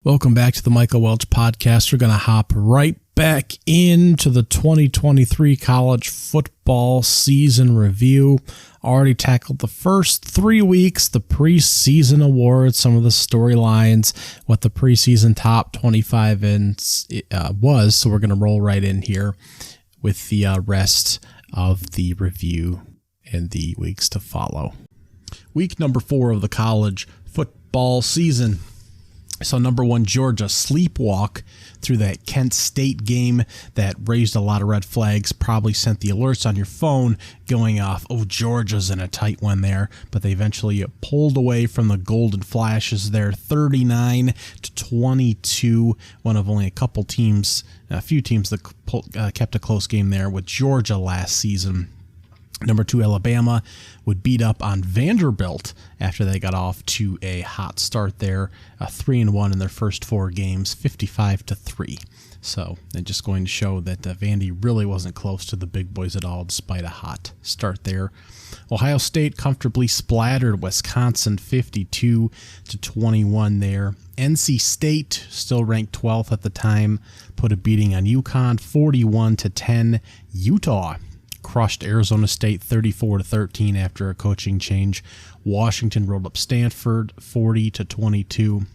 Welcome back to the Michael Welch Podcast. We're going to hop right back into the 2023 college football season review. Already tackled the first 3 weeks, the preseason awards, some of the storylines, what the preseason top 25 was. So we're going to roll right in here with the rest of the review in the weeks to follow. Week number 4 of the college football season. So number 1, Georgia sleepwalk through that Kent State game that raised a lot of red flags, probably sent the alerts on your phone going off, oh, Georgia's in a tight one there, but they eventually pulled away from the Golden Flashes there, 39-22, one of only a few teams that kept a close game there with Georgia last season. Number 2, Alabama would beat up on Vanderbilt after they got off to a hot start there, 3-1 in their first 4 games, 55-3. So, and just going to show that Vandy really wasn't close to the big boys at all, despite a hot start there. Ohio State comfortably splattered Wisconsin, 52-21 there. NC State, still ranked 12th at the time, put a beating on UConn, 41-10. Utah crushed Arizona State 34-13 after a coaching change. Washington rolled up Stanford 40-22.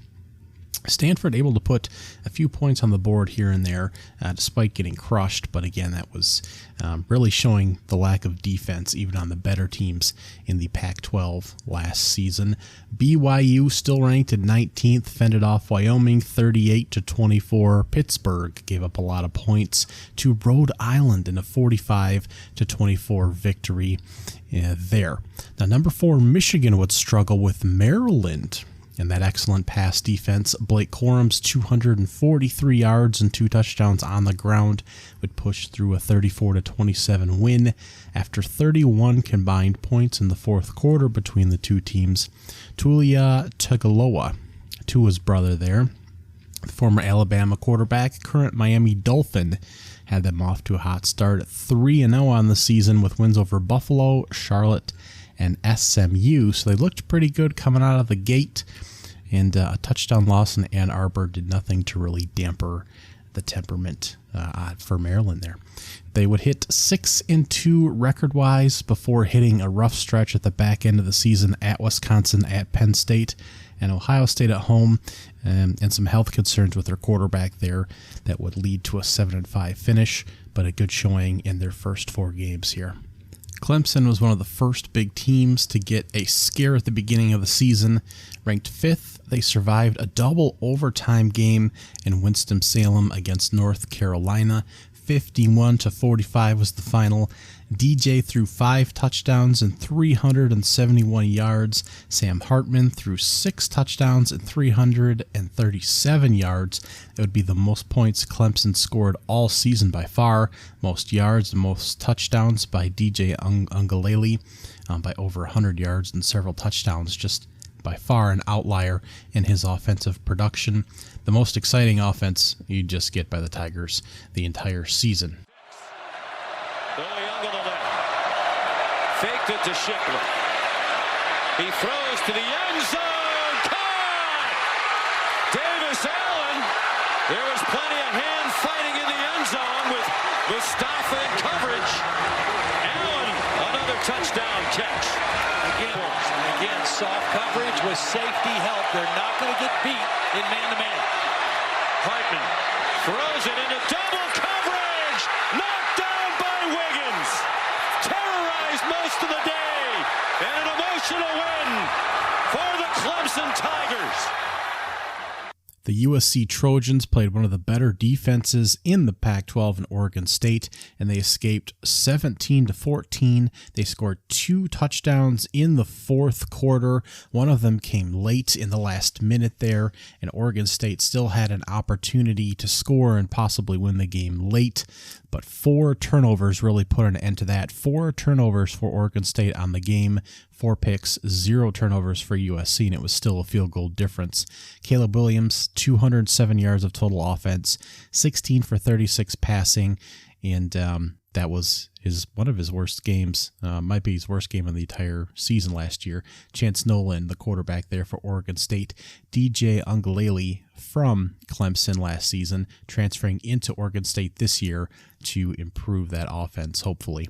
Stanford able to put a few points on the board here and there, despite getting crushed. But again, that was really showing the lack of defense, even on the better teams in the Pac-12 last season. BYU still ranked at 19th, fended off Wyoming 38-24. Pittsburgh gave up a lot of points to Rhode Island in a 45-24 victory there. Now, number 4, Michigan would struggle with Maryland. And that excellent pass defense, Blake Corum's 243 yards and 2 touchdowns on the ground would push through a 34-27 win after 31 combined points in the fourth quarter between the two teams. Tulia Tagovailoa, Tua's brother there, the former Alabama quarterback, current Miami Dolphin, had them off to a hot start at 3-0 on the season with wins over Buffalo, Charlotte, and SMU, so they looked pretty good coming out of the gate, and a touchdown loss in Ann Arbor did nothing to really damper the temperament for Maryland there. They would hit 6-2 record-wise before hitting a rough stretch at the back end of the season at Wisconsin, at Penn State, and Ohio State at home, and some health concerns with their quarterback there that would lead to a 7-5 finish, but a good showing in their first 4 games here. Clemson was one of the first big teams to get a scare at the beginning of the season. Ranked 5th, they survived a double overtime game in Winston-Salem against North Carolina. 51-45 was the final. DJ threw 5 touchdowns and 371 yards. Sam Hartman threw 6 touchdowns and 337 yards. It would be the most points Clemson scored all season by far. Most yards and most touchdowns by DJ Ungalele by over 100 yards and several touchdowns. Just by far an outlier in his offensive production. The most exciting offense you just get by the Tigers the entire season. Faked it to Shipley. He throws to the end zone. Caught! Davis Allen. There was plenty of hand fighting in the end zone with Mustafa in coverage. Allen, another touchdown catch. Again, soft coverage with safety help. They're not going to get beat in man-to-man. Hartman throws it into double coverage. Knocked down by Wiggins. Terrorized most of the day. And an emotional win for the Clemson Tigers. The USC Trojans played one of the better defenses in the Pac-12 in Oregon State, and they escaped 17-14. They scored 2 touchdowns in the fourth quarter. One of them came late in the last minute there, and Oregon State still had an opportunity to score and possibly win the game late. But 4 turnovers really put an end to that. 4 turnovers for Oregon State on the game, 4 picks, 0 turnovers for USC, and it was still a field goal difference. Caleb Williams, 207 yards of total offense, 16 for 36 passing, and that was one of his worst games. Might be his worst game of the entire season last year. Chance Nolan, the quarterback there for Oregon State. DJ Uiagalelei from Clemson last season, transferring into Oregon State this year to improve that offense, hopefully.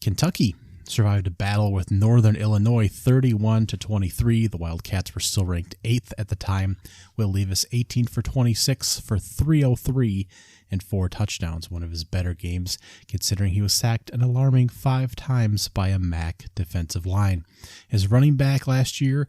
Kentucky survived a battle with Northern Illinois 31-23. The Wildcats were still ranked 8th at the time. Will Levis 18 for 26 for 303 and 4 touchdowns, one of his better games, considering he was sacked an alarming 5 times by a MAC defensive line. His running back last year,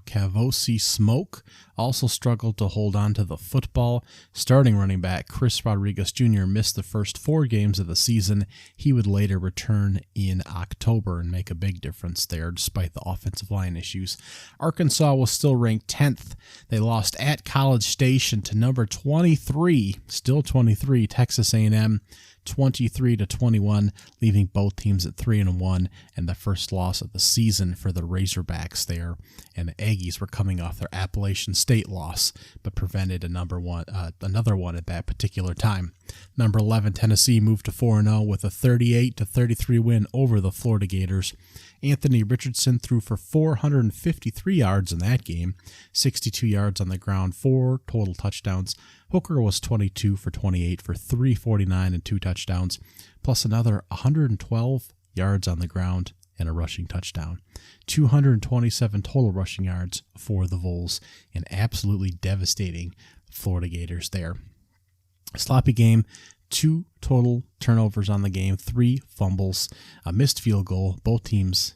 Kavosi Smoke, also struggled to hold on to the football. Starting running back Chris Rodriguez Jr. missed the first 4 games of the season. He would later return in October and make a big difference there despite the offensive line issues. Arkansas was still ranked 10th. They lost at College Station to number 23, still 23, Texas A&M. 23-21, leaving both teams at 3-1, and the first loss of the season for the Razorbacks there. And the Aggies were coming off their Appalachian State loss, but prevented another one at that particular time. Number 11 Tennessee moved to 4-0 with a 38-33 win over the Florida Gators. Anthony Richardson threw for 453 yards in that game, 62 yards on the ground, 4 total touchdowns. Hooker was 22 for 28 for 349 and 2 touchdowns, plus another 112 yards on the ground and a rushing touchdown. 227 total rushing yards for the Vols, and absolutely devastating Florida Gators there. A sloppy game. 2 total turnovers on the game, 3 fumbles, a missed field goal. Both teams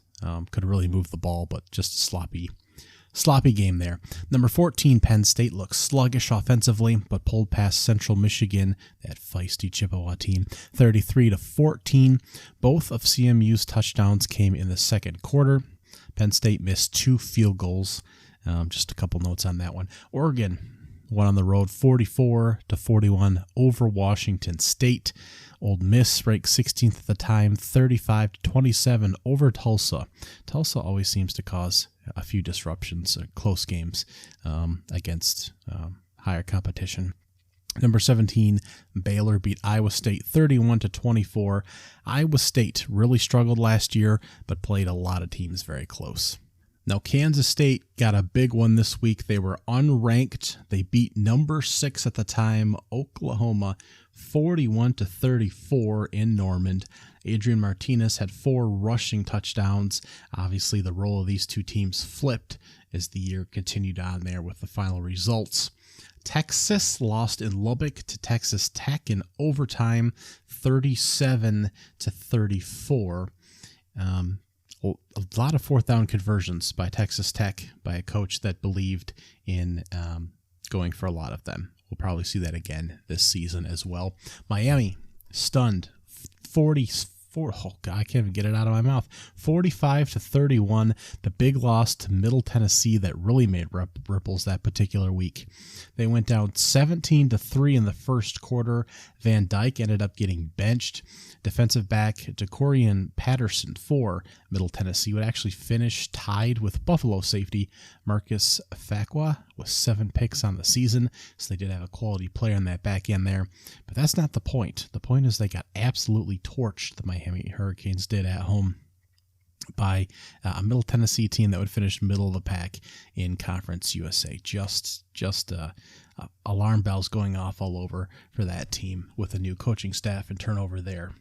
could really move the ball, but just a sloppy game there. Number 14, Penn State looks sluggish offensively, but pulled past Central Michigan, that feisty Chippewa team, 33-14. Both of CMU's touchdowns came in the second quarter. Penn State missed 2 field goals. Just a couple notes on that one. Oregon won on the road 44-41 over Washington State. Old Miss ranked 16th at the time, 35-27 over Tulsa. Tulsa always seems to cause a few disruptions, close games against higher competition. Number 17, Baylor beat Iowa State 31-24. Iowa State really struggled last year, but played a lot of teams very close. Now, Kansas State got a big one this week. They were unranked. They beat number 6 at the time, Oklahoma, 41-34 in Norman. Adrian Martinez had 4 rushing touchdowns. Obviously, the role of these two teams flipped as the year continued on there with the final results. Texas lost in Lubbock to Texas Tech in overtime, 37-34. A lot of 4th down conversions by Texas Tech, by a coach that believed in going for a lot of them. We'll probably see that again this season as well. Miami stunned 44. Oh God, I can't even get it out of my mouth. 45-31. The big loss to Middle Tennessee that really made ripples that particular week. They went down 17-3 in the first quarter. Van Dyke ended up getting benched. Defensive back DeCorian Patterson for Middle Tennessee would actually finish tied with Buffalo safety Marcus Fakwa with 7 picks on the season, so they did have a quality player in that back end there. But that's not the point. The point is they got absolutely torched, the Miami Hurricanes did at home, by a Middle Tennessee team that would finish middle of the pack in Conference USA. Just alarm bells going off all over for that team with a new coaching staff and turnover there.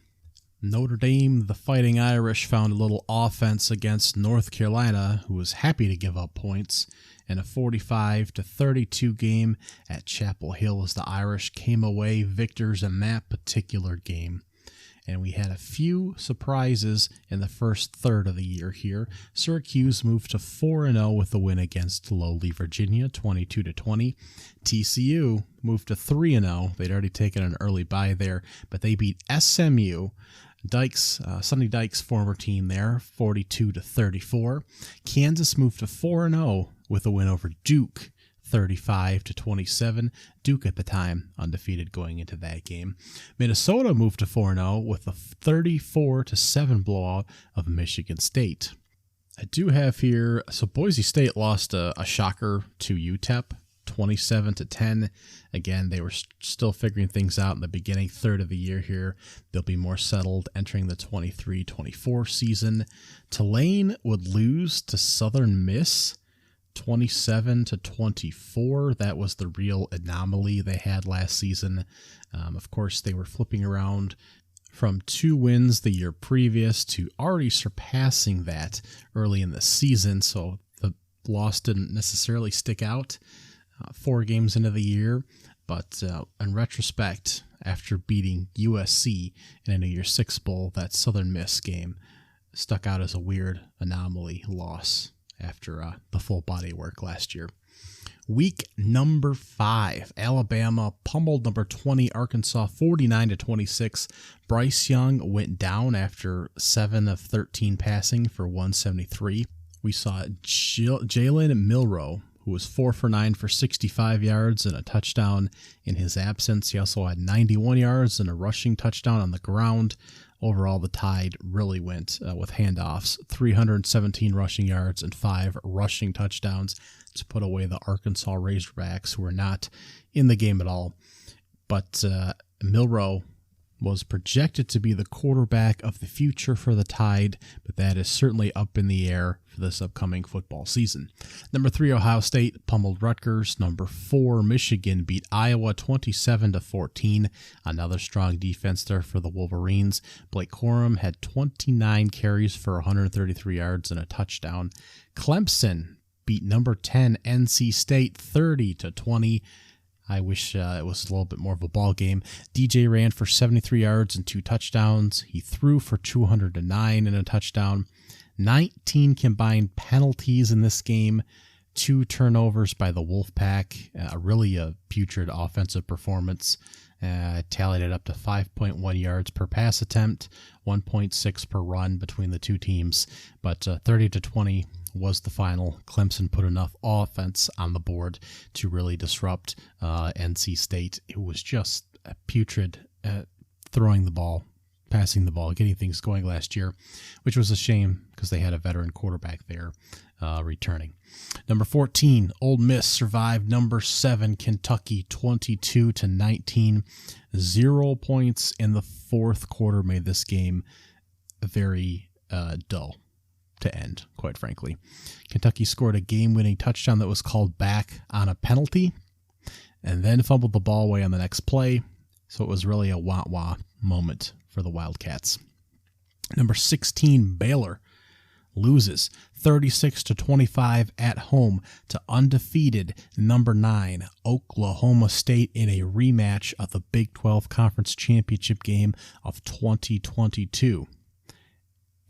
Notre Dame, the Fighting Irish, found a little offense against North Carolina, who was happy to give up points, in a 45-32 game at Chapel Hill as the Irish came away victors in that particular game. And we had a few surprises in the first third of the year here. Syracuse moved to 4-0 with a win against lowly Virginia, 22-20. TCU moved to 3-0. They'd already taken an early bye there, but they beat SMU, Sonny Dykes' former team there, 42-34. Kansas moved to 4-0 with a win over Duke, 35-27. Duke at the time undefeated going into that game. Minnesota moved to 4-0 with a 34-7 blowout of Michigan State. I do have here, so Boise State lost a shocker to UTEP, 27-10. Again, they were still figuring things out in the beginning third of the year here. They'll be more settled entering the 23-24 season. Tulane would lose to Southern Miss 27-24. That was the real anomaly they had last season. Of course, they were flipping around from 2 wins the year previous to already surpassing that early in the season, so the loss didn't necessarily stick out 4 games into the year. But in retrospect, after beating USC in a New Year's Six Bowl, that Southern Miss game stuck out as a weird anomaly loss after the full body work last year. Week number 5, Alabama pummeled number 20 Arkansas 49-26. Bryce Young went down after 7 of 13 passing for 173. We saw Jalen Milroe, who was 4 for 9 for 65 yards and a touchdown in his absence. He also had 91 yards and a rushing touchdown on the ground. Overall, the Tide really went with handoffs, 317 rushing yards and 5 rushing touchdowns to put away the Arkansas Razorbacks, who were not in the game at all. But Milroe was projected to be the quarterback of the future for the Tide, but that is certainly up in the air for this upcoming football season. Number 3, Ohio State pummeled Rutgers. Number 4, Michigan beat Iowa 27-14. Another strong defense there for the Wolverines. Blake Corum had 29 carries for 133 yards and a touchdown. Clemson beat number 10 NC State 30-20. I wish it was a little bit more of a ball game. DJ ran for 73 yards and 2 touchdowns. He threw for 209 and a touchdown. 19 combined penalties in this game. 2 turnovers by the Wolfpack. Really a putrid offensive performance. Tallied it up to 5.1 yards per pass attempt, 1.6 per run between the two teams. But 30-20 was the final. Clemson put enough offense on the board to really disrupt NC State. It was just putrid throwing the ball, passing the ball, getting things going last year, which was a shame because they had a veteran quarterback there returning. Number 14, Ole Miss survived number 7, Kentucky 22-19. 0 points in the fourth quarter made this game very dull to end, quite frankly. Kentucky scored a game-winning touchdown that was called back on a penalty and then fumbled the ball away on the next play, so it was really a wah-wah moment for the Wildcats. Number 16, Baylor loses 36-25 at home to undefeated number 9 Oklahoma State in a rematch of the Big 12 Conference Championship game of 2022.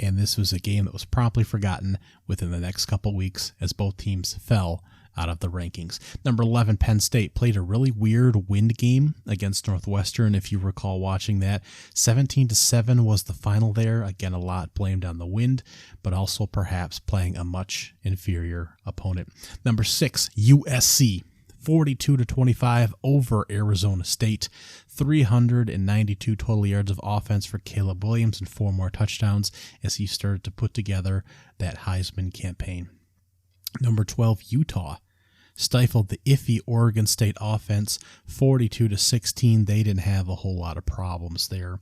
And this was a game that was promptly forgotten within the next couple weeks as both teams fell out of the rankings. Number 11, Penn State played a really weird wind game against Northwestern, if you recall watching that. 17-7 was the final there. Again, a lot blamed on the wind, but also perhaps playing a much inferior opponent. Number 6, USC. 42-25 over Arizona State. 392 total yards of offense for Caleb Williams and 4 more touchdowns as he started to put together that Heisman campaign. Number 12, Utah stifled the iffy Oregon State offense 42-16. They didn't have a whole lot of problems there.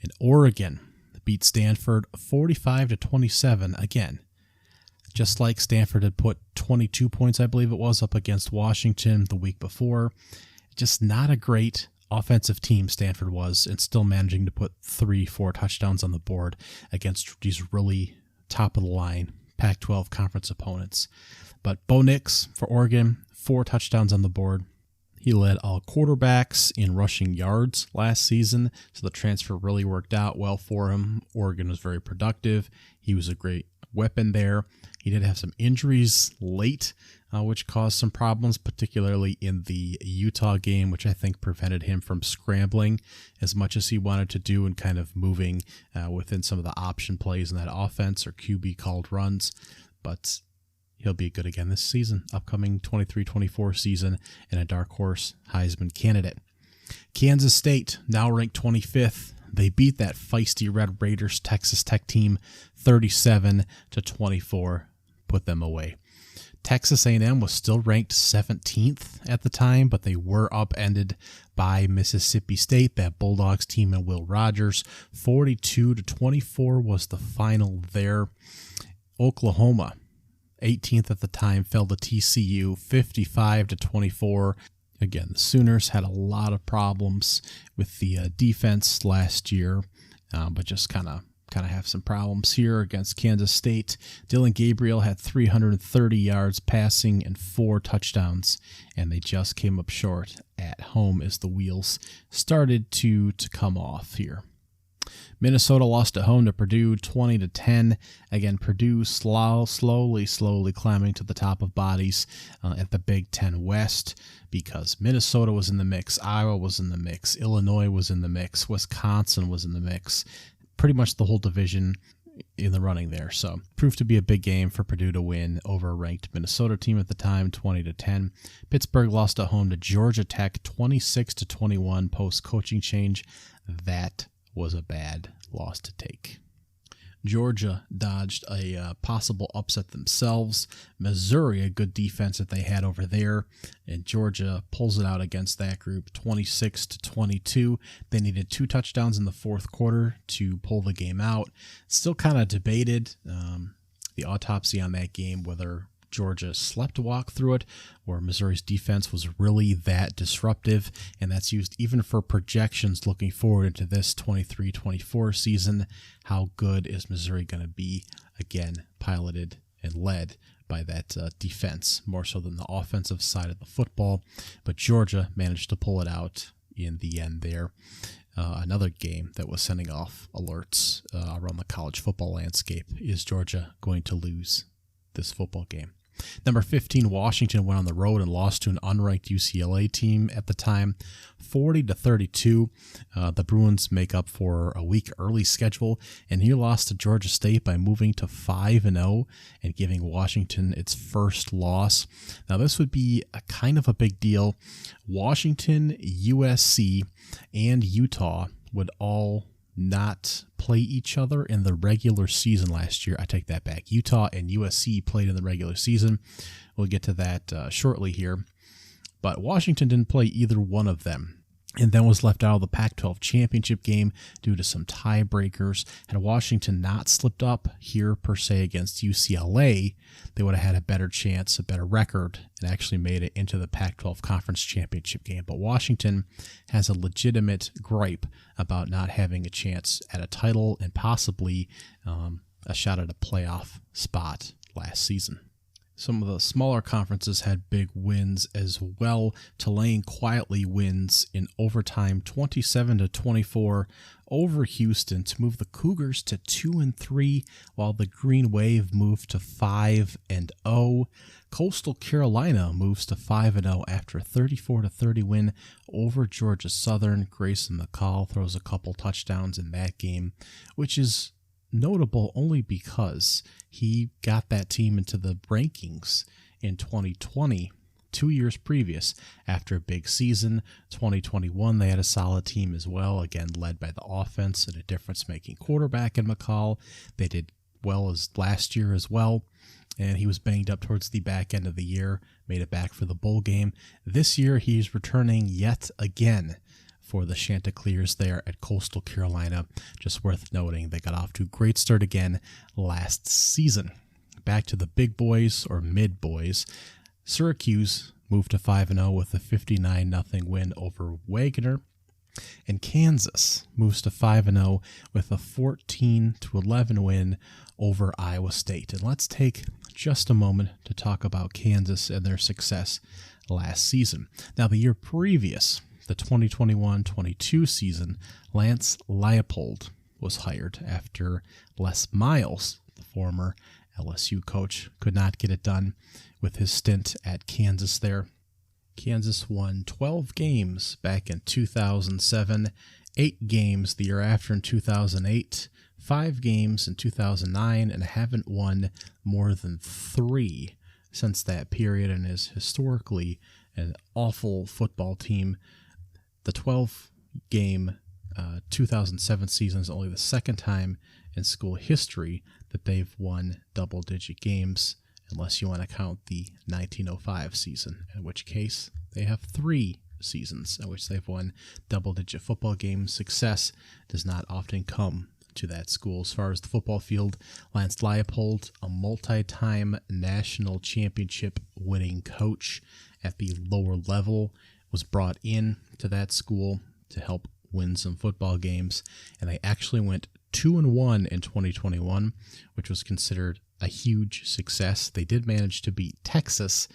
And Oregon beat Stanford 45-27 again. Just like Stanford had put 22 points, I believe it was, up against Washington the week before. Just not a great offensive team Stanford was, and still managing to put 3-4 touchdowns on the board against these really top-of-the-line Pac-12 conference opponents. But Bo Nix for Oregon, 4 touchdowns on the board. He led all quarterbacks in rushing yards last season, so the transfer really worked out well for him. Oregon was very productive. He was a great weapon there. He did have some injuries late, which caused some problems, particularly in the Utah game, which I think prevented him from scrambling as much as he wanted to do and kind of moving within some of the option plays in that offense or QB called runs. But he'll be good again this season, upcoming 23-24 season, and a dark horse Heisman candidate. Kansas State, now ranked 25th. They beat that feisty Red Raiders Texas Tech team 37-24, put them away. Texas A&M was still ranked 17th at the time, but they were upended by Mississippi State, that Bulldogs team and Will Rogers. 42-24 was the final there. Oklahoma, 18th at the time, fell to TCU, 55-24. Again, the Sooners had a lot of problems with the defense last year, but just kind of have some problems here against Kansas State. Dylan Gabriel had 330 yards passing and 4 touchdowns, and they just came up short at home as the wheels started to come off here. Minnesota lost at home to Purdue 20-10. Again, Purdue slowly climbing to the top of bodies at the Big Ten West, because Minnesota was in the mix, Iowa was in the mix, Illinois was in the mix, Wisconsin was in the mix. Pretty much the whole division in the running there. So proved to be a big game for Purdue to win over a ranked Minnesota team at the time, 20-10. Pittsburgh lost at home to Georgia Tech 26-21 post coaching change. That was a bad loss to take. Georgia dodged a possible upset themselves. Missouri, a good defense that they had over there, and Georgia pulls it out against that group 26-22. They needed 2 touchdowns in the fourth quarter to pull the game out. Still kind of debated the autopsy on that game, whether Georgia slept walk through it or Missouri's defense was really that disruptive, and that's used even for projections looking forward into this 23-24 season. How good is Missouri going to be? Again, piloted and led by that defense more so than the offensive side of the football, but Georgia managed to pull it out in the end there. Another game that was sending off alerts around the college football landscape. Is Georgia going to lose this football game? Number 15, Washington went on the road and lost to an unranked UCLA team at the time, 40-32. The Bruins make up for a week early schedule, and he lost to Georgia State by moving to 5-0 and giving Washington its first loss. Now, this would be a kind of a big deal. Washington, USC, and Utah would all not play each other in the regular season last year. I take that back. Utah and USC played in the regular season. We'll get to that shortly here. But Washington didn't play either one of them, and then was left out of the Pac-12 championship game due to some tiebreakers. Had Washington not slipped up here per se against UCLA, they would have had a better chance, a better record, and actually made it into the Pac-12 conference championship game. But Washington has a legitimate gripe about not having a chance at a title and possibly a shot at a playoff spot last season. Some of the smaller conferences had big wins as well. Tulane quietly wins in overtime 27-24 over Houston to move the Cougars to 2-3, while the Green Wave moved to 5-0. Coastal Carolina moves to 5-0 after a 34-30 win over Georgia Southern. Grayson McCall throws a couple touchdowns in that game, which is notable only because he got that team into the rankings in 2020, 2 years previous, after a big season. 2021, they had a solid team as well, again led by the offense and a difference-making quarterback in McCall. They did well as last year as well, and he was banged up towards the back end of the year, made it back for the bowl game. This year, he's returning yet again for the Chanticleers there at Coastal Carolina. Just worth noting, they got off to a great start again last season. Back to the big boys, or mid boys. Syracuse moved to 5-0 with a 59-0 win over Wagner. And Kansas moves to 5-0 with a 14-11 win over Iowa State. And let's take just a moment to talk about Kansas and their success last season. Now, the year previous, the 2021-22 season, Lance Leipold was hired after Les Miles, the former LSU coach, could not get it done with his stint at Kansas there. Kansas won 12 games back in 2007, 8 games the year after in 2008, 5 games in 2009, and haven't won more than 3 since that period, and is historically an awful football team. The 12-game 2007 season is only the second time in school history that they've won double-digit games, unless you want to count the 1905 season, in which case they have 3 seasons in which they've won double-digit football games. Success does not often come to that school. As far as the football field, Lance Leipold, a multi-time national championship winning coach at the lower level, was brought in to that school to help win some football games, and they actually went 2-1 in 2021, which was considered a huge success. They did manage to beat Texas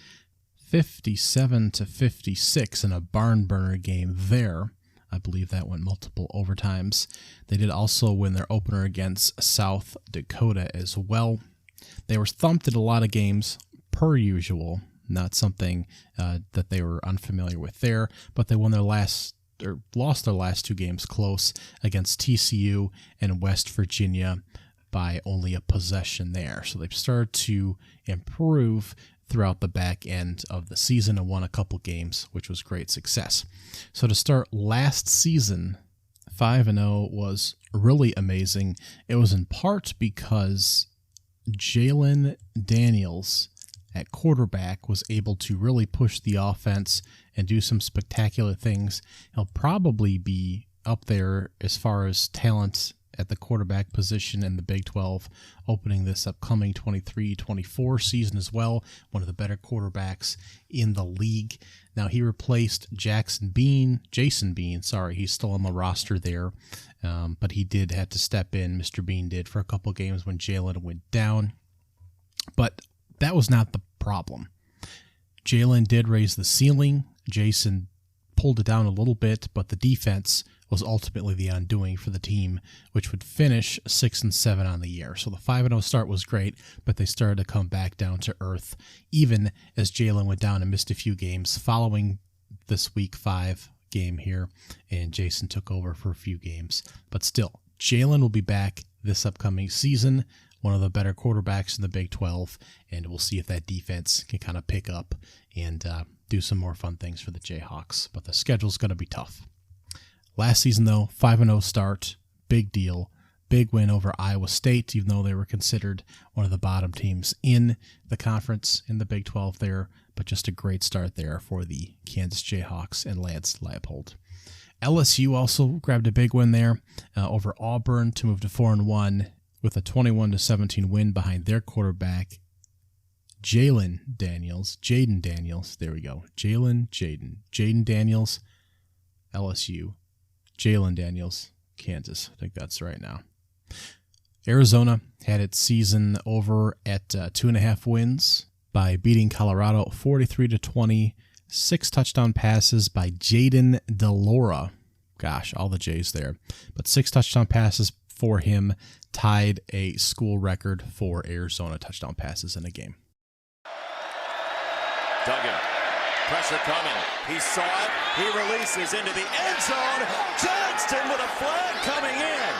57-56 in a barn burner game there. I believe that went multiple overtimes. They did also win their opener against South Dakota as well. They were thumped in a lot of games, per usual, not something that they were unfamiliar with there, but they won their lost their last 2 games close against TCU and West Virginia by only a possession there. So they've started to improve throughout the back end of the season and won a couple games, which was great success. So to start last season, 5-0 was really amazing. It was in part because Jalen Daniels at quarterback was able to really push the offense and do some spectacular things. He'll probably be up there as far as talent at the quarterback position in the Big 12 opening this upcoming 23-24 season as well. One of the better quarterbacks in the league. Now he replaced Jason Bean. He's still on the roster there, but he did have to step in. Mr. Bean did for a couple games when Jalen went down. But that was not the problem. Jalen did raise the ceiling. Jason pulled it down a little bit, but the defense was ultimately the undoing for the team, which would finish 6-7 on the year. So the 5-0 start was great, but they started to come back down to earth, even as Jalen went down and missed a few games following this Week 5 game here, and Jason took over for a few games. But still, Jalen will be back this upcoming season, one of the better quarterbacks in the Big 12, and we'll see if that defense can kind of pick up and do some more fun things for the Jayhawks. But the schedule's going to be tough. Last season, though, 5-0 start, big deal, big win over Iowa State, even though they were considered one of the bottom teams in the conference in the Big 12 there, but just a great start there for the Kansas Jayhawks and Lance Leipold. LSU also grabbed a big win there over Auburn to move to 4-1 with a 21-17 win behind their quarterback, Jaden Daniels. There we go. Jaden Daniels, LSU. Jalen Daniels, Kansas. I think that's right now. Arizona had its season over at 2.5 wins by beating Colorado 43-20. 6 touchdown passes by Jaden DeLora. Gosh, all the J's there. But 6 touchdown passes for him tied a school record for Arizona touchdown passes in a game. Duggan. Pressure coming. He saw it. He releases into the end zone. Johnston with a flag coming in.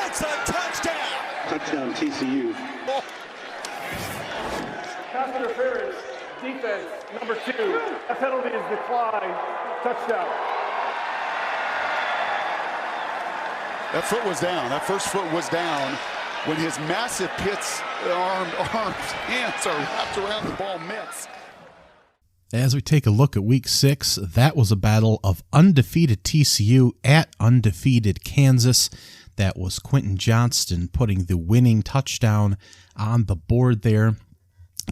It's a touchdown. Touchdown TCU. Oh. Pass interference. Defense number 2. A penalty is declined. Touchdown. That foot was down. That first foot was down when his massive Pitt's hands are wrapped around the ball mitts. As we take a look at Week 6, that was a battle of undefeated TCU at undefeated Kansas. That was Quentin Johnston putting the winning touchdown on the board there,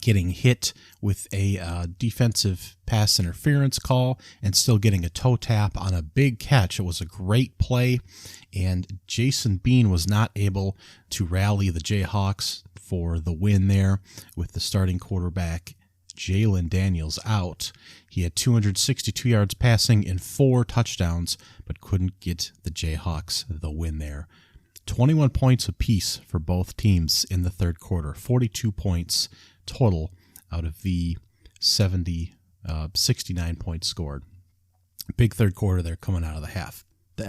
getting hit with a defensive pass interference call and still getting a toe tap on a big catch. It was a great play, and Jason Bean was not able to rally the Jayhawks for the win there with the starting quarterback Jalen Daniels out. He had 262 yards passing and 4 touchdowns, but couldn't get the Jayhawks the win there. 21 points apiece for both teams in the third quarter, 42 points total out of the 69 points scored. Big third quarter there coming out of the half. The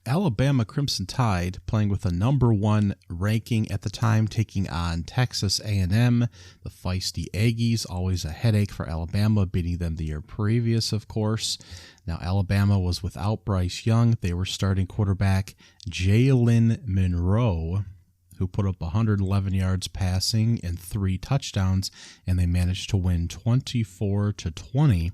Alabama Crimson Tide playing with a number 1 ranking at the time, taking on Texas A&M. The feisty Aggies, always a headache for Alabama, beating them the year previous, of course. Now Alabama was without Bryce Young. They were starting quarterback Jalen Monroe, who put up 111 yards passing and 3 touchdowns, and they managed to win 24-20.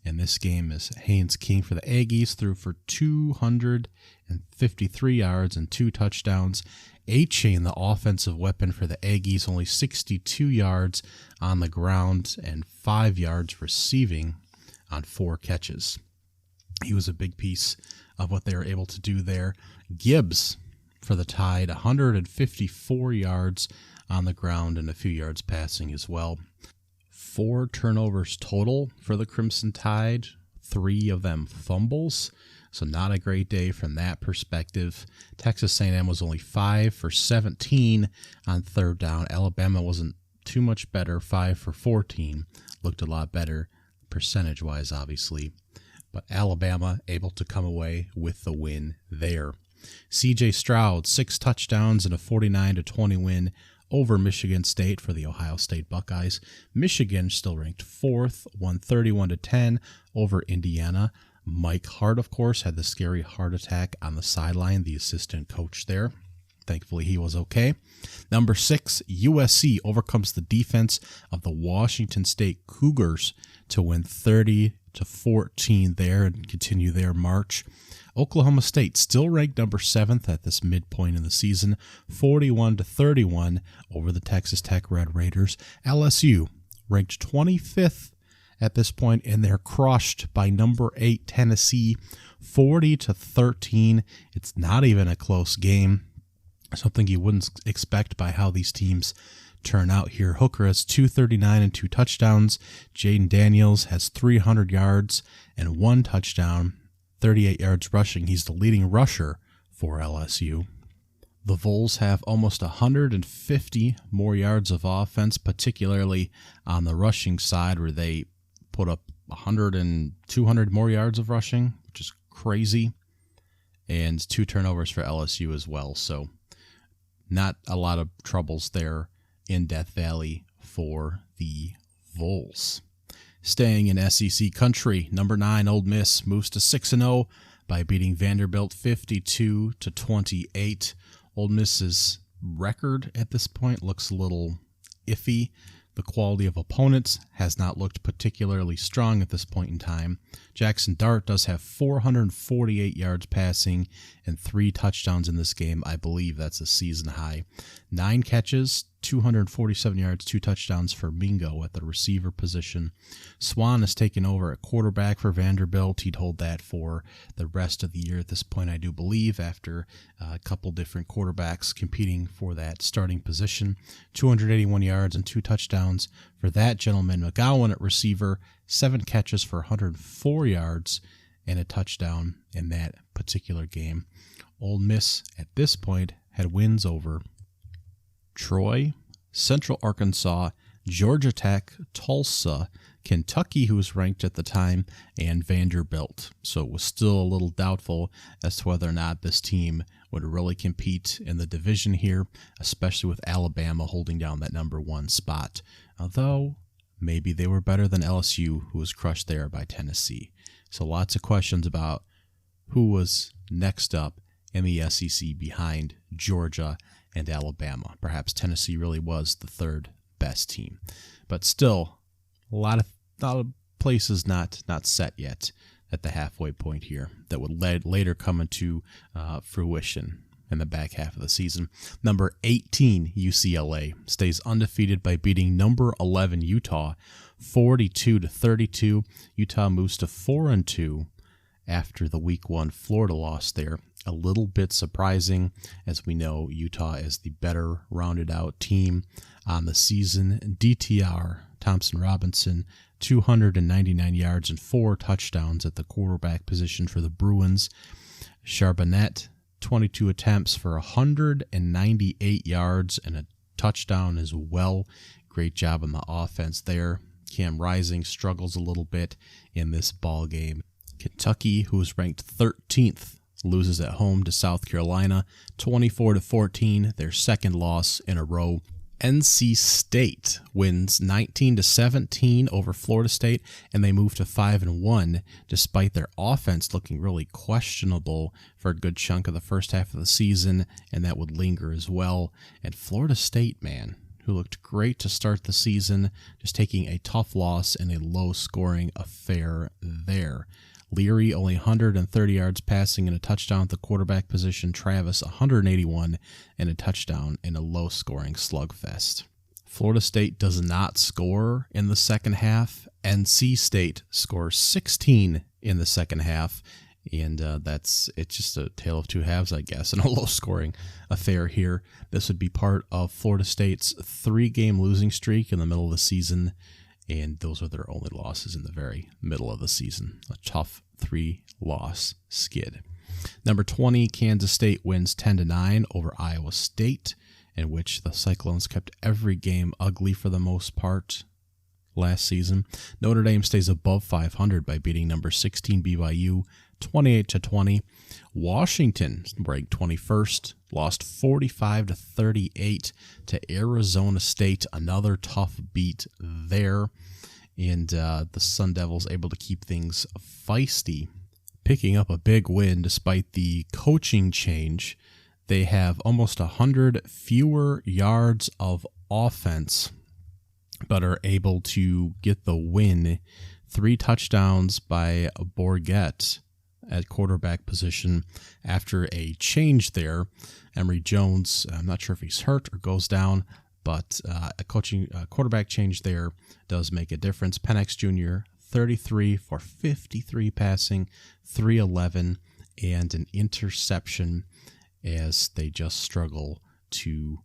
And this game is Haynes King for the Aggies, threw for 253 yards and 2 touchdowns. A-Chain, the offensive weapon for the Aggies, only 62 yards on the ground and 5 yards receiving on 4 catches. He was a big piece of what they were able to do there. Gibbs for the Tide, 154 yards on the ground and a few yards passing as well. 4 turnovers total for the Crimson Tide, 3 of them fumbles. So not a great day from that perspective. Texas A&M was only 5 for 17 on third down. Alabama wasn't too much better, 5 for 14. Looked a lot better percentage-wise, obviously. But Alabama able to come away with the win there. C.J. Stroud, 6 touchdowns and a 49-20 win over Michigan State for the Ohio State Buckeyes. Michigan still ranked 4th, won 31-10 over Indiana. Mike Hart, of course, had the scary heart attack on the sideline, the assistant coach there. Thankfully, he was okay. Number 6, USC overcomes the defense of the Washington State Cougars to win 30-14 there and continue their march. Oklahoma State still ranked number 7th at this midpoint in the season, 41-31 over the Texas Tech Red Raiders. LSU ranked 25th at this point, and they're crushed by number 8 Tennessee, 40-13. It's not even a close game. Something you wouldn't expect by how these teams turn out here. Hooker has 239 and 2 touchdowns. Jaden Daniels has 300 yards and 1 touchdown, 38 yards rushing. He's the leading rusher for LSU. The Vols have almost 150 more yards of offense, particularly on the rushing side, where they put up 100 and 200 more yards of rushing, which is crazy, and 2 turnovers for LSU as well. So not a lot of troubles there in Death Valley for the Vols. Staying in SEC country, number 9 Ole Miss moves to 6-0 by beating Vanderbilt 52-28. Ole Miss's record at this point looks a little iffy. The quality of opponents has not looked particularly strong at this point in time. Jackson Dart does have 448 yards passing and 3 touchdowns in this game. I believe that's a season high. 9 catches, 247 yards, 2 touchdowns for Mingo at the receiver position. Swan has taken over at quarterback for Vanderbilt. He'd hold that for the rest of the year at this point, I do believe, after a couple different quarterbacks competing for that starting position. 281 yards and 2 touchdowns for that gentleman. McGowan at receiver, 7 catches for 104 yards and a touchdown in that particular game. Ole Miss at this point had wins over Troy, Central Arkansas, Georgia Tech, Tulsa, Kentucky, who was ranked at the time, and Vanderbilt. So it was still a little doubtful as to whether or not this team would really compete in the division here, especially with Alabama holding down that number 1 spot. Although maybe they were better than LSU, who was crushed there by Tennessee. So lots of questions about who was next up in the SEC behind Georgia and Alabama. Perhaps Tennessee really was the 3rd best team. But still, a lot of places not set yet at the halfway point here that would later come into fruition in the back half of the season. Number 18, UCLA, stays undefeated by beating number 11, Utah, 42-32. Utah moves to 4-2 after the Week 1 Florida loss there. A little bit surprising, as we know Utah is the better rounded out team on the season. DTR, Thompson Robinson, 299 yards and 4 touchdowns at the quarterback position for the Bruins. Charbonnet, 22 attempts for 198 yards and a touchdown as well. Great job on the offense there. Cam Rising struggles a little bit in this ball game. Kentucky, who is ranked 13th, loses at home to South Carolina, 24-14, their 2nd loss in a row. NC State wins 19-17 over Florida State, and they move to 5-1 despite their offense looking really questionable for a good chunk of the first half of the season, and that would linger as well. And Florida State, man, who looked great to start the season, just taking a tough loss in a low-scoring affair there. Leary only 130 yards passing and a touchdown at the quarterback position. Travis 181 and a touchdown in a low-scoring slugfest. Florida State does not score in the second half. NC State scores 16 in the second half, and it's just a tale of two halves, I guess, in a low-scoring affair here. This would be part of Florida State's 3-game losing streak in the middle of the season, and those are their only losses in the very middle of the season. A tough 3-loss skid. Number 20, Kansas State wins 10-9 over Iowa State, in which the Cyclones kept every game ugly for the most part last season. Notre Dame stays above 500 by beating number 16 BYU 28-20. Washington, ranked 21st, lost 45-38 to Arizona State. Another tough beat there. And the Sun Devils able to keep things feisty, picking up a big win despite the coaching change. They have almost 100 fewer yards of offense, but are able to get the win. 3 touchdowns by Bourget at quarterback position after a change there. Emory Jones, I'm not sure if he's hurt or goes down, but a quarterback change there does make a difference. Penix Jr., 33 for 53 passing, 311, and an interception as they just struggle to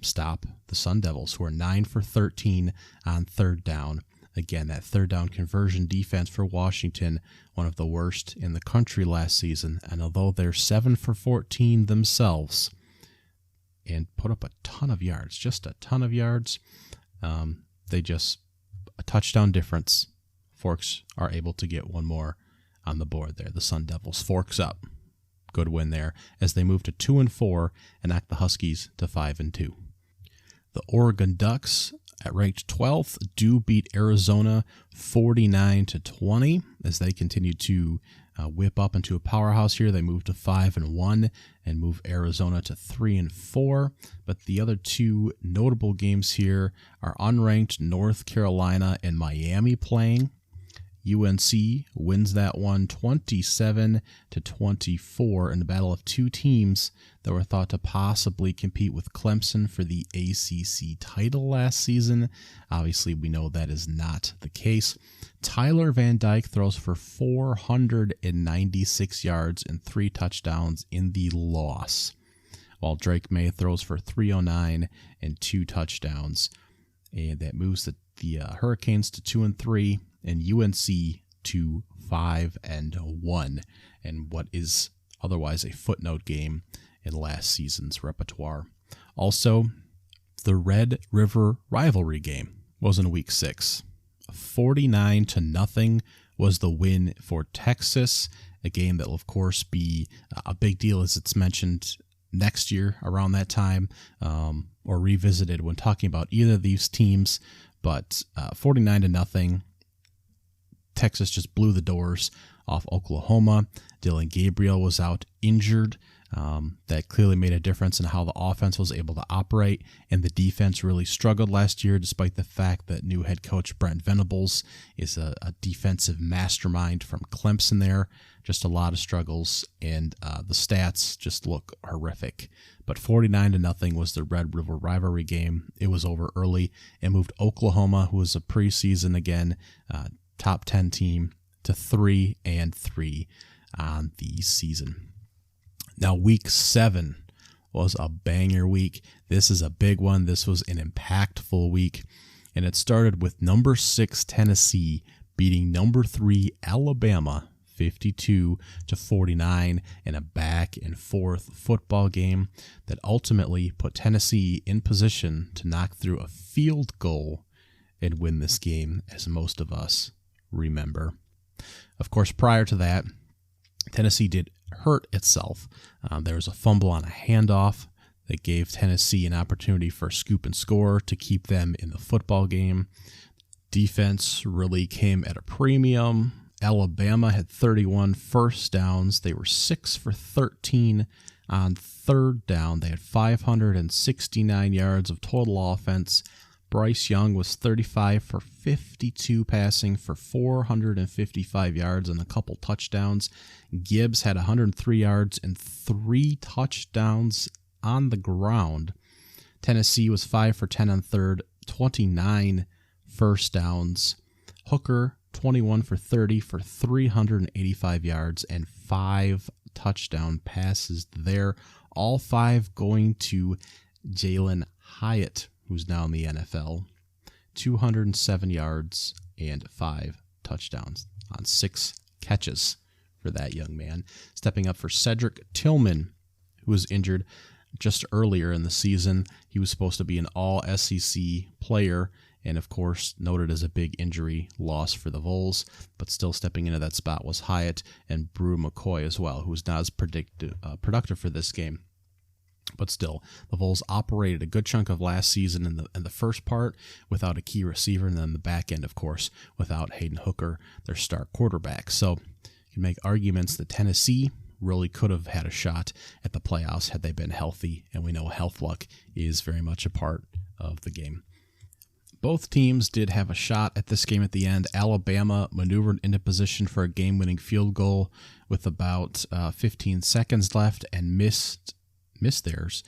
stop the Sun Devils, who are 9 for 13 on third down. Again, that third down conversion defense for Washington, one of the worst in the country last season. And although they're 7 for 14 themselves and put up a ton of yards, just a ton of yards, they just, a touchdown difference. Forks are able to get one more on the board there. The Sun Devils, forks up. Good win there as they move to 2-4 and knock the Huskies to 5-2. The Oregon Ducks, at ranked 12th, do beat Arizona 49-20 as they continue to whip up into a powerhouse here. They move to 5-1 and move Arizona to 3-4. But the other 2 notable games here are unranked North Carolina and Miami playing. UNC wins that one 27-24 in the battle of 2 teams that were thought to possibly compete with Clemson for the ACC title last season. Obviously, we know that is not the case. Tyler Van Dyke throws for 496 yards and 3 touchdowns in the loss, while Drake May throws for 309 and 2 touchdowns. And that moves the Hurricanes to 2-3 and UNC to 5-1, and what is otherwise a footnote game in last season's repertoire. Also, the Red River rivalry game was in Week 6. 49-0 was the win for Texas, a game that will of course be a big deal as it's mentioned next year around that time, or revisited when talking about either of these teams. But 49-0, Texas just blew the doors off Oklahoma. Dylan Gabriel was out injured. That clearly made a difference in how the offense was able to operate, and the defense really struggled last year, despite the fact that new head coach Brent Venables is a defensive mastermind from Clemson there. Just a lot of struggles, and the stats just look horrific. But 49-0 was the Red River rivalry game. It was over early and moved Oklahoma, who was a preseason again, top 10 team, to 3-3 on the season. Now, Week 7 was a banger week. This is a big one. This was an impactful week, and it started with number 6 Tennessee beating number 3 Alabama 52-49 in a back and forth football game that ultimately put Tennessee in position to knock through a field goal and win this game, as most of us remember. Of course, prior to that, Tennessee did hurt itself. There was a fumble on a handoff that gave Tennessee an opportunity for a scoop and score to keep them in the football game. Defense really came at a premium. Alabama had 31 first downs. They were 6 for 13 on third down. They had 569 yards of total offense. Bryce Young was 35 for 52 passing for 455 yards and a couple touchdowns. Gibbs had 103 yards and 3 touchdowns on the ground. Tennessee was 5 for 10 on third, 29 first downs. Hooker, 21 for 30 for 385 yards and 5 touchdown passes there. All 5 going to Jalen Hyatt, who's now in the NFL. 207 yards and 5 touchdowns on 6 catches for that young man. Stepping up for Cedric Tillman, who was injured just earlier in the season. He was supposed to be an all-SEC player, and of course noted as a big injury loss for the Vols, but still stepping into that spot was Hyatt and Brew McCoy as well, who was not as productive for this game. But still, the Vols operated a good chunk of last season in the first part without a key receiver, and then the back end, of course, without Hayden Hooker, their star quarterback. So you can make arguments that Tennessee really could have had a shot at the playoffs had they been healthy, and we know health luck is very much a part of the game. Both teams did have a shot at this game at the end. Alabama maneuvered into position for a game-winning field goal with about 15 seconds left and missed theirs.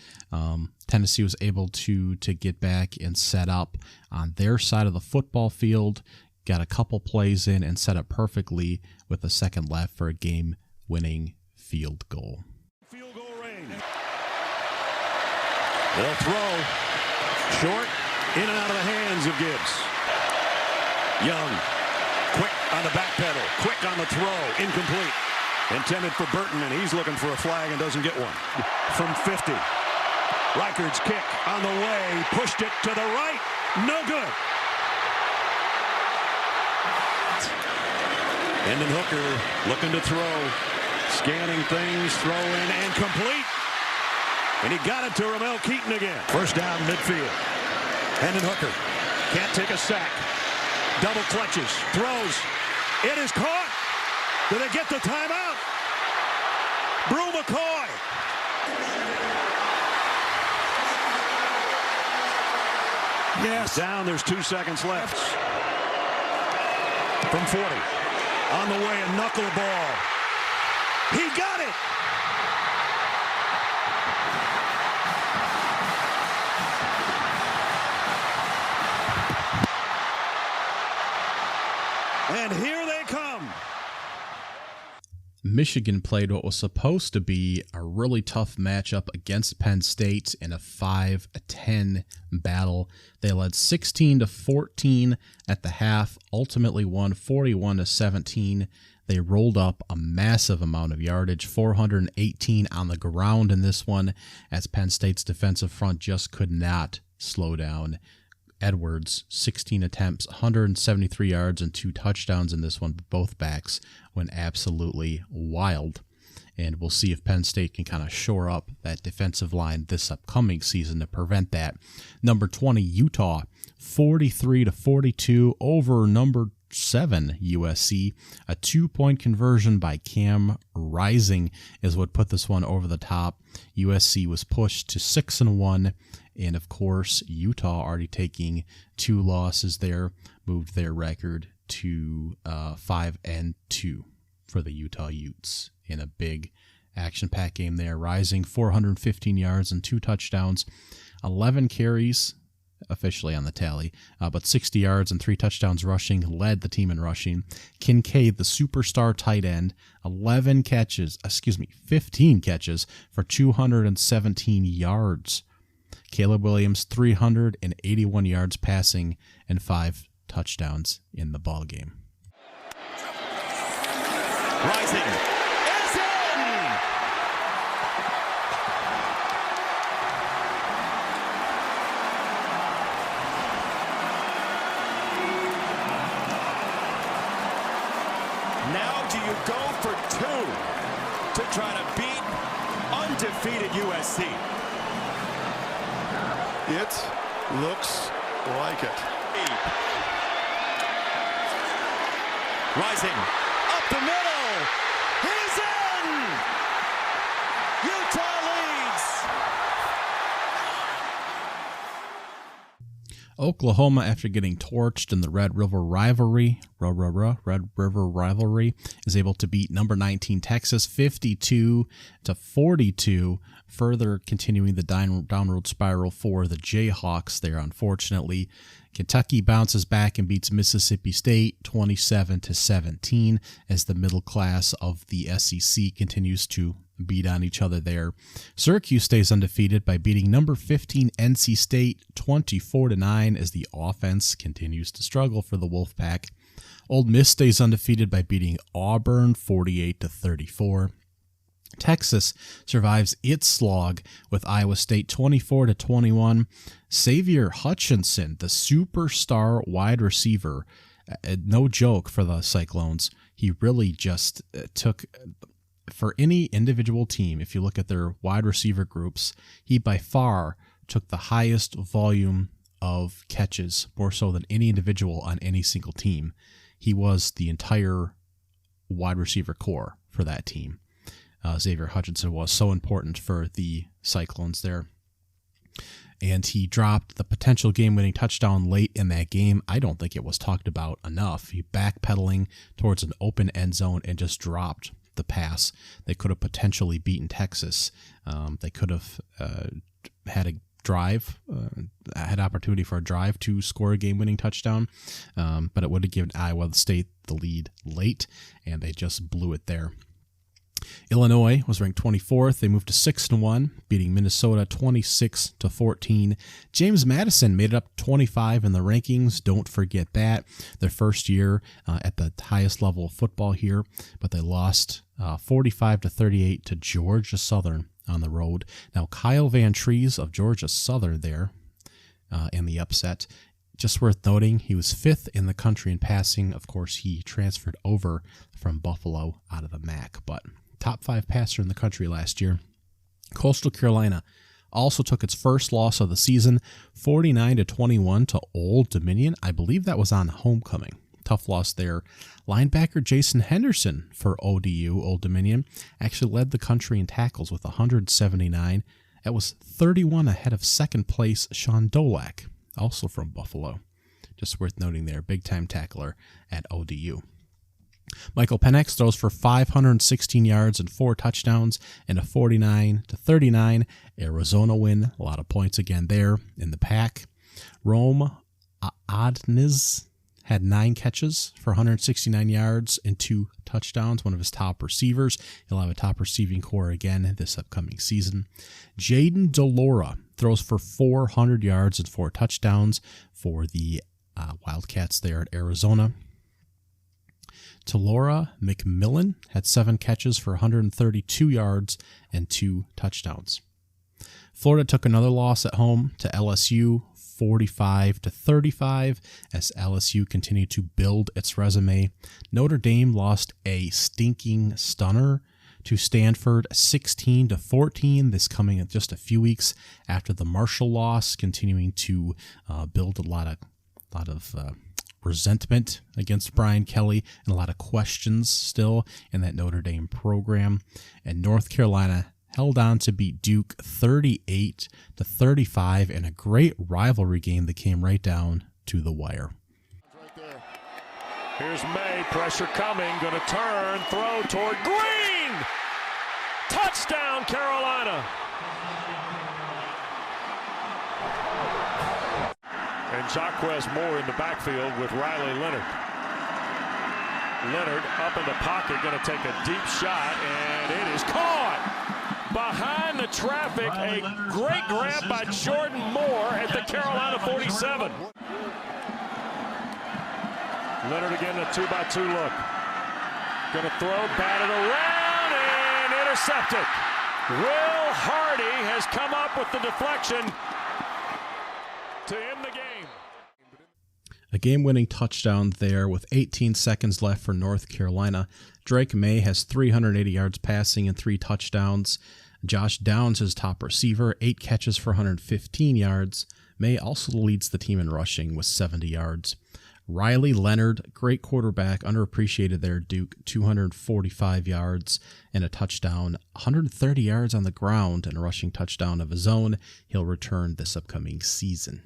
Tennessee was able to get back and set up on their side of the football field, got a couple plays in, and set up perfectly with a second left for a game-winning field goal. Field goal range. They'll throw short, in and out of the hands of Gibbs. Young, quick on the back pedal, quick on the throw, incomplete. Intended for Burton, and he's looking for a flag and doesn't get one. From 50. Reichard's kick on the way, pushed it to the right, no good. Hendon Hooker looking to throw, scanning things, throw in, and complete. And he got it to Ramel Keaton again. First down midfield. Hendon Hooker can't take a sack. Double clutches, throws. It is caught. Do they get the timeout? Brew McCoy. Yes. Down, there's 2 seconds left. From 40. On the way, a knuckleball. He got it. And here they come. Michigan played what was supposed to be a really tough matchup against Penn State in a 5-10 battle. They led 16-14 at the half, ultimately won 41-17. They rolled up a massive amount of yardage, 418 on the ground in this one, as Penn State's defensive front just could not slow down. Edwards, 16 attempts, 173 yards, and 2 touchdowns in this one. Both backs went absolutely wild. And we'll see if Penn State can kind of shore up that defensive line this upcoming season to prevent that. Number 20, Utah, 43-42 over number 7, USC. A 2-point conversion by Cam Rising is what put this one over the top. USC was pushed to 6-1. And, of course, Utah already taking 2 losses there, moved their record to 5-2 for the Utah Utes in a big action-packed game there. Rising 415 yards and 2 touchdowns, 11 carries officially on the tally, but 60 yards and 3 touchdowns rushing, led the team in rushing. Kincaid, the superstar tight end, 15 catches for 217 yards. Caleb Williams, 381 yards passing and 5 touchdowns in the ball game. Rising is in! Now do you go for 2 to try to beat undefeated USC? It looks like it. Rising up the middle. He's in. Utah leads. Oklahoma, after getting torched in the Red River rivalry, is able to beat number 19 Texas 52-42, further continuing the downward spiral for the Jayhawks there. Unfortunately, Kentucky bounces back and beats Mississippi State 27-17 as the middle class of the SEC continues to beat on each other there. Syracuse stays undefeated by beating number 15 NC State 24-9 as the offense continues to struggle for the Wolfpack. Ole Miss stays undefeated by beating Auburn 48-34. Texas survives its slog with Iowa State 24-21. Xavier Hutchinson, the superstar wide receiver, no joke for the Cyclones. He really just took, for any individual team, if you look at their wide receiver groups, he by far took the highest volume of catches, more so than any individual on any single team. He was the entire wide receiver core for that team. Xavier Hutchinson was so important for the Cyclones there. And he dropped the potential game-winning touchdown late in that game. I don't think it was talked about enough. He backpedaling towards an open end zone and just dropped the pass. They could have potentially beaten Texas. They could have had a drive, had opportunity for a drive to score a game-winning touchdown, but it would have given Iowa State the lead late, and they just blew it there. Illinois was ranked 24th. They moved to 6-1, beating Minnesota 26-14. James Madison made it up 25 in the rankings. Don't forget that. Their first year at the highest level of football here, but they lost 45-38 to Georgia Southern on the road. Now, Kyle Van Trees of Georgia Southern there in the upset. Just worth noting, he was 5th in the country in passing. Of course, he transferred over from Buffalo out of the MAC, but top 5 passer in the country last year. Coastal Carolina also took its first loss of the season, 49-21 to Old Dominion. I believe that was on homecoming. Tough loss there. Linebacker Jason Henderson for ODU, Old Dominion, actually led the country in tackles with 179. That was 31 ahead of second place Sean Dolak, also from Buffalo. Just worth noting there, big-time tackler at ODU. Michael Penix throws for 516 yards and 4 touchdowns in a 49-39 Arizona win. A lot of points again there in the pack. Rome Odnez had 9 catches for 169 yards and 2 touchdowns, one of his top receivers. He'll have a top receiving core again this upcoming season. Jaden DeLora throws for 400 yards and 4 touchdowns for the Wildcats there at Arizona. Talora McMillan had 7 catches for 132 yards and 2 touchdowns. Florida took another loss at home to LSU, 45-35, as LSU continued to build its resume. Notre Dame lost a stinking stunner to Stanford, 16-14. This coming in just a few weeks after the Marshall loss, continuing to build a lot of resentment against Brian Kelly and a lot of questions still in that Notre Dame program. And North Carolina held on to beat Duke 38-35 in a great rivalry game that came right down to the wire. Here's May, pressure coming, going to turn, throw toward Green! Touchdown, Carolina! And Jaquez Moore in the backfield with Riley Leonard. Leonard up in the pocket, going to take a deep shot, and it is caught behind the traffic. A great grab by Jordan Moore at the Carolina 47. Leonard again, a 2-by-2 look. Going to throw, batted around, and intercepted. Will Hardy has come up with the deflection to end the game. A game-winning touchdown there with 18 seconds left for North Carolina. Drake May has 380 yards passing and 3 touchdowns. Josh Downs, his top receiver, 8 catches for 115 yards. May also leads the team in rushing with 70 yards. Riley Leonard, great quarterback, underappreciated there, Duke, 245 yards and a touchdown, 130 yards on the ground and a rushing touchdown of his own. He'll return this upcoming season.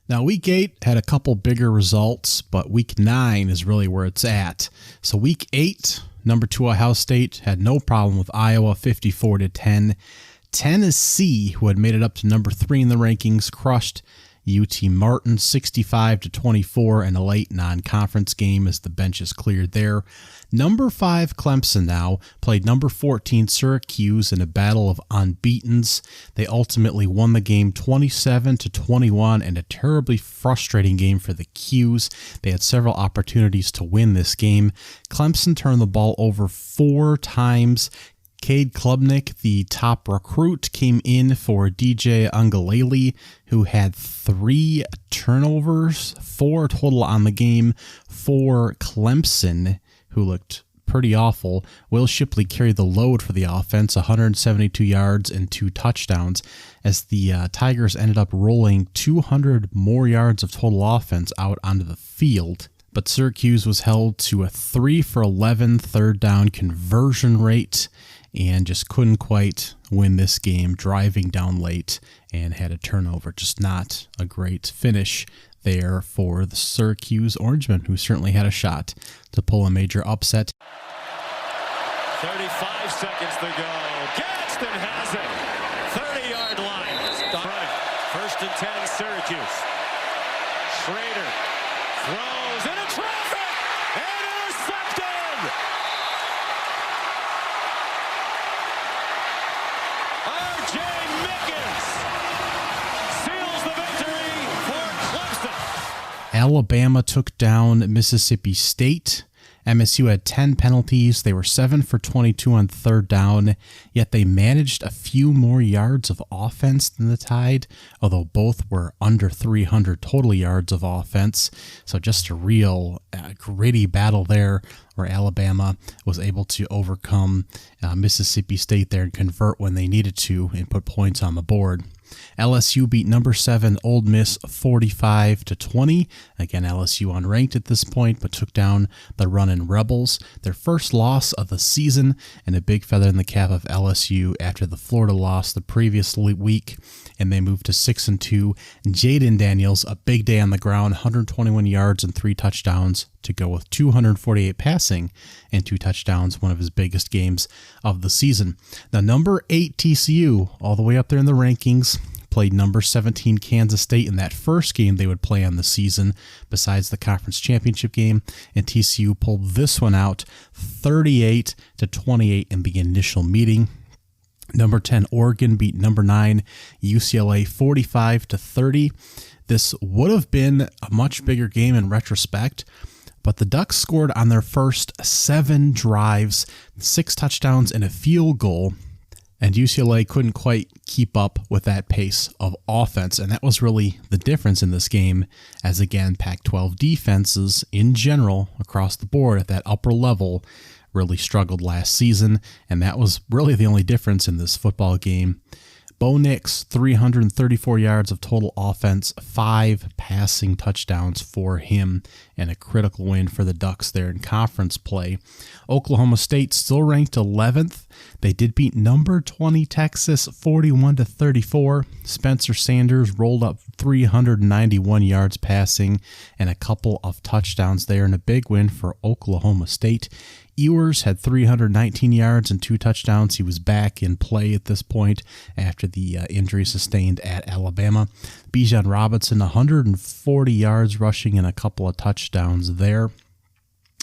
Now, Week 8 had a couple bigger results, but Week 9 is really where it's at. So Week 8, number 2 Ohio State had no problem with Iowa, 54-10. Tennessee, who had made it up to number 3 in the rankings, crushed UT Martin 65-24 in a late non-conference game as the benches cleared there. Number 5 Clemson now played number 14 Syracuse in a battle of unbeatens. They ultimately won the game 27-21 in a terribly frustrating game for the Qs. They had several opportunities to win this game. Clemson turned the ball over 4 times. Cade Klubnik, the top recruit, came in for DJ Ungalele, who had 3 turnovers, 4 total on the game for Clemson, who looked pretty awful. Will Shipley carried the load for the offense, 172 yards and 2 touchdowns, as the Tigers ended up rolling 200 more yards of total offense out onto the field. But Syracuse was held to a 3-for-11 third down conversion rate and just couldn't quite win this game, driving down late and had a turnover. Just not a great finish there for the Syracuse Orangemen, who certainly had a shot to pull a major upset. 35 seconds to go. Gadsden has it. 30-yard line. Stop running. 1st and 10, Syracuse. Schrader throws into traffic and intercepted. R.J. Mickens seals the victory for Clemson. Alabama took down Mississippi State. MSU had 10 penalties. They were 7 for 22 on third down, yet they managed a few more yards of offense than the Tide, although both were under 300 total yards of offense. So just a real gritty battle there where Alabama was able to overcome Mississippi State there and convert when they needed to and put points on the board. LSU beat number 7 Ole Miss 45-20. Again, LSU unranked at this point, but took down the Runnin' Rebels, their first loss of the season, and a big feather in the cap of LSU after the Florida loss the previous week, and they moved to 6-2. Jaden Daniels, a big day on the ground, 121 yards and 3 touchdowns to go with 248 passing and 2 touchdowns, one of his biggest games of the season. Now, number 8 TCU, all the way up there in the rankings, played number 17 Kansas State in that first game they would play on the season besides the conference championship game, and TCU pulled this one out 38-28 in the initial meeting. Number 10 Oregon beat number 9 UCLA 45-30. This would have been a much bigger game in retrospect, but the Ducks scored on their first 7 drives, 6 touchdowns and a field goal, and UCLA couldn't quite keep up with that pace of offense, and that was really the difference in this game, as again, Pac-12 defenses in general across the board at that upper level really struggled last season, and that was really the only difference in this football game. Bo Nix, 334 yards of total offense, 5 passing touchdowns for him, and a critical win for the Ducks there in conference play. Oklahoma State still ranked 11th. They did beat number 20 Texas 41-34. Spencer Sanders rolled up 391 yards passing and a couple of touchdowns there, and a big win for Oklahoma State. Ewers had 319 yards and 2 touchdowns. He was back in play at this point after the injury sustained at Alabama. Bijan Robinson, 140 yards rushing and a couple of touchdowns there.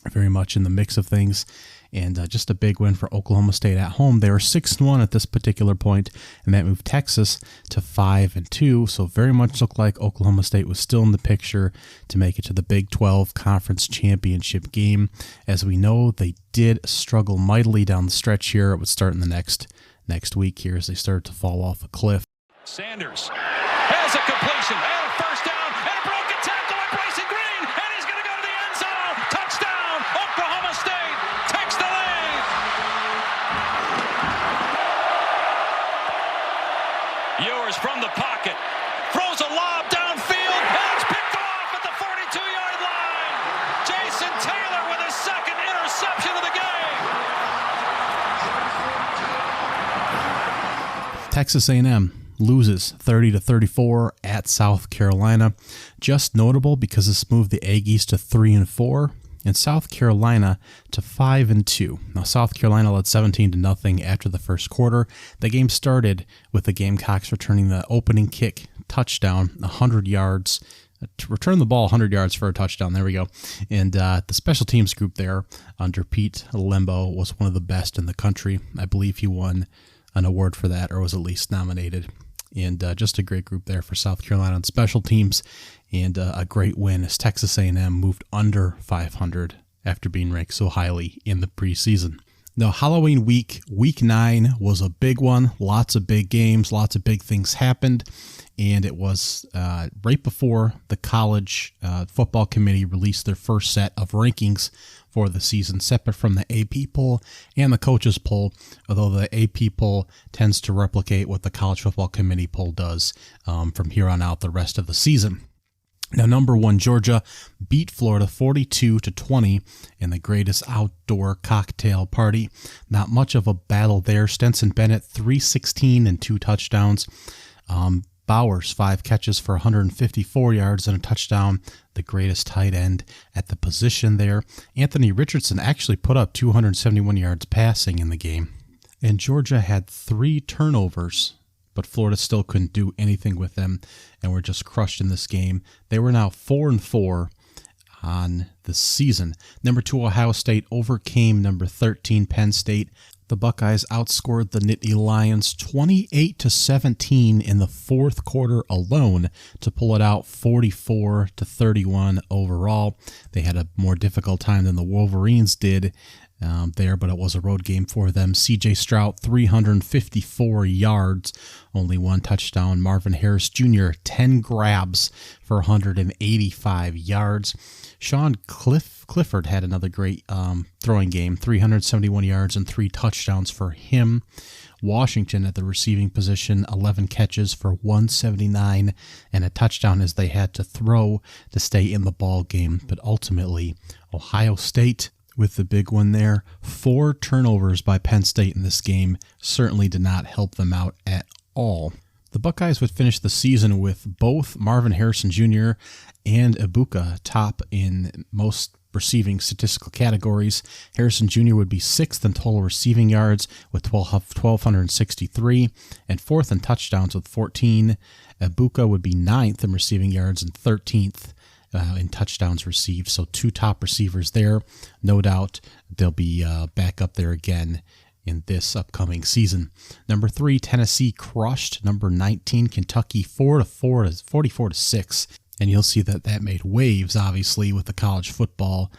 Very much in the mix of things. And just a big win for Oklahoma State at home. They were 6-1 at this particular point, and that moved Texas to 5-2. So very much looked like Oklahoma State was still in the picture to make it to the Big 12 Conference Championship game. As we know, they did struggle mightily down the stretch here. It would start in the next week here as they started to fall off a cliff. Sanders has a completion and a first down and a broken tackle by Bryson Green, and he's going to go to the end zone. Touchdown, Oklahoma State takes the lead. from the pocket. Throws a lob downfield. It's picked off at the 42-yard line. Jason Taylor with his second interception of the game. Texas A&M loses 30-34 at South Carolina. Just notable because this moved the Aggies to 3-4 and South Carolina to 5-2. Now South Carolina led 17-0 after the first quarter. The game started with the Gamecocks returning the opening kick touchdown, 100 yards. To return the ball 100 yards for a touchdown. There we go. And the special teams group there under Pete Lembo was one of the best in the country. I believe he won an award for that, or was at least nominated. And just a great group there for South Carolina on special teams, and a great win as Texas A&M moved under 500 after being ranked so highly in the preseason. Now, Halloween week, week 9 was a big one. Lots of big games, lots of big things happened, and it was right before the college football committee released their first set of rankings for the season, separate from the AP poll and the coaches poll, although the AP poll tends to replicate what the college football committee poll does from here on out the rest of the season. Now, number 1, Georgia beat Florida 42-20 in the greatest outdoor cocktail party. Not much of a battle there. Stetson Bennett, 316 and 2 touchdowns. Bowers, 5 catches for 154 yards and a touchdown, the greatest tight end at the position there. Anthony Richardson actually put up 271 yards passing in the game. And Georgia had 3 turnovers, but Florida still couldn't do anything with them and were just crushed in this game. They were now 4-4 on the season. Number 2, Ohio State overcame number 13, Penn State. The Buckeyes outscored the Nittany Lions 28-17 in the fourth quarter alone to pull it out 44-31 overall. They had a more difficult time than the Wolverines did there, but it was a road game for them. C.J. Stroud, 354 yards, only 1 touchdown. Marvin Harris Jr., 10 grabs for 185 yards. Sean Clifford had another great throwing game, 371 yards and 3 touchdowns for him. Washington at the receiving position, 11 catches for 179 and a touchdown as they had to throw to stay in the ball game. But ultimately, Ohio State with the big one there. 4 turnovers by Penn State in this game certainly did not help them out at all. The Buckeyes would finish the season with both Marvin Harrison Jr. and Ibuka top in most receiving statistical categories. Harrison Jr. would be 6th in total receiving yards with 1,263 and 4th in touchdowns with 14. Ibuka would be 9th in receiving yards and 13th in touchdowns received. So 2 top receivers there. No doubt they'll be back up there again in this upcoming season. Number 3, Tennessee crushed number 19, Kentucky 44-6. And you'll see that made waves, obviously, with the college football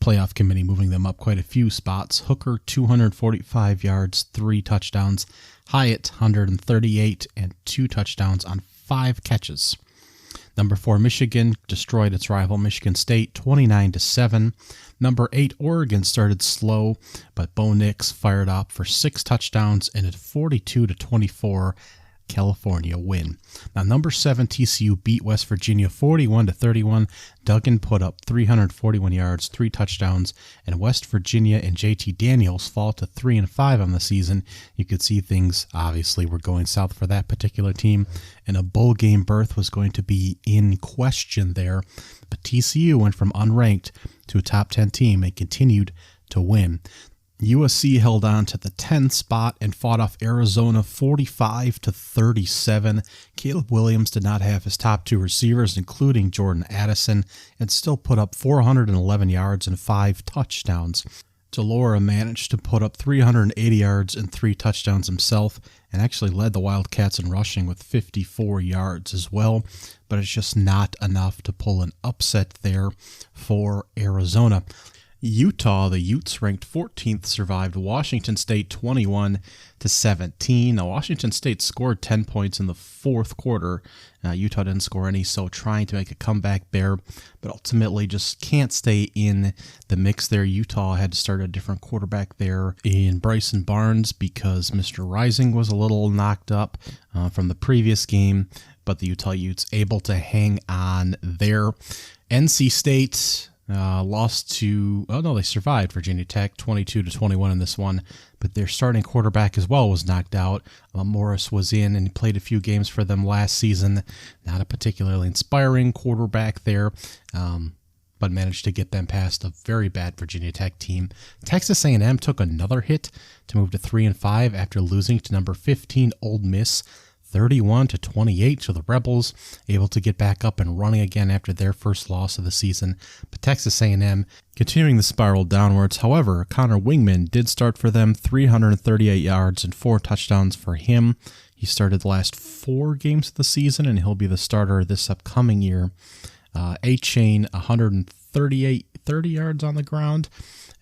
playoff committee moving them up quite a few spots. Hooker, 245 yards, 3 touchdowns. Hyatt, 138 and 2 touchdowns on 5 catches. Number 4, Michigan destroyed its rival Michigan State 29-7. Number 8, Oregon started slow, but Bo Nix fired up for 6 touchdowns and a 42-24 California win. Now, number 7, TCU beat West Virginia 41-31. Duggan put up 341 yards, 3 touchdowns, and West Virginia and JT Daniels fall to 3-5 on the season. You could see things obviously were going south for that particular team, and a bowl game berth was going to be in question there. But TCU went from unranked to a top 10 team and continued to win. USC held on to the 10th spot and fought off Arizona 45-37. Caleb Williams did not have his top 2 receivers, including Jordan Addison, and still put up 411 yards and 5 touchdowns. Delora managed to put up 380 yards and 3 touchdowns himself, and actually led the Wildcats in rushing with 54 yards as well, but it's just not enough to pull an upset there for Arizona. Utah, the Utes ranked 14th, survived Washington State 21-17. Now, Washington State scored 10 points in the fourth quarter. Utah didn't score any, so trying to make a comeback there, but ultimately just can't stay in the mix there. Utah had to start a different quarterback there in Bryson Barnes because Mr. Rising was a little knocked up from the previous game, but the Utah Utes able to hang on there. NC State lost to, they survived Virginia Tech 22-21 in this one, but their starting quarterback as well was knocked out. Morris was in and he played a few games for them last season. Not a particularly inspiring quarterback there, but managed to get them past a very bad Virginia Tech team. Texas A&M took another hit to move to 3-5 after losing to number 15 Ole Miss 31-28 to the Rebels, able to get back up and running again after their first loss of the season. But Texas A&M continuing the spiral downwards. However, Connor Wingman did start for them, 338 yards and 4 touchdowns for him. He started the last 4 games of the season, and he'll be the starter this upcoming year. A-Chain, 30 yards on the ground.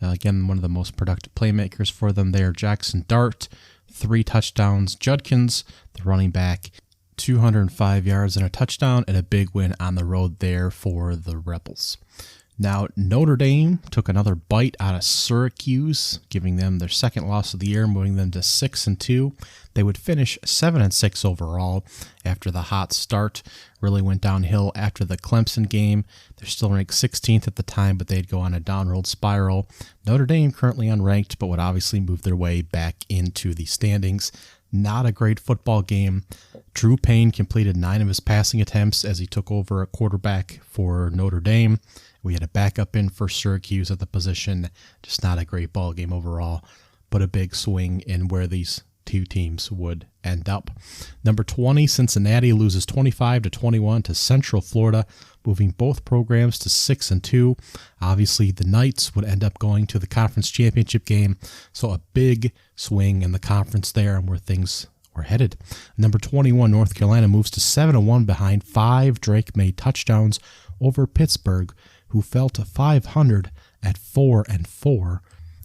Again, one of the most productive playmakers for them there. Jackson Dart, 3 touchdowns. Judkins, the running back, 205 yards and a touchdown, and a big win on the road there for the Rebels. Now, Notre Dame took another bite out of Syracuse, giving them their second loss of the year, moving them to 6-2. They would finish 7-6 overall after the hot start. Really went downhill after the Clemson game. They're still ranked 16th at the time, but they'd go on a downward spiral. Notre Dame currently unranked, but would obviously move their way back into the standings. Not a great football game. Drew Payne completed 9 of his passing attempts as he took over a quarterback for Notre Dame. We had a backup in for Syracuse at the position. Just not a great ball game overall, but a big swing in where these two teams would end up. Number 20, Cincinnati loses 25-21 to Central Florida, moving both programs to 6-2. Obviously, the Knights would end up going to the conference championship game, so a big swing in the conference there and where things were headed. Number 21, North Carolina moves to 7-1 behind 5 Drake-made touchdowns over Pittsburgh, who fell to 500 at 4-4.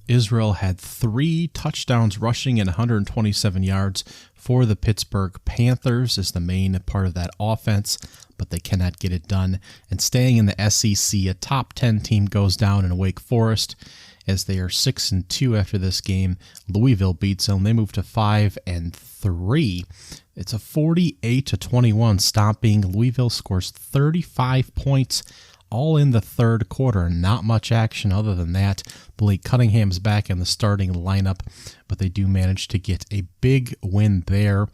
Israel had 3 touchdowns rushing and 127 yards for the Pittsburgh Panthers as the main part of that offense, but they cannot get it done. And staying in the SEC, a top 10 team goes down in Wake Forest as they are 6-2 after this game. Louisville beats them. They move to 5-3. It's a 48-21 stomping. Louisville scores 35 points all in the third quarter. Not much action other than that. Blake Cunningham's back in the starting lineup, but they do manage to get a big win there,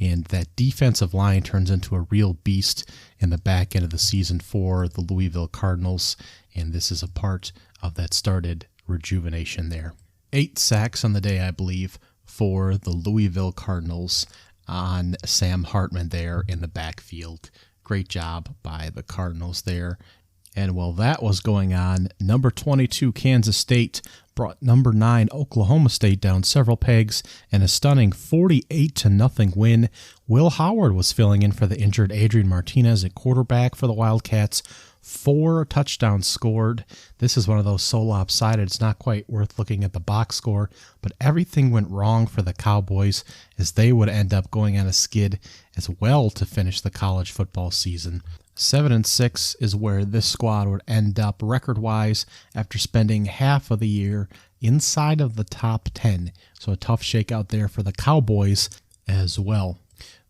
and that defensive line turns into a real beast in the back end of the season for the Louisville Cardinals, and this is a part of that started rejuvenation there. 8 sacks on the day, I believe, for the Louisville Cardinals on Sam Hartman there in the backfield. Great job by the Cardinals there. And while that was going on, number 22 Kansas State brought number 9 Oklahoma State down several pegs in a stunning 48-0 win. Will Howard was filling in for the injured Adrian Martinez at quarterback for the Wildcats. 4 touchdowns scored. This is one of those so lopsided it's not quite worth looking at the box score, but everything went wrong for the Cowboys as they would end up going on a skid as well to finish the college football season. 7-6 is where this squad would end up record-wise after spending half of the year inside of the top 10. So a tough shakeout there for the Cowboys as well.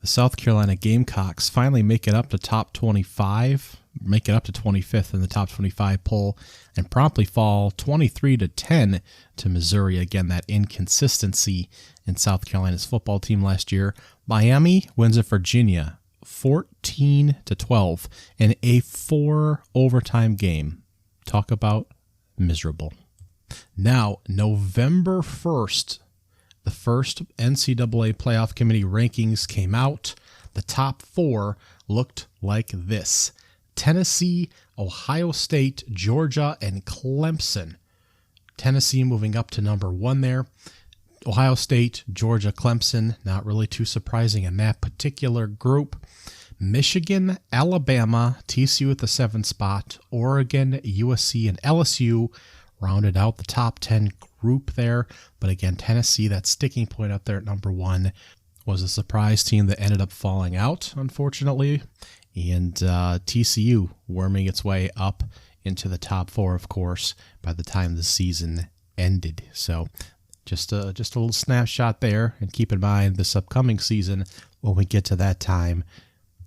The South Carolina Gamecocks finally make it up to top 25, make it up to 25th in the top 25 poll, and promptly fall 23-10 to Missouri. Again, that inconsistency in South Carolina's football team last year. Miami wins at Virginia 14-12 in a 4 overtime game. Talk about miserable. Now, November 1st, the first NCAA playoff committee rankings came out. The top 4 looked like this: Tennessee, Ohio State, Georgia, and Clemson. Tennessee moving up to number 1 there. Ohio State, Georgia, Clemson, not really too surprising in that particular group. Michigan, Alabama, TCU at the 7th spot, Oregon, USC, and LSU rounded out the top 10 group there. But again, Tennessee, that sticking point up there at number 1, was a surprise team that ended up falling out, unfortunately. And TCU worming its way up into the top 4, of course, by the time the season ended. So just a little snapshot there. And keep in mind this upcoming season, when we get to that time,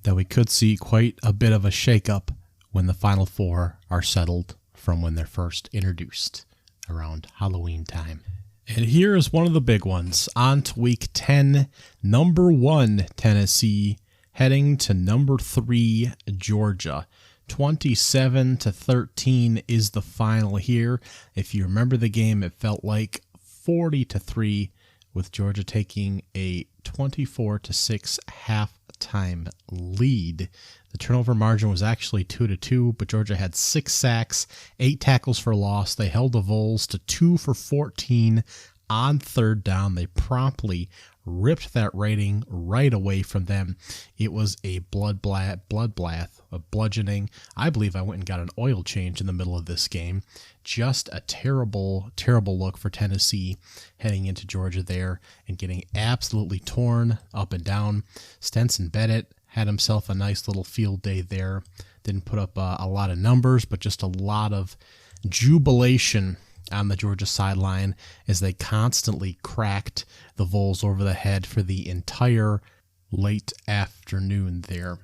that we could see quite a bit of a shakeup when the Final Four are settled from when they're first introduced around Halloween time. And here is one of the big ones. On to week 10, number 1 Tennessee heading to number 3 Georgia. 27-13 is the final here. If you remember the game, it felt like 40-3, with Georgia taking a 24-6 halftime lead. The turnover margin was actually 2-2, but Georgia had 6 sacks, 8 tackles for loss. They held the Vols to 2 for 14 on third down. They promptly ripped that rating right away from them. It was a bloodbath, a bludgeoning. I believe I went and got an oil change in the middle of this game. Just a terrible, terrible look for Tennessee heading into Georgia there and getting absolutely torn up and down. Stenson Bennett had himself a nice little field day there. Didn't put up a lot of numbers, but just a lot of jubilation on the Georgia sideline as they constantly cracked the Vols over the head for the entire late afternoon there.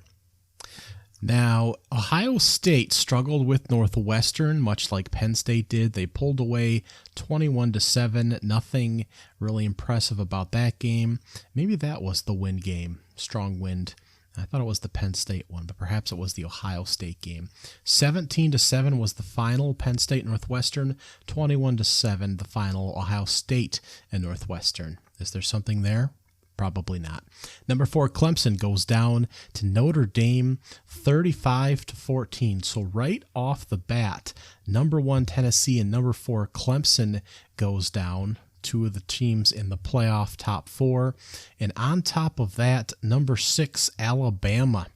Now, Ohio State struggled with Northwestern, much like Penn State did. They pulled away 21-7. Nothing really impressive about that game. Maybe that was the wind game. Strong wind. I thought it was the Penn State one, but perhaps it was the Ohio State game. 17-7 was the final, Penn State Northwestern. 21-7 the final, Ohio State and Northwestern. Is there something there? Probably not. Number 4, Clemson goes down to Notre Dame 35-14. So right off the bat, number 1 Tennessee and number 4 Clemson goes down. 2 of the teams in the playoff top 4. And on top of that, number 6 Alabama,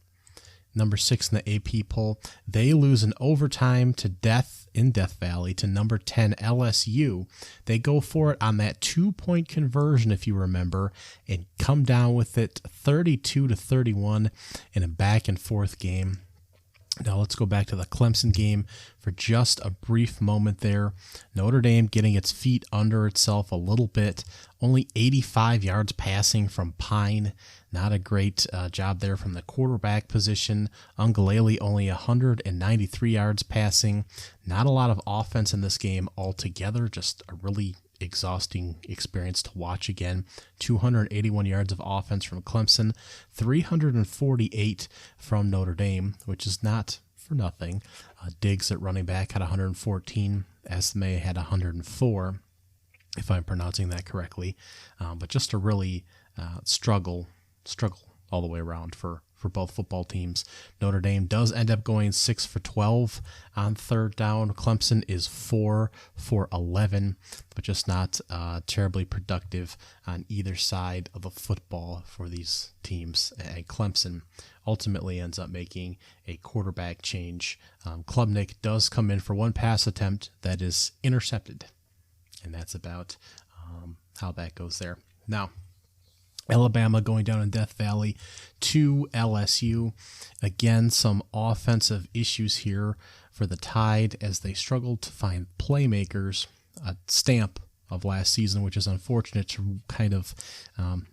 number 6 in the AP poll, they lose in overtime to Death Valley to number 10 LSU. They go for it on that 2-point conversion, if you remember, and come down with it 32-31 in a back and forth game. Now let's go back to the Clemson game for just a brief moment there. Notre Dame getting its feet under itself a little bit. Only 85 yards passing from Pine. Not a great job there from the quarterback position. Ungalele only 193 yards passing. Not a lot of offense in this game altogether. Just a really exhausting experience to watch again. 281 yards of offense from Clemson, 348 from Notre Dame, which is not for nothing. Diggs at running back had 114. Esme had 104, if I'm pronouncing that correctly. But just a really struggle all the way around for both football teams. Notre Dame does end up going 6 for 12 on third down. Clemson is 4 for 11, but just not terribly productive on either side of the football for these teams. And Clemson ultimately ends up making a quarterback change. Klubnik does come in for one pass attempt that is intercepted, and that's about how that goes there. Now, Alabama going down in Death Valley to LSU. Again, some offensive issues here for the Tide as they struggled to find playmakers, a stamp of last season, which is unfortunate to kind of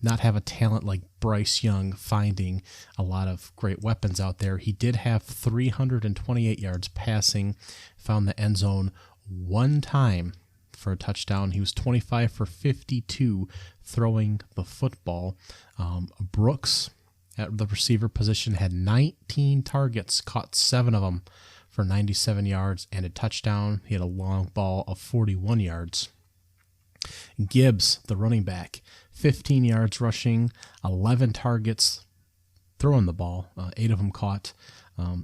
not have a talent like Bryce Young finding a lot of great weapons out there. He did have 328 yards passing, found the end zone one time for a touchdown. He was 25 for 52 throwing the football. Brooks at the receiver position had 19 targets, caught 7 of them for 97 yards and a touchdown. He had a long ball of 41 yards. Gibbs, the running back, 15 yards rushing, 11 targets throwing the ball, 8 of them caught.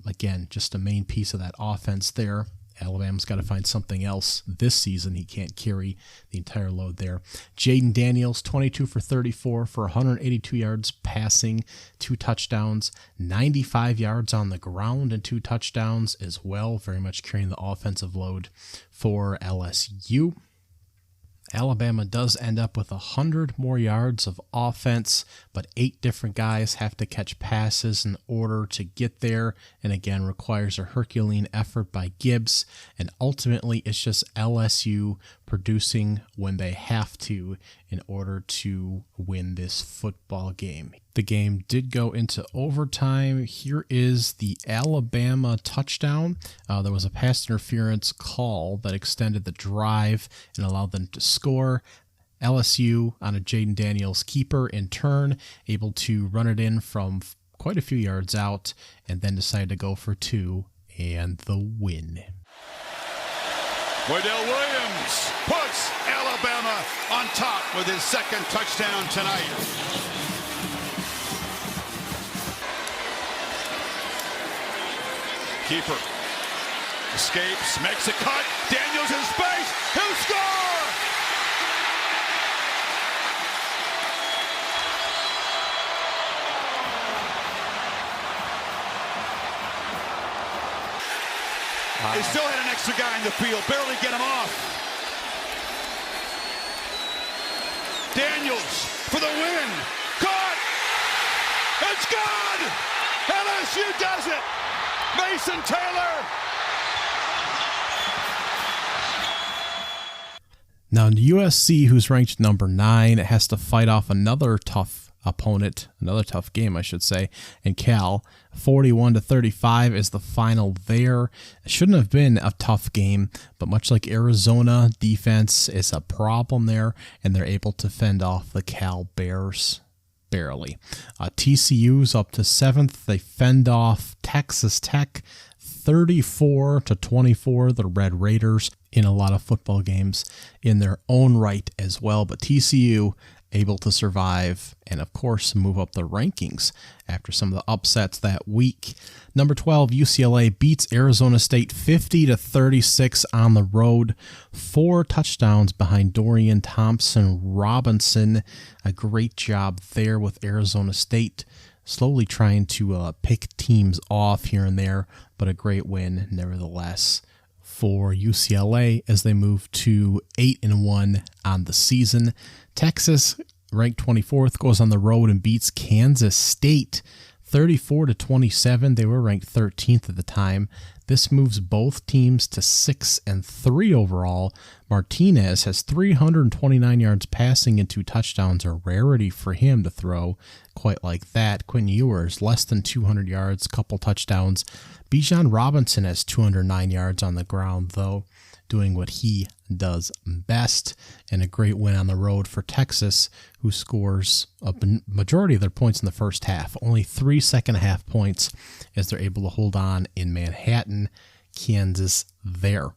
Again, just a main piece of that offense there. Alabama's got to find something else this season. He can't carry the entire load there. Jaden Daniels, 22 for 34 for 182 yards passing, 2 touchdowns, 95 yards on the ground and 2 touchdowns as well, very much carrying the offensive load for LSU. Alabama does end up with 100 more yards of offense, but 8 different guys have to catch passes in order to get there, and again requires a Herculean effort by Gibbs, and ultimately it's just LSU producing when they have to in order to win this football game. The game did go into overtime. Here is the Alabama touchdown. There was a pass interference call that extended the drive and allowed them to score. LSU on a Jaden Daniels keeper in turn, able to run it in from quite a few yards out, and then decided to go for 2 and the win. Wardell Williams puts Alabama on top with his second touchdown tonight. Keeper escapes, makes a cut. Daniels in space. He'll score! They still had an extra guy in the field, barely get him off. Daniels for the win. Caught! It's good! LSU does it! Mason Taylor! Now, USC, who's ranked number 9, has to fight off another tough opponent, another tough game, I should say, in Cal. 41-35 is the final there. It shouldn't have been a tough game, but much like Arizona, defense is a problem there, and they're able to fend off the Cal Bears barely. TCU's up to 7th. They fend off Texas Tech 34-24, the Red Raiders, in a lot of football games in their own right as well, but TCU able to survive and, of course, move up the rankings after some of the upsets that week. Number 12, UCLA beats Arizona State 50-36 on the road. 4 touchdowns behind Dorian Thompson-Robinson. A great job there with Arizona State, slowly trying to pick teams off here and there, but a great win nevertheless for UCLA as they move to 8-1 on the season. Texas, ranked 24th, goes on the road and beats Kansas State 34-27. They were ranked 13th at the time. This moves both teams to 6-3 overall. Martinez has 329 yards passing and 2 touchdowns, a rarity for him to throw quite like that. Quinn Ewers, less than 200 yards, couple touchdowns. Bijan Robinson has 209 yards on the ground, though, doing what he does best, and a great win on the road for Texas, who scores a majority of their points in the first half. Only 3 second-half points as they're able to hold on in Manhattan. Kansas there.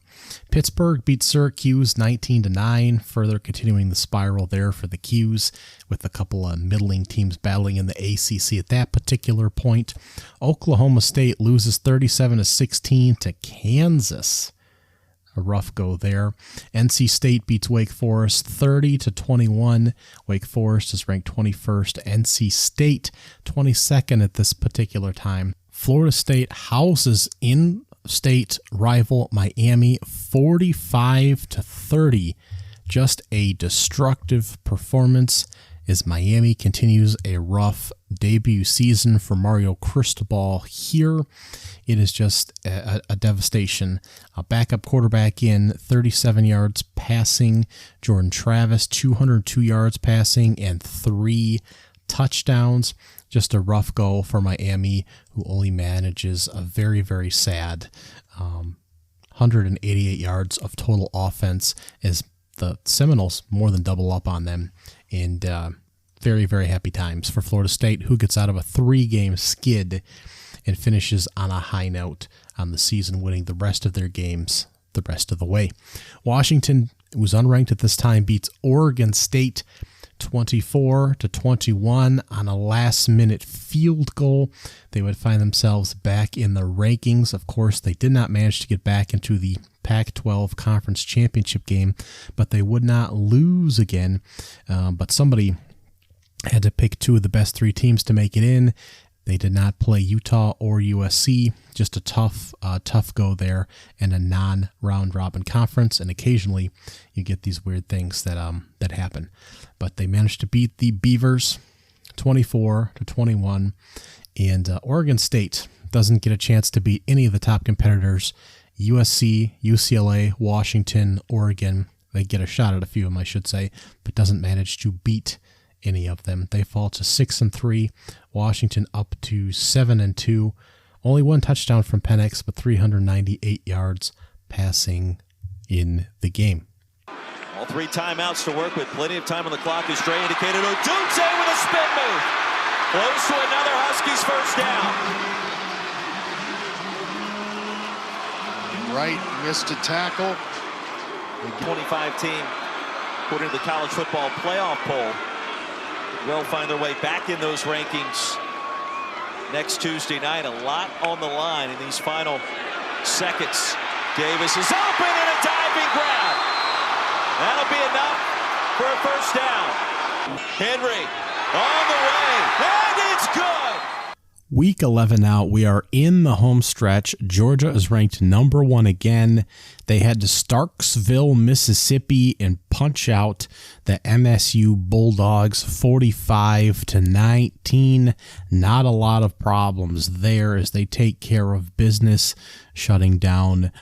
Pittsburgh beats Syracuse 19-9, further continuing the spiral there for the Qs, with a couple of middling teams battling in the ACC at that particular point. Oklahoma State loses 37-16 to Kansas. A rough go there. NC State beats Wake Forest 30-21. Wake Forest is ranked 21st. NC State 22nd at this particular time. Florida State houses in-state rival Miami 45-30. Just a destructive performance as Miami continues a rough debut season for Mario Cristobal here. It is just a devastation. A backup quarterback in, 37 yards passing. Jordan Travis, 202 yards passing and 3 touchdowns. Just a rough go for Miami, who only manages a very, very sad 188 yards of total offense as the Seminoles more than double up on them. And very, very happy times for Florida State, who gets out of a 3-game skid and finishes on a high note on the season, winning the rest of their games the rest of the way. Washington, who's unranked at this time, beats Oregon State 24-21 on a last-minute field goal. They would find themselves back in the rankings. Of course, they did not manage to get back into the Pac-12 Conference Championship game, but they would not lose again. But somebody had to pick two of the best three teams to make it in. They did not play Utah or USC, just a tough go there and a non-round robin conference. And occasionally you get these weird things that happen. But they managed to beat the Beavers 24-21. And Oregon State doesn't get a chance to beat any of the top competitors. USC, UCLA, Washington, Oregon. They get a shot at a few of them, I should say, but doesn't manage to beat any of them. They fall to 6-3. Washington up to 7-2. Only one touchdown from Penix, but 398 yards passing in the game. All three timeouts to work with. Plenty of time on the clock, as Dre indicated. Odunze with a spin move. Close to another Huskies first down. Wright missed a tackle. The 25 team, according to the college football playoff poll, will find their way back in those rankings next Tuesday night. A lot on the line in these final seconds. Davis is open and a diving grab. That'll be enough for a first down. Henry on the way, and it's good. Week 11 out, we are in the home stretch. Georgia is ranked number 1 again. They head to Starksville, Mississippi, and punch out the MSU Bulldogs 45-19. Not a lot of problems there as they take care of business, shutting down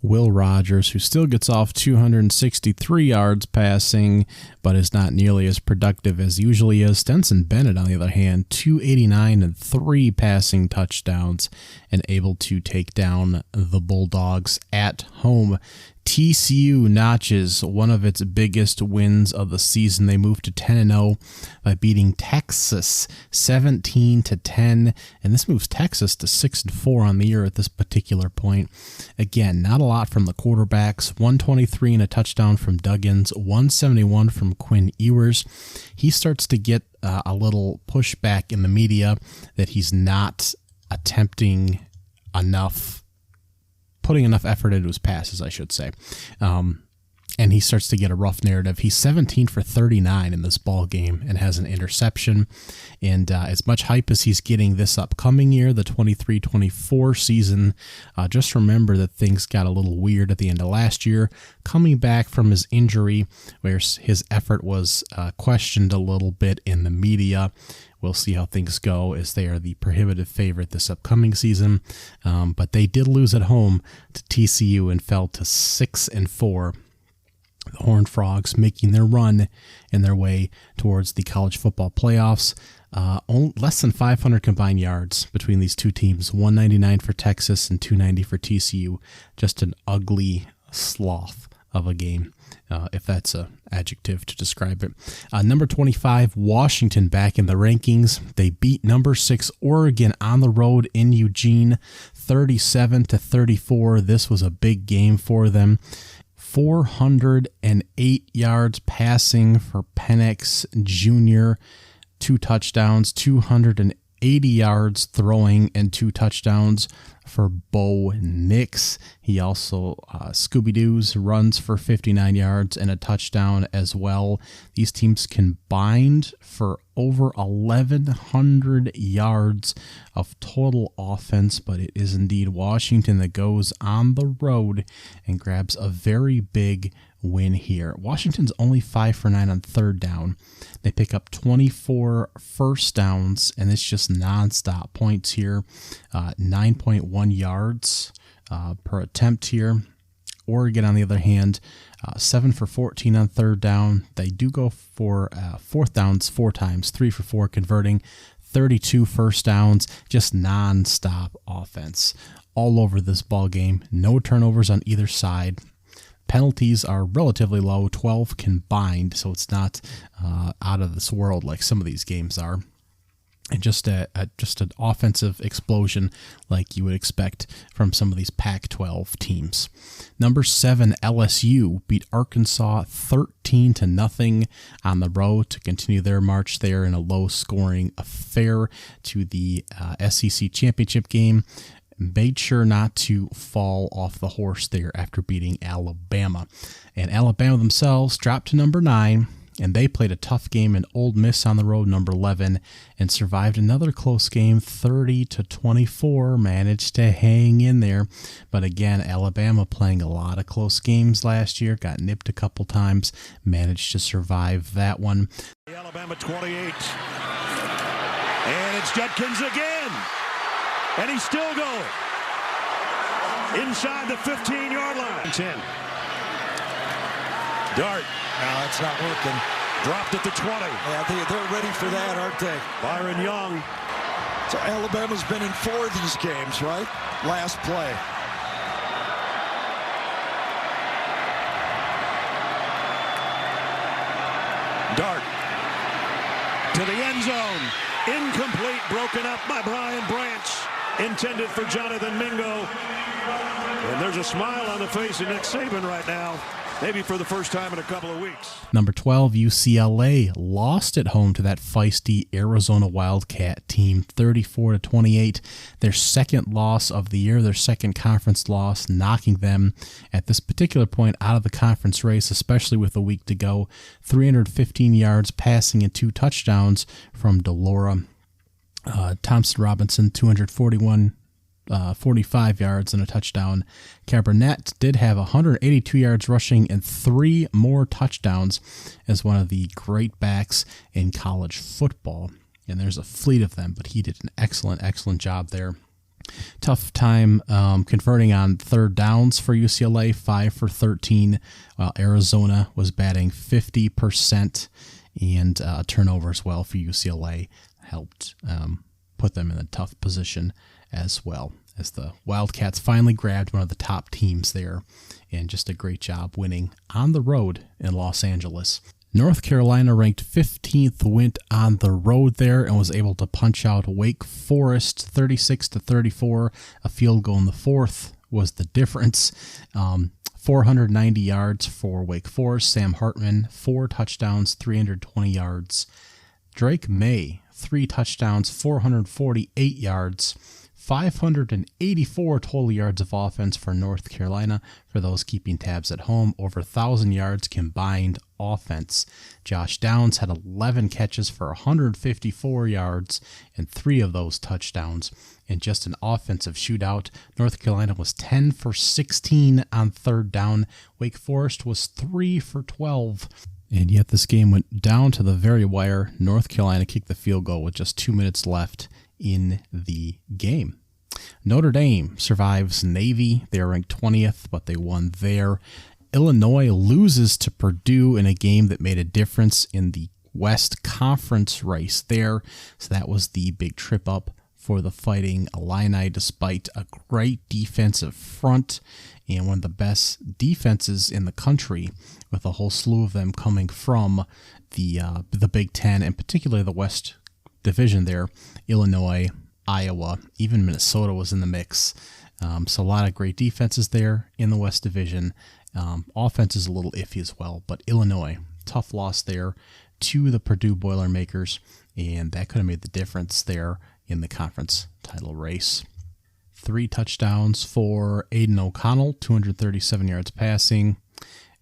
Will Rogers, who still gets off 263 yards passing, but is not nearly as productive as usually is. Stetson Bennett, on the other hand, 289 and 3 passing touchdowns, and able to take down the Bulldogs at home. TCU notches one of its biggest wins of the season. They moved to 10-0 by beating Texas 17-10, and this moves Texas to 6-4 on the year at this particular point. Again, not a lot from the quarterbacks. 123 and a touchdown from Duggins, 171 from Quinn Ewers. He starts to get a little pushback in the media that he's not attempting enough, putting enough effort into his passes, I should say. And he starts to get a rough narrative. He's 17 for 39 in this ball game and has an interception. And as much hype as he's getting this upcoming year, the 23-24 season, just remember that things got a little weird at the end of last year. Coming back from his injury, where his effort was questioned a little bit in the media. We'll see how things go, as they are the prohibitive favorite this upcoming season. But they did lose at home to TCU and fell to 6-4. The Horned Frogs making their run in their way towards the college football playoffs. Less than 500 combined yards between these two teams. 199 for Texas and 290 for TCU. Just an ugly sloth of a game, if that's an adjective to describe it. Number 25, Washington, back in the rankings. They beat number 6, Oregon, on the road in Eugene, 37-34. This was a big game for them. 408 yards passing for Penix Jr., 2 touchdowns, 280 yards throwing, and 2 touchdowns for Bo Nix. He also Scooby-Doo's runs for 59 yards and a touchdown as well. These teams combined for over 1,100 yards of total offense, but it is indeed Washington that goes on the road and grabs a very big win here. Washington's only 5 for 9 on third down. They pick up 24 first downs, and it's just nonstop points here. 9.1 yards per attempt here. Oregon, on the other hand, 7 for 14 on third down. They do go for fourth downs 4 times, 3 for 4 converting, 32 first downs, just nonstop offense all over this ball game. No turnovers on either side. Penalties are relatively low, 12 combined, so it's not out of this world like some of these games are. And just an offensive explosion like you would expect from some of these Pac-12 teams. Number 7, LSU beat Arkansas 13-0 on the road to continue their march there in a low-scoring affair to the SEC championship game. Made sure not to fall off the horse there after beating Alabama. And Alabama themselves dropped to number 9. And they played a tough game in Ole Miss on the road, number 11, and survived another close game, 30-24, managed to hang in there. But again, Alabama playing a lot of close games last year, got nipped a couple times, managed to survive that one. Alabama 28. And it's Judkins again. And he's still going. Inside the 15-yard line. 10. Dart. No, it's not working. Dropped at the 20. Yeah, they're ready for that, aren't they? Byron Young. So Alabama's been in 4 of these games, right? Last play. Dart. To the end zone. Incomplete. Broken up by Brian Branch. Intended for Jonathan Mingo. And there's a smile on the face of Nick Saban right now. Maybe for the first time in a couple of weeks. Number 12, UCLA lost at home to that feisty Arizona Wildcat team, 34-28. Their second loss of the year, their second conference loss, knocking them at this particular point out of the conference race, especially with a week to go. 315 yards passing and 2 touchdowns from Delora. Thompson Robinson, 45 yards and a touchdown. Cabernet did have 182 yards rushing and 3 more touchdowns as one of the great backs in college football. And there's a fleet of them, but he did an excellent job there. Tough time converting on third downs for UCLA, 5 for 13, while Arizona was batting 50%, and a turnover as well for UCLA helped put them in a tough position as well, as the Wildcats finally grabbed one of the top teams there, and just a great job winning on the road in Los Angeles. North Carolina ranked 15th, went on the road there and was able to punch out Wake Forest 36-34. A field goal in the fourth was the difference. 490 yards for Wake Forest. Sam Hartman, 4 touchdowns, 320 yards. Drake May, 3 touchdowns, 448 yards. 584 total yards of offense for North Carolina. For those keeping tabs at home, over 1,000 yards combined offense. Josh Downs had 11 catches for 154 yards and 3 of those touchdowns. And just an offensive shootout. North Carolina was 10 for 16 on third down. Wake Forest was 3 for 12. And yet this game went down to the very wire. North Carolina kicked the field goal with just 2 minutes left in the game. Notre Dame survives Navy. They are ranked 20th, but they won there. Illinois loses to Purdue in a game that made a difference in the West Conference race there. So that was the big trip up for the Fighting Illini, despite a great defensive front and one of the best defenses in the country, with a whole slew of them coming from the Big Ten, and particularly the West Division there. Illinois, Iowa, even Minnesota was in the mix. So a lot of great defenses there in the West Division. Offense is a little iffy as well, but Illinois, tough loss there to the Purdue Boilermakers, and that could have made the difference there in the conference title race. 3 touchdowns for Aiden O'Connell, 237 yards passing.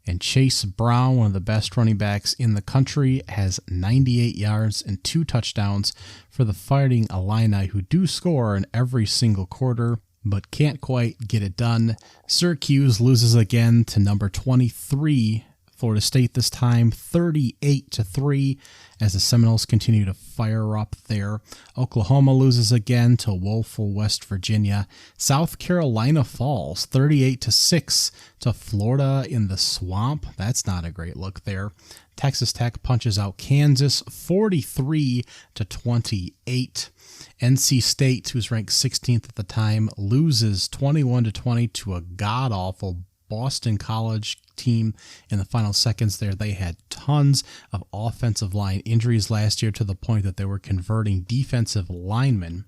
And Chase Brown, one of the best running backs in the country, has 98 yards and 2 touchdowns for the Fighting Illini, who do score in every single quarter, but can't quite get it done. Syracuse loses again to number 23, Florida State this time, 38-3, as the Seminoles continue to fire up there. Oklahoma loses again to woeful West Virginia. South Carolina falls 38-6 to Florida in the Swamp. That's not a great look there. Texas Tech punches out Kansas 43-28. NC State, who's ranked 16th at the time, loses 21-20 to a god-awful Boston College team in the final seconds there. They had tons of offensive line injuries last year to the point that they were converting defensive linemen.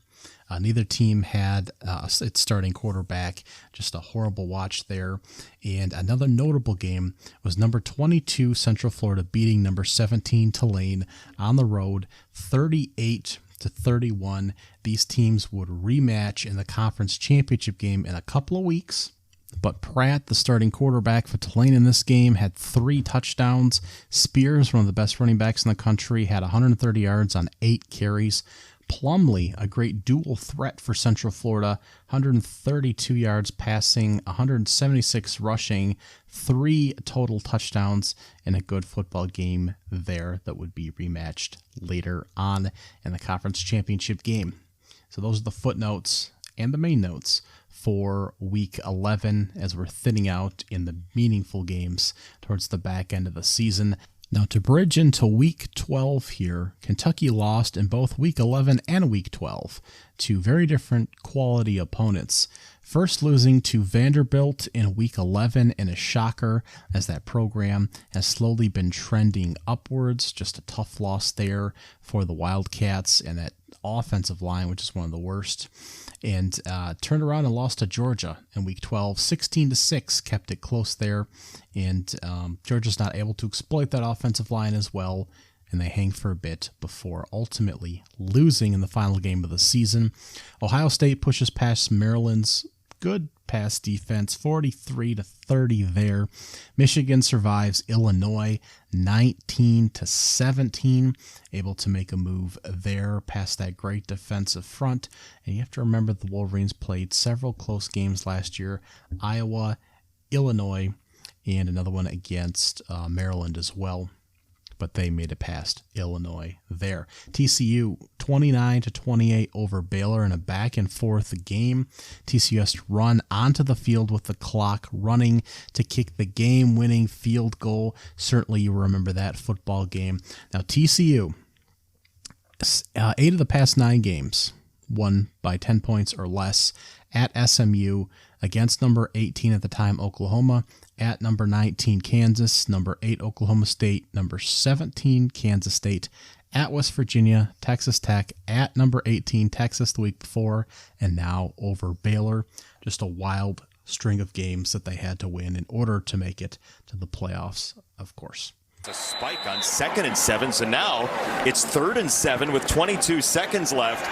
Neither team had its starting quarterback. Just a horrible watch there. And another notable game was number 22 Central Florida beating number 17 Tulane on the road, 38-31. These teams would rematch in the conference championship game in a couple of weeks. But Pratt, the starting quarterback for Tulane in this game, had 3 touchdowns. Spears, one of the best running backs in the country, had 130 yards on 8 carries. Plumlee, a great dual threat for Central Florida, 132 yards passing, 176 rushing, 3 total touchdowns in a good football game there that would be rematched later on in the conference championship game. So those are the footnotes and the main notes for Week 11 as we're thinning out in the meaningful games towards the back end of the season. Now, to bridge into Week 12 here, Kentucky lost in both Week 11 and Week 12 to very different quality opponents. First losing to Vanderbilt in Week 11 in a shocker as that program has slowly been trending upwards. Just a tough loss there for the Wildcats and that offensive line, which is one of the worst. And turned around and lost to Georgia in Week 12, 16-6, kept it close there. And Georgia's not able to exploit that offensive line as well, and they hang for a bit before ultimately losing in the final game of the season. Ohio State pushes past Maryland's good pass defense, 43-30 there. Michigan survives Illinois, 19-17, able to make a move there past that great defensive front. And you have to remember the Wolverines played several close games last year, Iowa, Illinois, and another one against Maryland as well. But they made it past Illinois there. TCU 29-28 over Baylor in a back and forth game. TCU has to run onto the field with the clock running to kick the game-winning field goal. Certainly you remember that football game. Now TCU, 8 of the past 9 games won by 10 points or less at SMU, against number 18 at the time, Oklahoma, at number 19, Kansas, number 8, Oklahoma State, number 17, Kansas State, at West Virginia, Texas Tech, at number 18, Texas the week before, and now over Baylor. Just a wild string of games that they had to win in order to make it to the playoffs, of course. A spike on 2nd and 7, so now it's 3rd and 7 with 22 seconds left.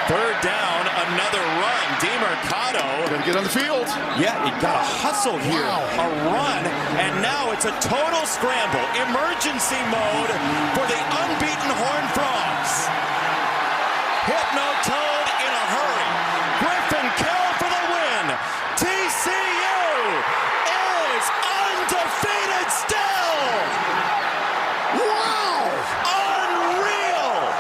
3rd down, another run. DeMercado. Gonna get on the field. Yeah, he got a hustle here. Wow. A run, and now it's a total scramble. Emergency mode for the unbeaten Horned Frogs. Hypno-Toad in a hurry. Griffin Kell for the win. TCU is undefeated still. Wow! Unreal!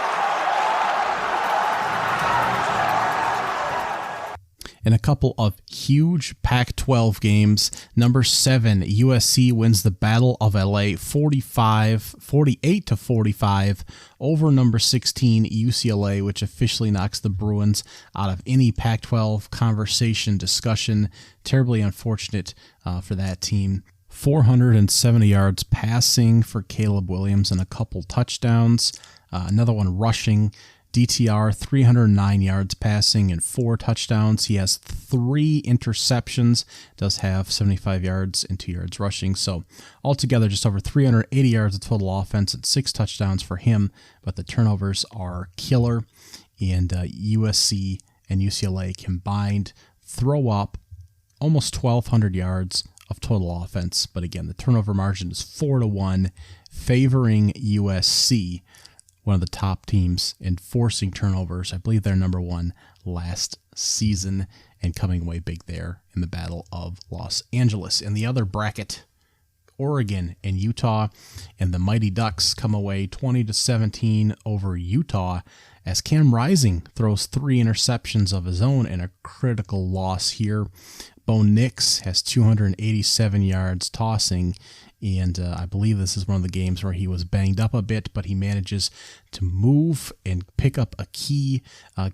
In a couple of huge Pac-12 games, number 7 USC wins the Battle of LA 48-45 over number 16 UCLA, which officially knocks the Bruins out of any Pac-12 conversation discussion. Terribly unfortunate for that team. 470 yards passing for Caleb Williams and a couple touchdowns. Another one rushing. DTR, 309 yards passing and 4 touchdowns. He has 3 interceptions, does have 75 yards and 2 yards rushing. So altogether, just over 380 yards of total offense and 6 touchdowns for him. But the turnovers are killer. And USC and UCLA combined throw up almost 1,200 yards of total offense. But again, the turnover margin is 4-1, favoring USC, one of the top teams in forcing turnovers. I believe they're number 1 last season and coming away big there in the Battle of Los Angeles. In the other bracket, Oregon and Utah, and the Mighty Ducks come away 20-17 over Utah as Cam Rising throws 3 interceptions of his own in a critical loss here. Bo Nix has 287 yards tossing, and I believe this is one of the games where he was banged up a bit, but he manages to move and pick up a key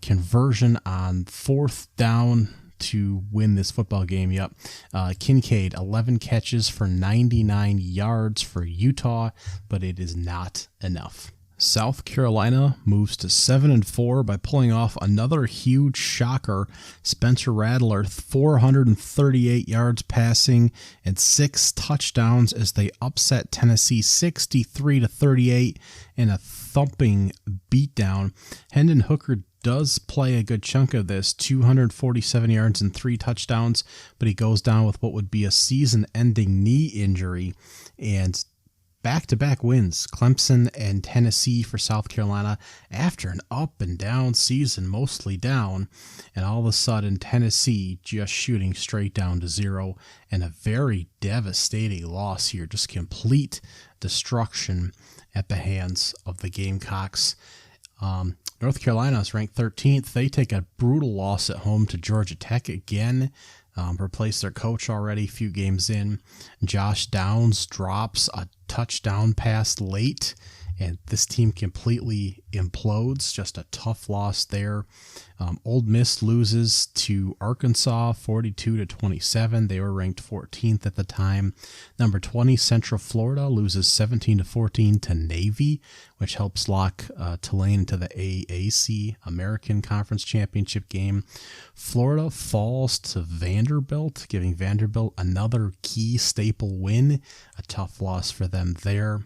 conversion on 4th down to win this football game. Yep. Kincaid, 11 catches for 99 yards for Utah, but it is not enough. South Carolina moves to 7-4 by pulling off another huge shocker. Spencer Rattler, 438 yards passing and 6 touchdowns as they upset Tennessee 63-38 in a thumping beatdown. Hendon Hooker does play a good chunk of this, 247 yards and 3 touchdowns, but he goes down with what would be a season-ending knee injury. And back-to-back wins, Clemson and Tennessee for South Carolina after an up-and-down season, mostly down, and all of a sudden Tennessee just shooting straight down to 0, and a very devastating loss here, just complete destruction at the hands of the Gamecocks. North Carolina is ranked 13th. They take a brutal loss at home to Georgia Tech again. Replaced their coach already a few games in. Josh Downs drops a touchdown pass late, and this team completely implodes. Just a tough loss there. Ole Miss loses to Arkansas 42-27. They were ranked 14th at the time. Number 20 Central Florida loses 17-14 to Navy, which helps lock Tulane into the AAC American Conference Championship game. Florida falls to Vanderbilt, giving Vanderbilt another key staple win. A tough loss for them there.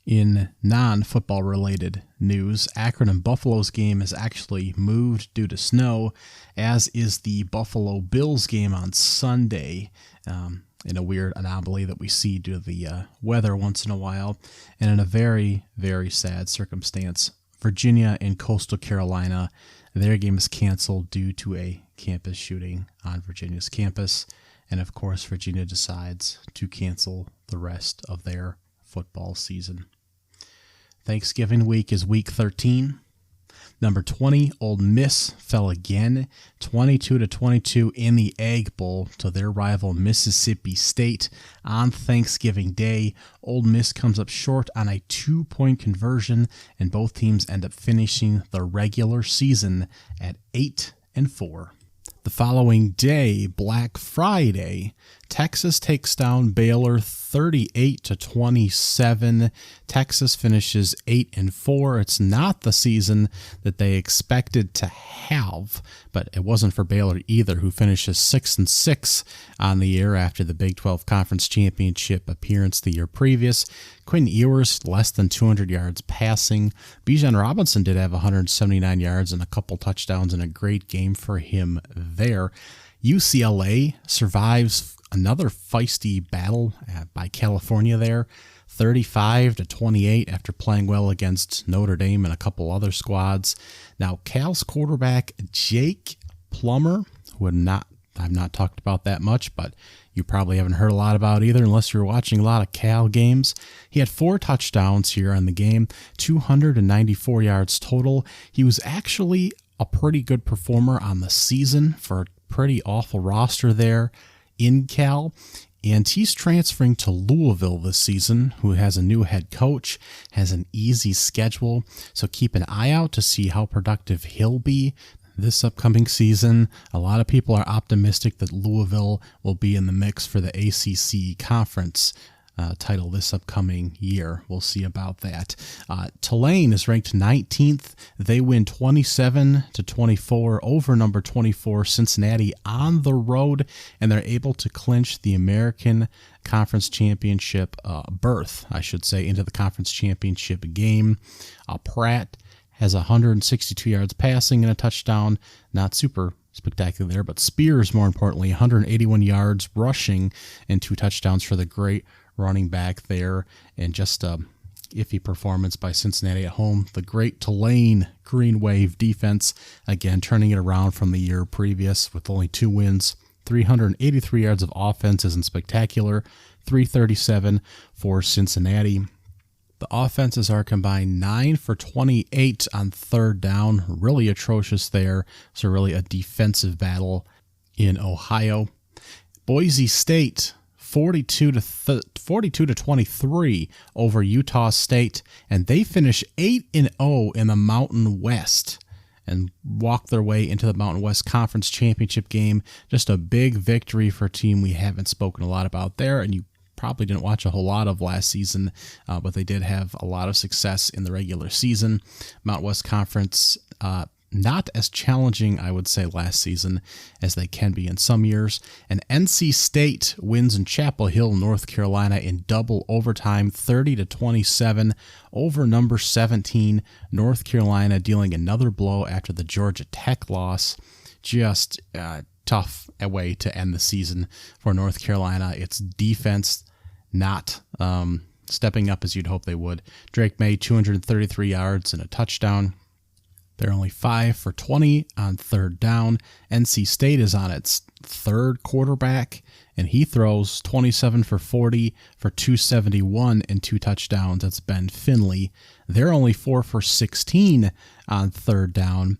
In non-football related news, Akron and Buffalo's game is actually moved due to snow, as is the Buffalo Bills game on Sunday, in a weird anomaly that we see due to the weather once in a while. And in a very, very sad circumstance, Virginia and Coastal Carolina, their game is canceled due to a campus shooting on Virginia's campus. And of course, Virginia decides to cancel the rest of their football season. Thanksgiving week is week 13. Number 20, Ole Miss fell again, 22-22 in the Egg Bowl to their rival Mississippi State on Thanksgiving Day. Ole Miss comes up short on a 2-point conversion, and both teams end up finishing the regular season at 8-4. The following day, Black Friday, Texas takes down Baylor 38-27. Texas finishes 8-4. It's not the season that they expected to have, but it wasn't for Baylor either, who finishes 6-6 on the year after the Big 12 Conference Championship appearance the year previous. Quinn Ewers, less than 200 yards passing. Bijan Robinson did have 179 yards and a couple touchdowns in a great game for him there. UCLA survives another feisty battle by California there, 35-28 after playing well against Notre Dame and a couple other squads. Now, Cal's quarterback, Jake Plummer, who I've not talked about that much, but you probably haven't heard a lot about either unless you're watching a lot of Cal games. He had 4 touchdowns here on the game, 294 yards total. He was actually a pretty good performer on the season for a pretty awful roster there in Cal, and he's transferring to Louisville this season, who has a new head coach, has an easy schedule, so keep an eye out to see how productive he'll be this upcoming season. A lot of people are optimistic that Louisville will be in the mix for the ACC conference title this upcoming year. We'll see about that. Tulane is ranked 19th. They win 27-24 over number 24 Cincinnati on the road, and they're able to clinch the American Conference Championship berth, I should say, into the Conference Championship game. Pratt has 162 yards passing and a touchdown. Not super spectacular there, but Spears, more importantly, 181 yards rushing and 2 touchdowns for the great running back there, and just a iffy performance by Cincinnati at home. The great Tulane Green Wave defense, again, turning it around from the year previous with only 2 wins. 383 yards of offense isn't spectacular. 337 for Cincinnati. The offenses are combined 9 for 28 on third down. Really atrocious there. So really a defensive battle in Ohio. Boise State 42-23 over Utah State, and they finish 8-0 in the Mountain West and walk their way into the Mountain West Conference Championship game. Just a big victory for a team we haven't spoken a lot about there, and you probably didn't watch a whole lot of last season, but they did have a lot of success in the regular season. Mountain West Conference, not as challenging, I would say, last season as they can be in some years. And NC State wins in Chapel Hill, North Carolina in double overtime, 30-27 over number 17, North Carolina, dealing another blow after the Georgia Tech loss. Just tough a way to end the season for North Carolina. It's defense not stepping up as you'd hope they would. Drake May, 233 yards and a touchdown. They're only 5 for 20 on third down. NC State is on its third quarterback, and he throws 27 for 40 for 271 and 2 touchdowns. That's Ben Finley. They're only 4 for 16 on third down.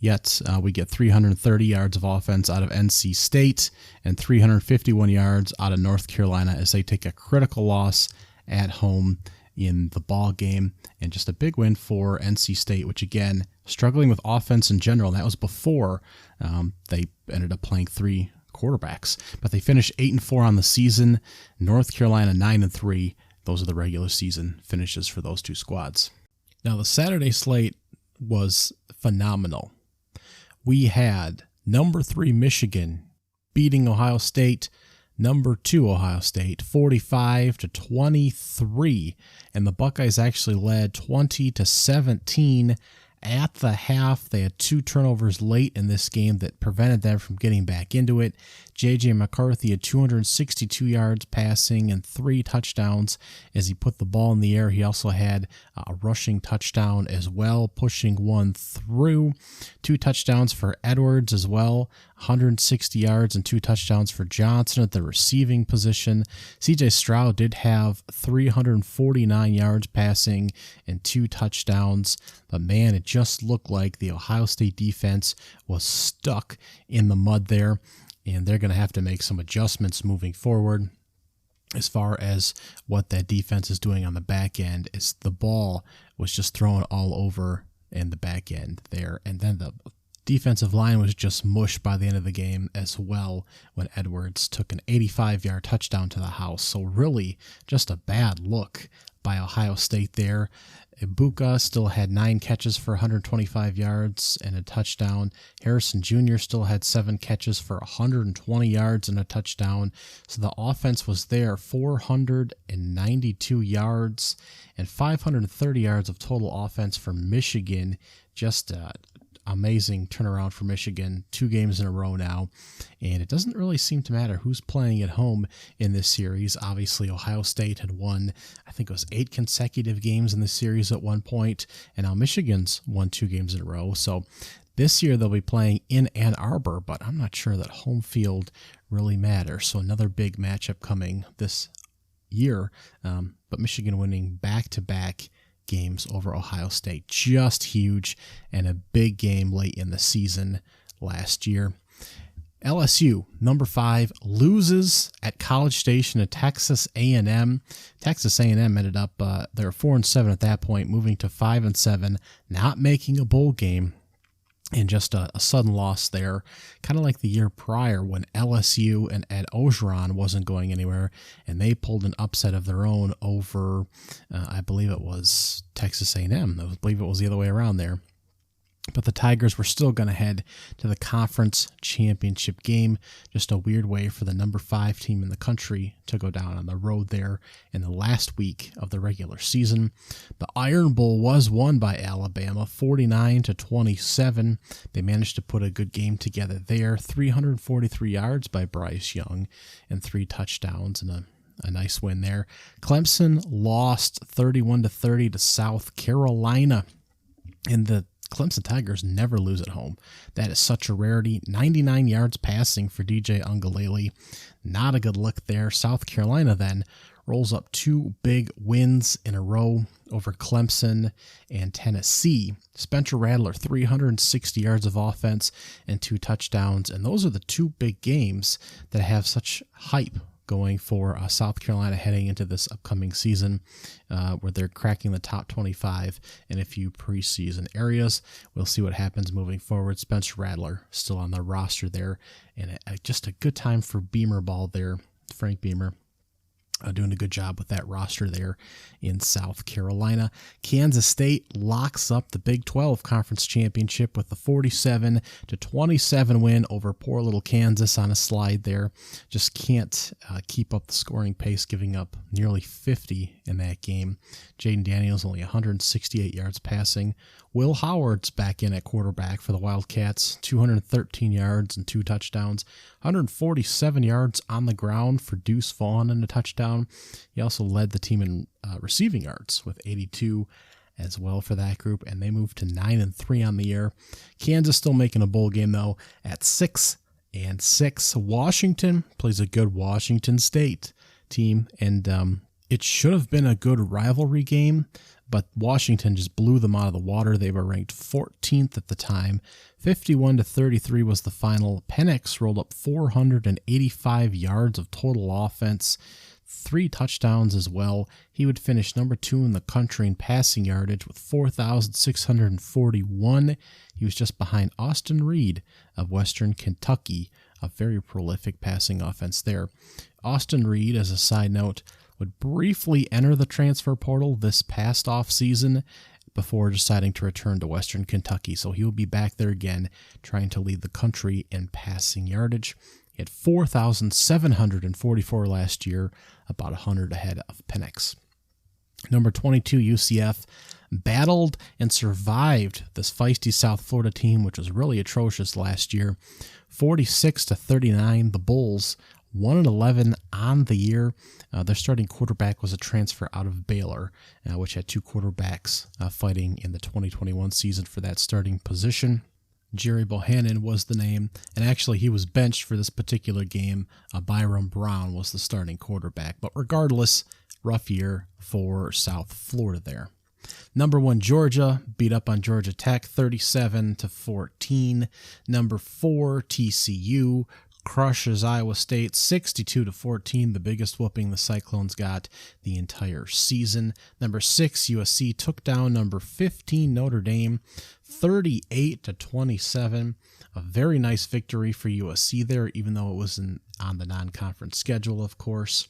Yet we get 330 yards of offense out of NC State and 351 yards out of North Carolina as they take a critical loss at home in the ball game. And just a big win for NC State, which again, struggling with offense in general. And that was before they ended up playing 3 quarterbacks. But they finished 8-4 on the season. North Carolina 9-3. Those are the regular season finishes for those 2 squads. Now the Saturday slate was phenomenal. We had number 3 Michigan beating Ohio State, number 2 Ohio State, 45-23, and the Buckeyes actually led 20-17 at the half. They had 2 turnovers late in this game that prevented them from getting back into it. J.J. McCarthy had 262 yards passing and 3 touchdowns as he put the ball in the air. He also had a rushing touchdown as well, pushing one through. 2 touchdowns for Edwards as well, 160 yards and 2 touchdowns for Johnson at the receiving position. C.J. Stroud did have 349 yards passing and 2 touchdowns. But man, it just looked like the Ohio State defense was stuck in the mud there. And they're going to have to make some adjustments moving forward as far as what that defense is doing on the back end. Is the ball was just thrown all over in the back end there. And then the defensive line was just mush by the end of the game as well when Edwards took an 85-yard touchdown to the house. So really just a bad look by Ohio State there. Ibuka still had 9 catches for 125 yards and a touchdown. Harrison Jr. still had 7 catches for 120 yards and a touchdown. So the offense was there, 492 yards and 530 yards of total offense for Michigan. Just amazing turnaround for Michigan, 2 games in a row now, and it doesn't really seem to matter who's playing at home in this series. Obviously, Ohio State had won, I think it was 8 consecutive games in the series at one point, and now Michigan's won 2 games in a row. So this year they'll be playing in Ann Arbor, but I'm not sure that home field really matters. So another big matchup coming this year, but Michigan winning back-to-back games over Ohio State. Just huge, and a big game late in the season last year. LSU, number 5, loses at College Station to Texas A&M. Texas A&M ended up, they were 4-7 at that point, moving to 5-7, not making a bowl game. And just a sudden loss there, kind of like the year prior when LSU and Ed Orgeron wasn't going anywhere, and they pulled an upset of their own over, I believe it was Texas A&M. I believe it was the other way around there. But the Tigers were still going to head to the conference championship game. Just a weird way for the number 5 team in the country to go down on the road there in the last week of the regular season. The Iron Bowl was won by Alabama, 49-27. They managed to put a good game together there. 343 yards by Bryce Young and 3 touchdowns and a nice win there. Clemson lost 31-30 to South Carolina. And the Clemson Tigers never lose at home. That is such a rarity. 99 yards passing for DJ Ungalele. Not a good look there. South Carolina then rolls up 2 big wins in a row over Clemson and Tennessee. Spencer Rattler, 360 yards of offense and 2 touchdowns. And those are the 2 big games that have such hype going for South Carolina heading into this upcoming season, where they're cracking the top 25 in a few preseason areas. We'll see what happens moving forward. Spencer Rattler still on the roster there, and just a good time for Beamer ball there. Frank Beamer doing a good job with that roster there in South Carolina. Kansas State locks up the Big 12 Conference Championship with the 47-27 win over poor little Kansas on a slide there. Just can't keep up the scoring pace, giving up nearly 50 in that game. Jaden Daniels only 168 yards passing. Will Howard's back in at quarterback for the Wildcats, 213 yards and 2 touchdowns, 147 yards on the ground for Deuce Vaughn and a touchdown. He also led the team in receiving yards with 82 as well for that group, and they moved to 9-3 on the year. Kansas still making a bowl game, though, at 6-6. Washington plays a good Washington State team, and it should have been a good rivalry game, but Washington just blew them out of the water. They were ranked 14th at the time. 51-33 was the final. Penix rolled up 485 yards of total offense, 3 touchdowns as well. He would finish number 2 in the country in passing yardage with 4,641. He was just behind Austin Reed of Western Kentucky, a very prolific passing offense there. Austin Reed, as a side note, would briefly enter the transfer portal this past offseason before deciding to return to Western Kentucky. So he will be back there again, trying to lead the country in passing yardage. He had 4,744 last year, about 100 ahead of Penix. Number 22, UCF, battled and survived this feisty South Florida team, which was really atrocious last year. 46-39, the Bulls 1-11 on the year. Their starting quarterback was a transfer out of Baylor, which had 2 quarterbacks fighting in the 2021 season for that starting position. Jerry Bohannon was the name, and actually he was benched for this particular game. Byron Brown was the starting quarterback, but regardless, rough year for South Florida there. Number 1, Georgia beat up on Georgia Tech 37-14. Number 4, TCU crushes Iowa State 62-14, the biggest whooping the Cyclones got the entire season. Number 6, USC took down number 15, Notre Dame 38-27. A very nice victory for USC there, even though it was on the non-conference schedule, of course.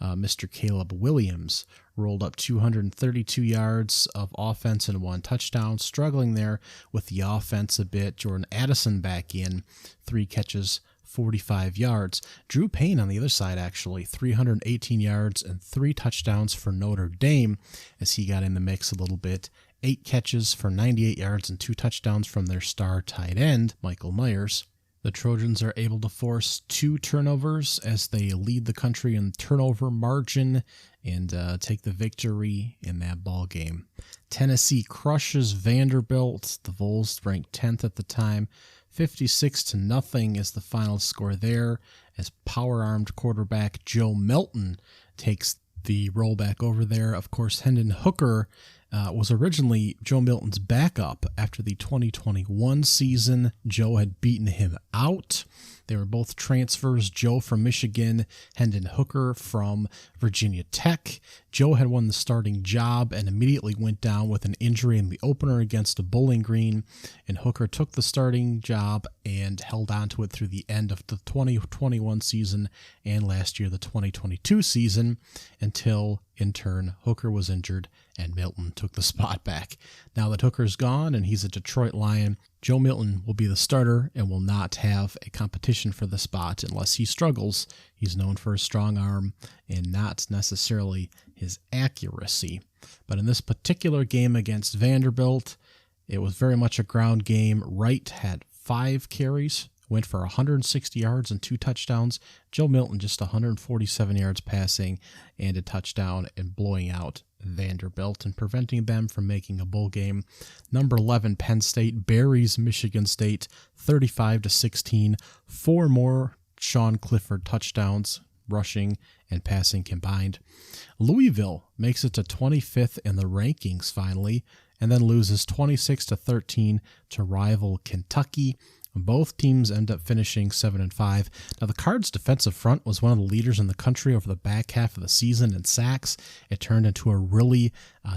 Mr. Caleb Williams rolled up 232 yards of offense and 1 touchdown, struggling there with the offense a bit. Jordan Addison back in, 3 catches, 45 yards. Drew Payne on the other side, actually, 318 yards and 3 touchdowns for Notre Dame as he got in the mix a little bit. 8 catches for 98 yards and 2 touchdowns from their star tight end, Michael Myers. The Trojans are able to force 2 turnovers as they lead the country in turnover margin and take the victory in that ball game. Tennessee crushes Vanderbilt. The Vols ranked 10th at the time. 56-0 is the final score there as power-armed quarterback Joe Milton takes the rollback over there. Of course, Hendon Hooker was originally Joe Milton's backup after the 2021 season. Joe had beaten him out. They were both transfers, Joe from Michigan, Hendon Hooker from Virginia Tech. Joe had won the starting job and immediately went down with an injury in the opener against Bowling Green, and Hooker took the starting job and held on to it through the end of the 2021 season and last year the 2022 season until, in turn, Hooker was injured and Milton took the spot back. Now that Hooker's gone and he's a Detroit Lion, Joe Milton will be the starter and will not have a competition for the spot unless he struggles. He's known for his strong arm and not necessarily his accuracy. But in this particular game against Vanderbilt, it was very much a ground game. Wright had 5 carries, went for 160 yards and 2 touchdowns. Joe Milton just 147 yards passing and a touchdown and blowing out Vanderbilt and preventing them from making a bowl game. Number 11, Penn State buries Michigan State 35-16. 4 more Sean Clifford touchdowns, rushing and passing combined. Louisville makes it to 25th in the rankings finally, and then loses 26-13 to rival Kentucky. Both teams end up finishing 7-5. Now, the Cards' defensive front was one of the leaders in the country over the back half of the season in sacks. It turned into a really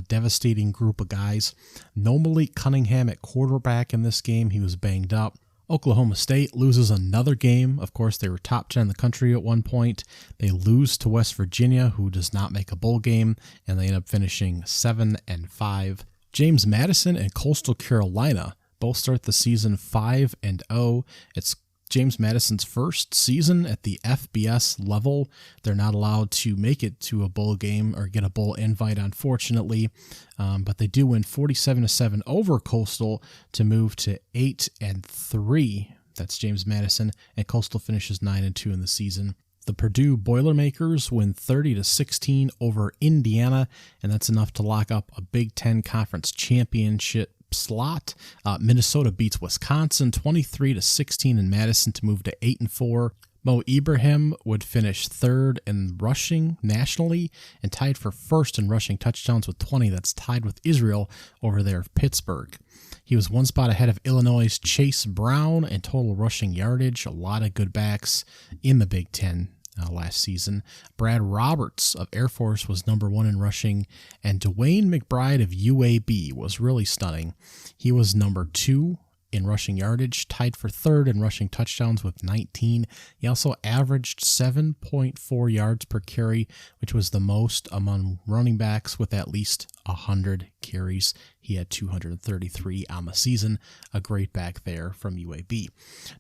devastating group of guys. No Malik Cunningham at quarterback in this game. He was banged up. Oklahoma State loses another game. Of course, they were top 10 in the country at one point. They lose to West Virginia, who does not make a bowl game, and they end up finishing 7-5. James Madison and Coastal Carolina both start the season 5-0. It's James Madison's first season at the FBS level. They're not allowed to make it to a bowl game or get a bowl invite, unfortunately, but they do win 47-7 over Coastal to move to 8-3. That's James Madison, and Coastal finishes 9-2 in the season. The Purdue Boilermakers win 30-16 over Indiana, and that's enough to lock up a Big Ten Conference championship slot. Minnesota beats Wisconsin 23-16 in Madison to move to 8-4. Mo Ibrahim would finish third in rushing nationally and tied for first in rushing touchdowns with 20. That's tied with Israel over there of Pittsburgh. He was one spot ahead of Illinois' Chase Brown in total rushing yardage. A lot of good backs in the Big Ten last season. Brad Roberts of Air Force was number 1 in rushing, and Dwayne McBride of UAB was really stunning. He was number 2 in rushing yardage, tied for third in rushing touchdowns with 19. He also averaged 7.4 yards per carry, which was the most among running backs with at least 100 carries. He had 233 on the season. A great back there from UAB.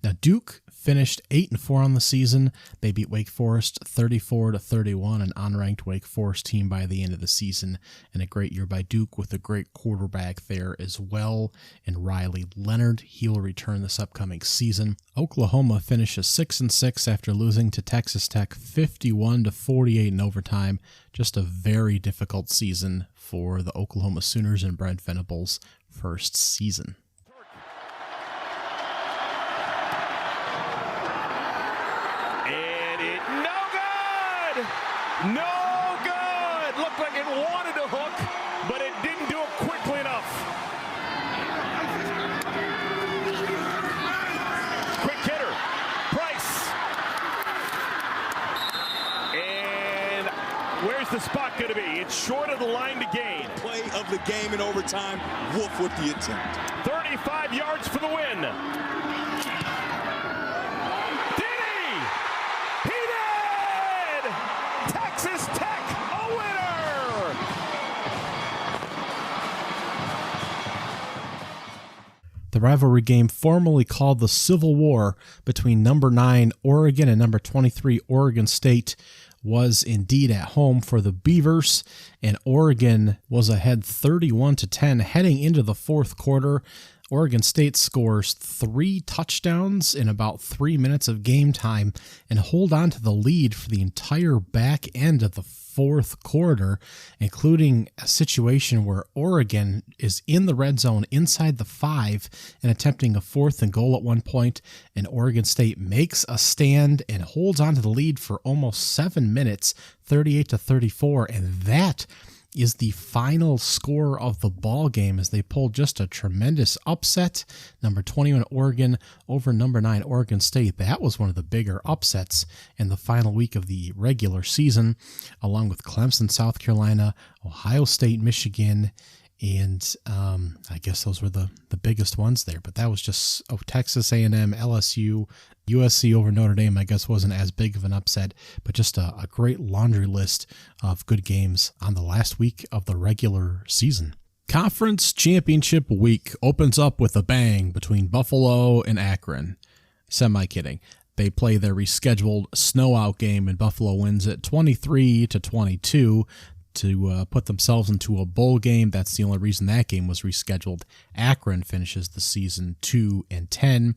Now, Duke finished 8-4 on the season. They beat Wake Forest 34-31, an unranked Wake Forest team by the end of the season, and a great year by Duke with a great quarterback there as well, and Riley Leonard. He will return this upcoming season. Oklahoma finishes 6-6 after losing to Texas Tech 51-48 in overtime. Just a very difficult season for the Oklahoma Sooners and Brent Venables' first season. And it no good! No good! Looked like it wanted to hook, but it didn't do it quickly enough. Quick hitter, Price. And where's the spot going to be? It's short of the line to gain. Play of the game in overtime. Wolf with the attempt. 35 yards for the win. Did he? He did! Texas Tech, a winner! The rivalry game, formerly called the Civil War between number 9 Oregon and number 23 Oregon State, was indeed at home for the Beavers, and Oregon was ahead 31-10 heading into the fourth quarter. Oregon State scores 3 touchdowns in about 3 minutes of game time and hold on to the lead for the entire back end of the fourth quarter, including a situation where Oregon is in the red zone inside the 5 and attempting a 4th and goal at one point, and Oregon State makes a stand and holds on to the lead for almost 7 minutes, 38-34, and that is the final score of the ball game as they pulled just a tremendous upset. Number 21 Oregon over number 9 Oregon State. That was one of the bigger upsets in the final week of the regular season, along with Clemson, South Carolina, Ohio State, Michigan, and I guess those were the biggest ones there. But that was just Texas A&M, LSU, USC over Notre Dame, I guess wasn't as big of an upset, but just a great laundry list of good games on the last week of the regular season. Conference Championship Week opens up with a bang between Buffalo and Akron. Semi-kidding. They play their rescheduled snow out game, and Buffalo wins it 23-22 to put themselves into a bowl game. That's the only reason that game was rescheduled. Akron finishes the season 2-10.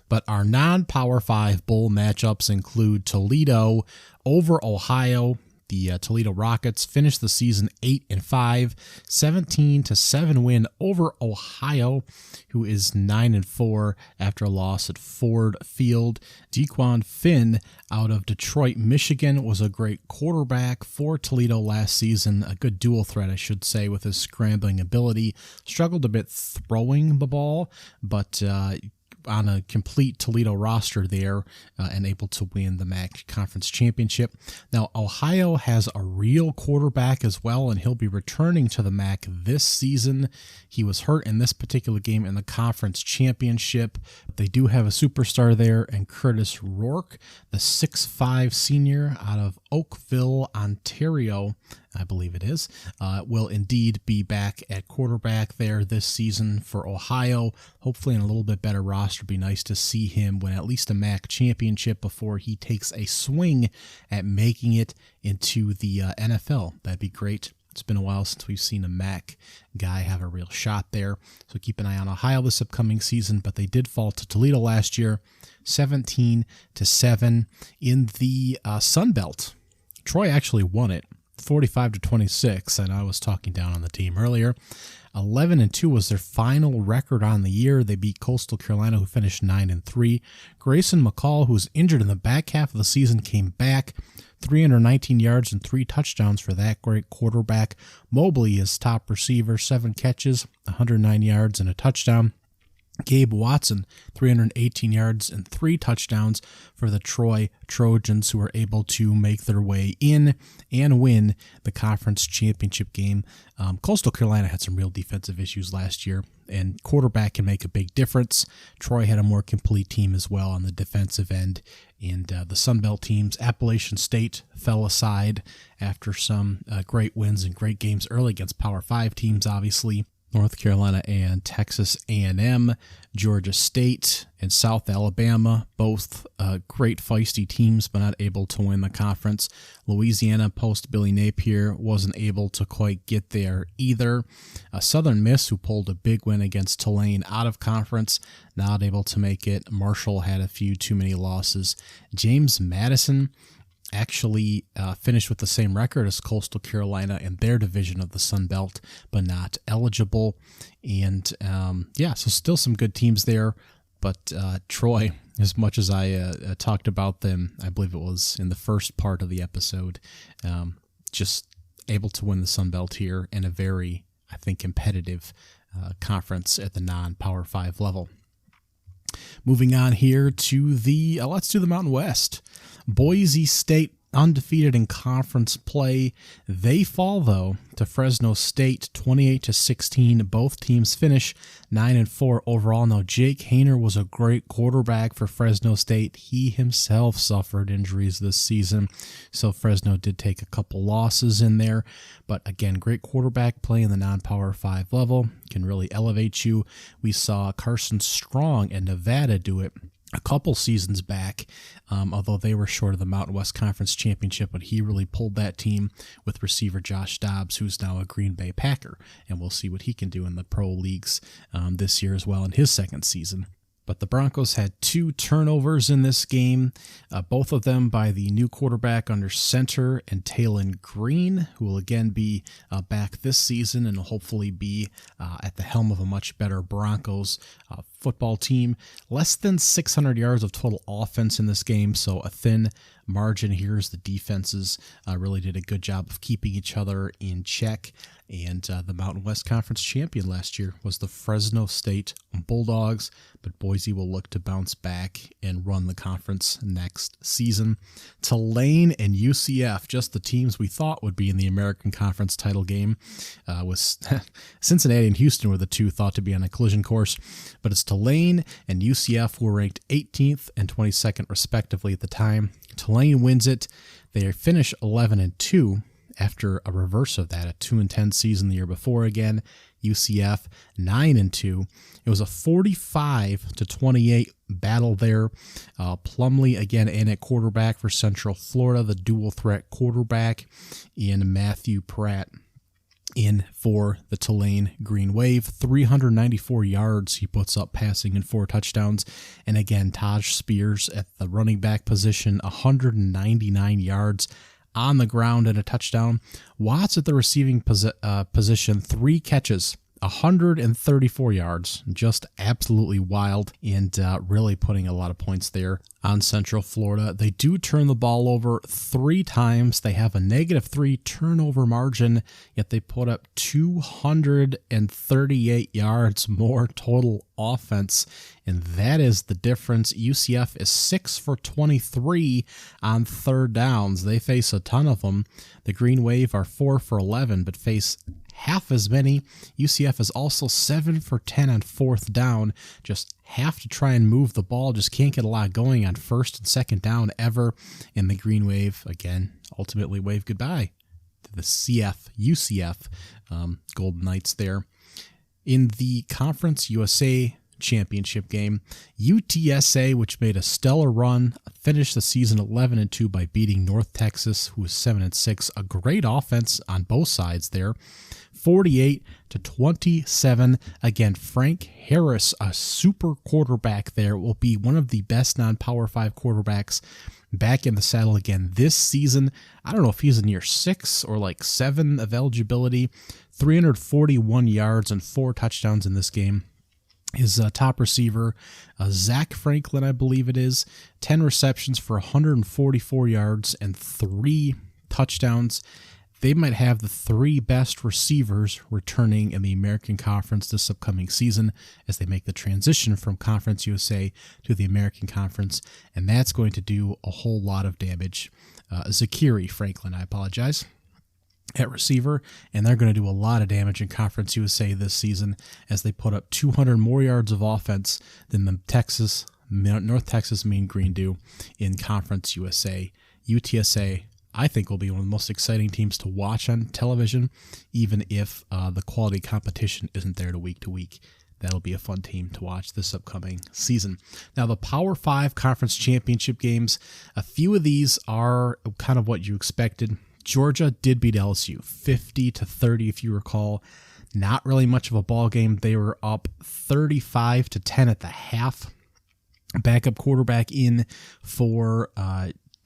But our non-Power 5 bowl matchups include Toledo over Ohio. The Toledo Rockets finished the season 8-5, 17-7 win over Ohio, who is 9-4 after a loss at Ford Field. Dequan Finn out of Detroit, Michigan, was a great quarterback for Toledo last season. A good dual threat, I should say, with his scrambling ability. Struggled a bit throwing the ball, but on a complete Toledo roster there and able to win the MAC Conference Championship. Now, Ohio has a real quarterback as well, and he'll be returning to the MAC this season. He was hurt in this particular game in the Conference Championship. They do have a superstar there, and Curtis Rourke, the 6'5 senior out of Oakville, Ontario, I believe it is, will indeed be back at quarterback there this season for Ohio, hopefully in a little bit better roster. It'd be nice to see him win at least a MAC championship before he takes a swing at making it into the NFL. That'd be great. It's been a while since we've seen a MAC guy have a real shot there. So keep an eye on Ohio this upcoming season, but they did fall to Toledo last year, 17-7 in the Sun Belt. Troy actually won it, 45-26, and I was talking down on the team earlier. 11-2 was their final record on the year. They beat Coastal Carolina, who finished 9-3. Grayson McCall, who was injured in the back half of the season, came back. 319 yards and 3 touchdowns for that great quarterback. Mobley is top receiver, 7 catches, 109 yards and a touchdown. Gabe Watson, 318 yards and 3 touchdowns for the Troy Trojans, who were able to make their way in and win the conference championship game. Coastal Carolina had some real defensive issues last year, and quarterback can make a big difference. Troy had a more complete team as well on the defensive end, and the Sun Belt teams, Appalachian State fell aside after some great wins and great games early against Power 5 teams, obviously. North Carolina and Texas A&M, Georgia State, and South Alabama, both great feisty teams, but not able to win the conference. Louisiana, post Billy Napier, wasn't able to quite get there either. Southern Miss, who pulled a big win against Tulane out of conference, not able to make it. Marshall had a few too many losses. James Madison actually finished with the same record as Coastal Carolina in their division of the Sun Belt, but not eligible. And so still some good teams there. But Troy, as much as I talked about them, I believe it was in the first part of the episode, just able to win the Sun Belt here in a very, I think, competitive conference at the non-Power 5 level. Moving on here to the, let's do the Mountain West. Boise State undefeated in conference play. They fall, though, to Fresno State 28-16. Both teams finish 9-4 overall. Now, Jake Haener was a great quarterback for Fresno State. He himself suffered injuries this season, so Fresno did take a couple losses in there. But again, great quarterback play in the non-Power 5 level can really elevate you. We saw Carson Strong and Nevada do it a couple seasons back, although they were short of the Mountain West Conference Championship, but he really pulled that team with receiver Josh Dobbs, who's now a Green Bay Packer, and we'll see what he can do in the pro leagues this year as well in his second season. But the Broncos had 2 turnovers in this game, both of them by the new quarterback under center and Talon Green, who will again be back this season and will hopefully be at the helm of a much better Broncos football team. Less than 600 yards of total offense in this game, so a thin margin here as the defenses really did a good job of keeping each other in check. And the Mountain West Conference champion last year was the Fresno State Bulldogs, but Boise will look to bounce back and run the conference next season. Tulane and UCF, just the teams we thought would be in the American Conference title game, was Cincinnati and Houston were the 2 thought to be on a collision course, but it's Tulane and UCF who were ranked 18th and 22nd respectively at the time. Tulane wins it. They finish 11-2 after a reverse of that, a 2-10 season the year before again. UCF 9-2. It was a 45-28 battle there. Plumlee again in at quarterback for Central Florida, the dual threat quarterback, in Matthew Pratt in for the Tulane Green Wave. 394 yards he puts up passing and 4 touchdowns. And again, Taj Spears at the running back position, 199 yards on the ground and a touchdown. Watts at the receiving position, 3 catches, 134 yards, just absolutely wild, and really putting a lot of points there on Central Florida. They do turn the ball over 3 times. They have a -3 turnover margin, yet they put up 238 yards more total offense, and that is the difference. UCF is 6 for 23 on third downs. They face a ton of them. The Green Wave are 4 for 11, but face half as many. UCF is also 7 for 10 on fourth down. Just have to try and move the ball. Just can't get a lot going on first and second down ever. And the Green Wave, again, ultimately wave goodbye to the UCF Golden Knights there. In the Conference USA Championship game, UTSA, which made a stellar run, finished the season 11-2 by beating North Texas, who was 7-6. A great offense on both sides there. 48-27. Again, Frank Harris, a super quarterback there, will be one of the best non-Power 5 quarterbacks back in the saddle again this season. I don't know if he's in year 6 or like 7 of eligibility. 341 yards and 4 touchdowns in this game. His top receiver, Zach Franklin, I believe it is, 10 receptions for 144 yards and 3 touchdowns. They might have the 3 best receivers returning in the American Conference this upcoming season as they make the transition from Conference USA to the American Conference, and that's going to do a whole lot of damage. Zachary Franklin, I apologize, at receiver, and they're going to do a lot of damage in Conference USA this season as they put up 200 more yards of offense than the North Texas Mean Green do in Conference USA. UTSA, I think, will be one of the most exciting teams to watch on television, even if the quality competition isn't there week to week. That'll be a fun team to watch this upcoming season. Now, the Power 5 Conference Championship games, a few of these are kind of what you expected. Georgia did beat LSU 50-30, if you recall. Not really much of a ball game. They were up 35-10 at the half. Backup quarterback in for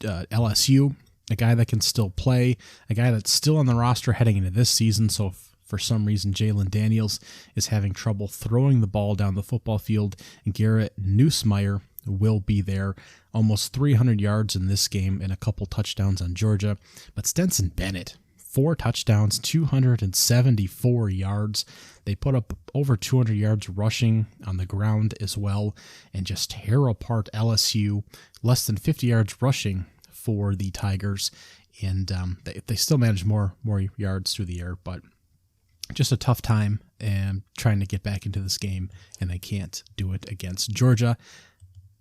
LSU, a guy that can still play, a guy that's still on the roster heading into this season. So for some reason, Jalen Daniels is having trouble throwing the ball down the football field, and Garrett Nussmeier will be there. Almost 300 yards in this game and a couple touchdowns on Georgia. But Stetson Bennett, 4 touchdowns, 274 yards. They put up over 200 yards rushing on the ground as well, and just tear apart LSU. Less than 50 yards rushing for the Tigers, and they still manage more yards through the air, but just a tough time and trying to get back into this game, and they can't do it against Georgia.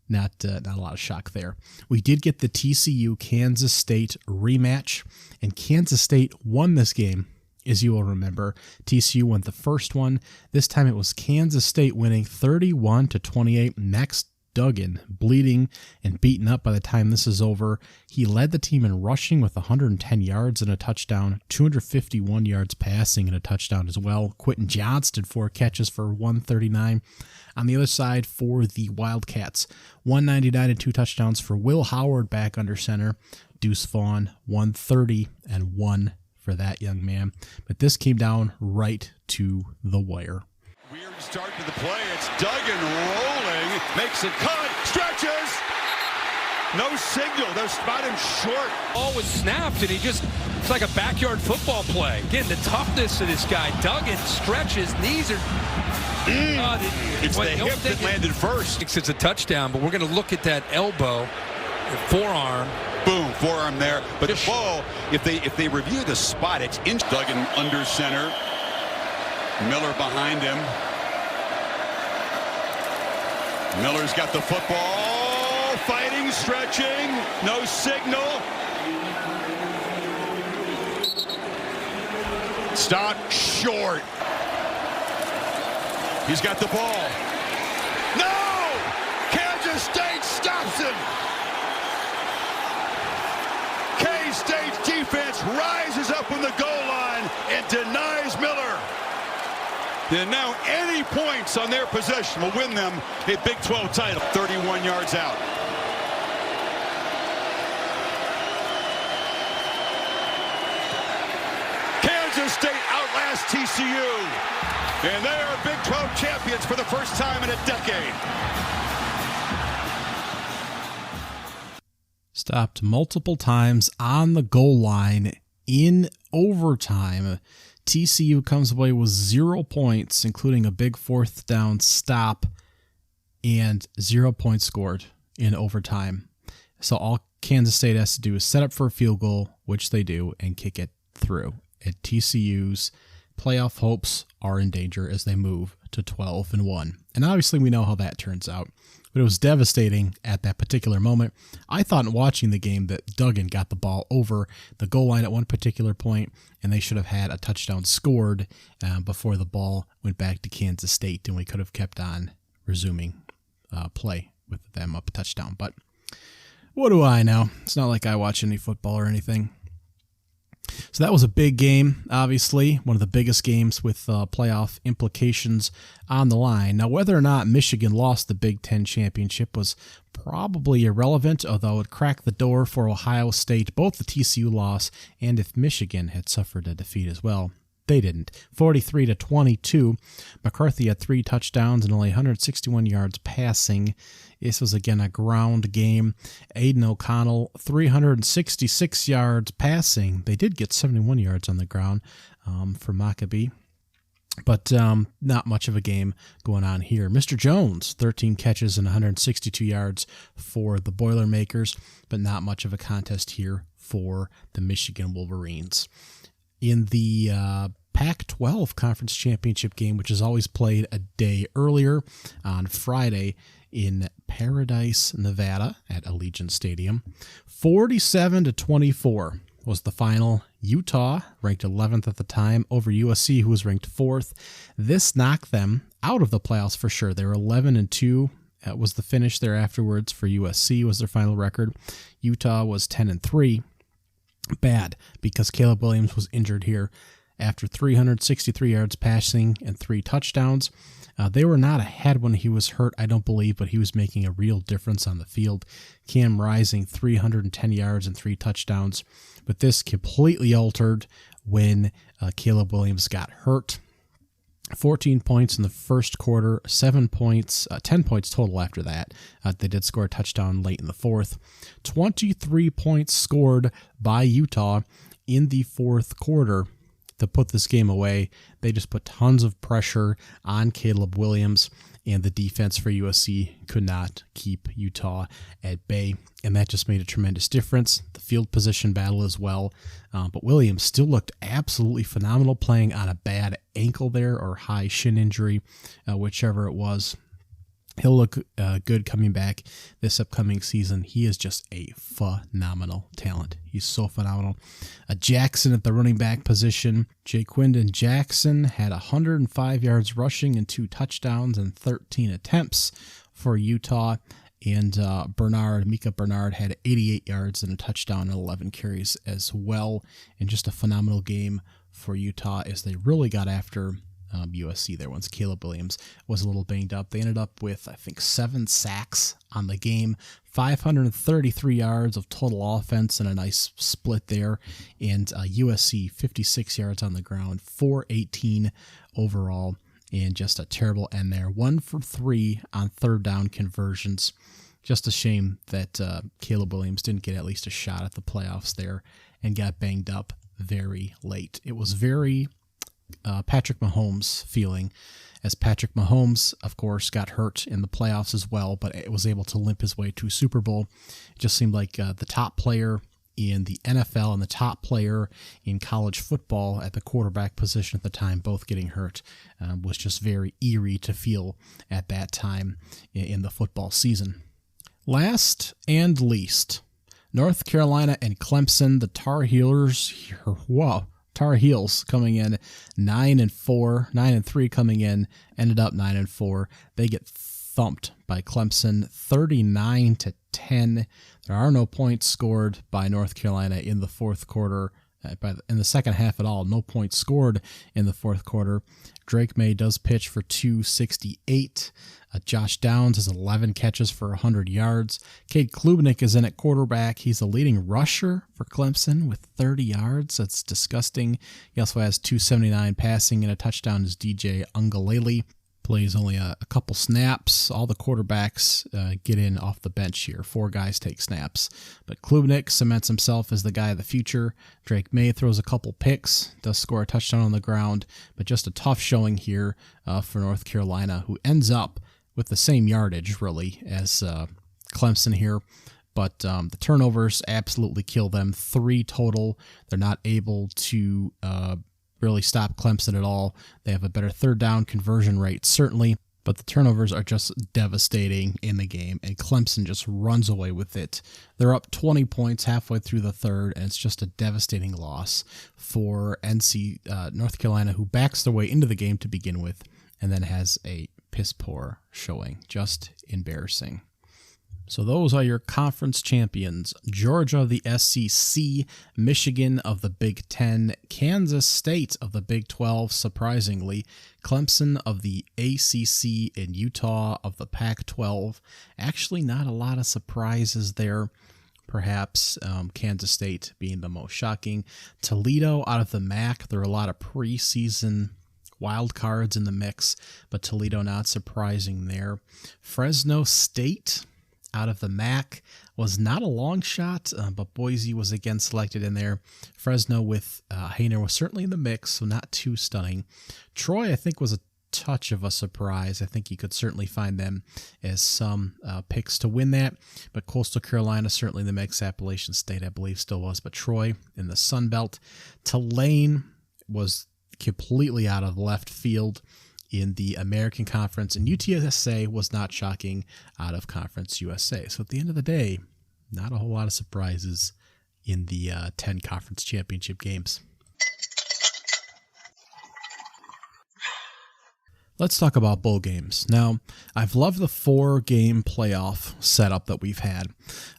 Not a lot of shock there. We did get the TCU-Kansas State rematch, and Kansas State won this game, as you will remember. TCU won the first one. This time it was Kansas State winning 31-28. Max Duggan bleeding and beaten up by the time this is over. He led the team in rushing with 110 yards and a touchdown, 251 yards passing and a touchdown as well. Quentin Johnston, 4 catches for 139. On the other side for the Wildcats, 199 and 2 touchdowns for Will Howard back under center. Deuce Vaughn, 130 and 1 for that young man. But this came down right to the wire. Weird start to the play. It's Duggan rolling, makes a cut, stretches. No signal. They'll spot him short. Ball was snapped, and it's like a backyard football play. Again, the toughness of this guy. Duggan stretches, knees are... It's the hip that landed first. It's a touchdown, but we're going to look at that elbow, forearm. Boom, forearm there. But the ball, if they review the spot, it's in. Duggan under center. Miller behind him. Miller's got the football. Fighting, stretching. No signal. Stop short. He's got the ball. No! Kansas State stops him. K-State's defense rises up on the goal line and denies Miller. And now any points on their possession will win them a Big 12 title. 31 yards out. Kansas State outlasts TCU. And they are Big 12 champions for the first time in a decade. Stopped multiple times on the goal line in overtime. TCU comes away with 0 points, including a big fourth down stop, and 0 points scored in overtime. So all Kansas State has to do is set up for a field goal, which they do, and kick it through. And TCU's playoff hopes are in danger as they move to 12-1. And obviously we know how that turns out. But it was devastating at that particular moment. I thought in watching the game that Duggan got the ball over the goal line at one particular point, and they should have had a touchdown scored before the ball went back to Kansas State, and we could have kept on resuming play with them up a touchdown. But what do I know? It's not like I watch any football or anything. So that was a big game, obviously, one of the biggest games with playoff implications on the line. Now, whether or not Michigan lost the Big Ten championship was probably irrelevant, although it cracked the door for Ohio State, both the TCU loss and if Michigan had suffered a defeat as well. They didn't. 43-22. McCarthy had 3 touchdowns and only 161 yards passing. This was, again, a ground game. Aiden O'Connell, 366 yards passing. They did get 71 yards on the ground for Maccabee. But not much of a game going on here. Mr. Jones, 13 catches and 162 yards for the Boilermakers, but not much of a contest here for the Michigan Wolverines. In the Pac-12 Conference Championship game, which is always played a day earlier on Friday in Paradise, Nevada at Allegiant Stadium, 47-24 was the final. Utah, ranked 11th at the time, over USC, who was ranked 4th. This knocked them out of the playoffs for sure. They were 11-2. That was the finish there afterwards for USC, was their final record. Utah was 10-3. Bad, because Caleb Williams was injured here after 363 yards passing and 3 touchdowns. They were not ahead when he was hurt, I don't believe, but he was making a real difference on the field. Cam Rising, 310 yards and 3 touchdowns. But this completely altered when Caleb Williams got hurt. 14 points in the first quarter, 7 points, 10 points total after that. They did score a touchdown late in the fourth. 23 points scored by Utah in the fourth quarter to put this game away. They just put tons of pressure on Caleb Williams, and the defense for USC could not keep Utah at bay, and that just made a tremendous difference. The field position battle as well, but Williams still looked absolutely phenomenal, playing on a bad ankle there or high shin injury, whichever it was. He'll look good coming back this upcoming season. He is just a phenomenal talent. He's so phenomenal. Jackson at the running back position. Jaquindon Jackson had 105 yards rushing and 2 touchdowns and 13 attempts for Utah. And Mika Bernard had 88 yards and a touchdown and 11 carries as well. And just a phenomenal game for Utah as they really got after USC there once Caleb Williams was a little banged up. They ended up with, I think, 7 sacks on the game, 533 yards of total offense, and a nice split there. And USC, 56 yards on the ground, 418 overall, and just a terrible end there. 1 for 3 on third down conversions. Just a shame that Caleb Williams didn't get at least a shot at the playoffs there and got banged up very late. It was very Patrick Mahomes feeling, as Patrick Mahomes, of course, got hurt in the playoffs as well, but it was able to limp his way to Super Bowl. It just seemed like the top player in the NFL and the top player in college football at the quarterback position at the time, both getting hurt, was just very eerie to feel at that time in the football season. Last and least, North Carolina and Clemson, the Tar Heels coming in 9-4, 9-3 coming in, ended up 9-4. They get thumped by Clemson, 39-10. There are no points scored by North Carolina in the fourth quarter in the second half at all. No points scored in the fourth quarter. Drake May does pitch for 268. Josh Downs has 11 catches for 100 yards. Cade Klubnik is in at quarterback. He's the leading rusher for Clemson with 30 yards. That's disgusting. He also has 279 passing and a touchdown is DJ Ungalele. Plays only a couple snaps. All the quarterbacks get in off the bench here. 4 guys take snaps. But Klubnik cements himself as the guy of the future. Drake May throws a couple picks, does score a touchdown on the ground, but just a tough showing here for North Carolina, who ends up with the same yardage, really, as Clemson here. But the turnovers absolutely kill them. 3 total. They're not able to really stop Clemson at all. They have a better third down conversion rate, certainly, but the turnovers are just devastating in the game, and Clemson just runs away with it. They're up 20 points halfway through the third, and it's just a devastating loss for North Carolina, who backs their way into the game to begin with, and then has a piss-poor showing. Just embarrassing. So those are your conference champions. Georgia of the SEC, Michigan of the Big Ten, Kansas State of the Big 12, surprisingly, Clemson of the ACC, and Utah of the Pac-12. Actually, not a lot of surprises there. Perhaps Kansas State being the most shocking. Toledo out of the MAC. There are a lot of preseason wild cards in the mix, but Toledo not surprising there. Fresno State out of the MAC was not a long shot, but Boise was again selected in there. Fresno with Haener was certainly in the mix, so not too stunning. Troy, I think, was a touch of a surprise. I think you could certainly find them as some picks to win that, but Coastal Carolina certainly in the mix. Appalachian State, I believe, still was, but Troy in the Sun Belt. Tulane was completely out of left field in the American Conference, and UTSA was not shocking out of Conference USA. So at the end of the day, not a whole lot of surprises in the 10 conference championship games. Let's talk about bowl games. Now, I've loved the 4-game playoff setup that we've had.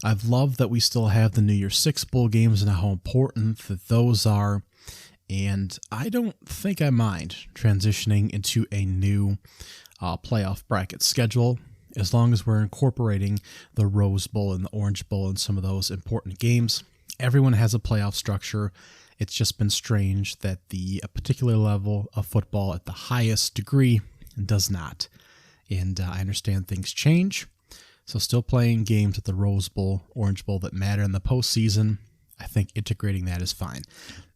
I've loved that we still have the New Year's 6 bowl games and how important that those are. And I don't think I mind transitioning into a new playoff bracket schedule as long as we're incorporating the Rose Bowl and the Orange Bowl and some of those important games. Everyone has a playoff structure. It's just been strange that the particular level of football at the highest degree does not. And I understand things change. So still playing games at the Rose Bowl, Orange Bowl that matter in the postseason, I think integrating that is fine.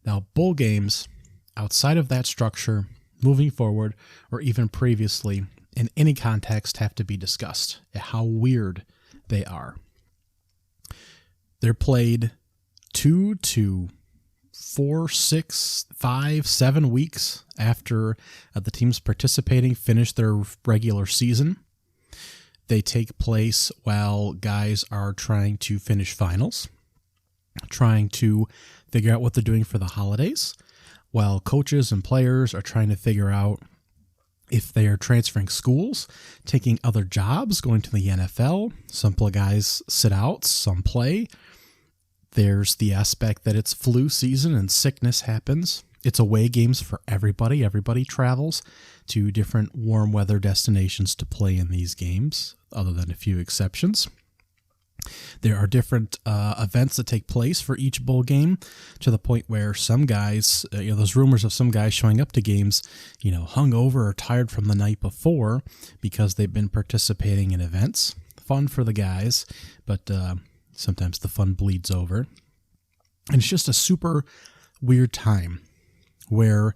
Now, bowl games outside of that structure, moving forward, or even previously, in any context, have to be discussed. How weird they are. They're played 2 to 4, 6, 5, 7 weeks after the teams participating finish their regular season. They take place while guys are trying to finish finals, trying to figure out what they're doing for the holidays, while coaches and players are trying to figure out if they are transferring schools, taking other jobs, going to the NFL. Some guys sit out, some play. There's the aspect that it's flu season and sickness happens. It's away games for everybody. Everybody travels to different warm weather destinations to play in these games, other than a few exceptions. There are different events that take place for each bowl game, to the point where some guys, those rumors of some guys showing up to games, hungover or tired from the night before because they've been participating in events. Fun for the guys, but sometimes the fun bleeds over. And it's just a super weird time where,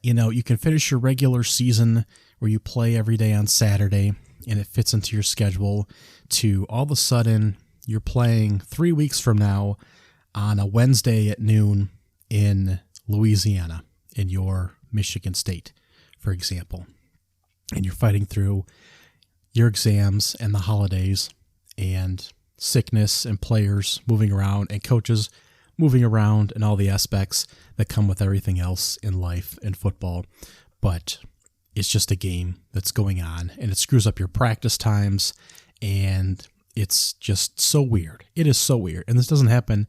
you can finish your regular season where you play every day on Saturday and it fits into your schedule, to all of a sudden you're playing 3 weeks from now on a Wednesday at noon in Louisiana, in your Michigan State, for example. And you're fighting through your exams and the holidays and sickness and players moving around and coaches moving around and all the aspects that come with everything else in life and football. But it's just a game that's going on, and it screws up your practice times, and it's just so weird. It is so weird. And this doesn't happen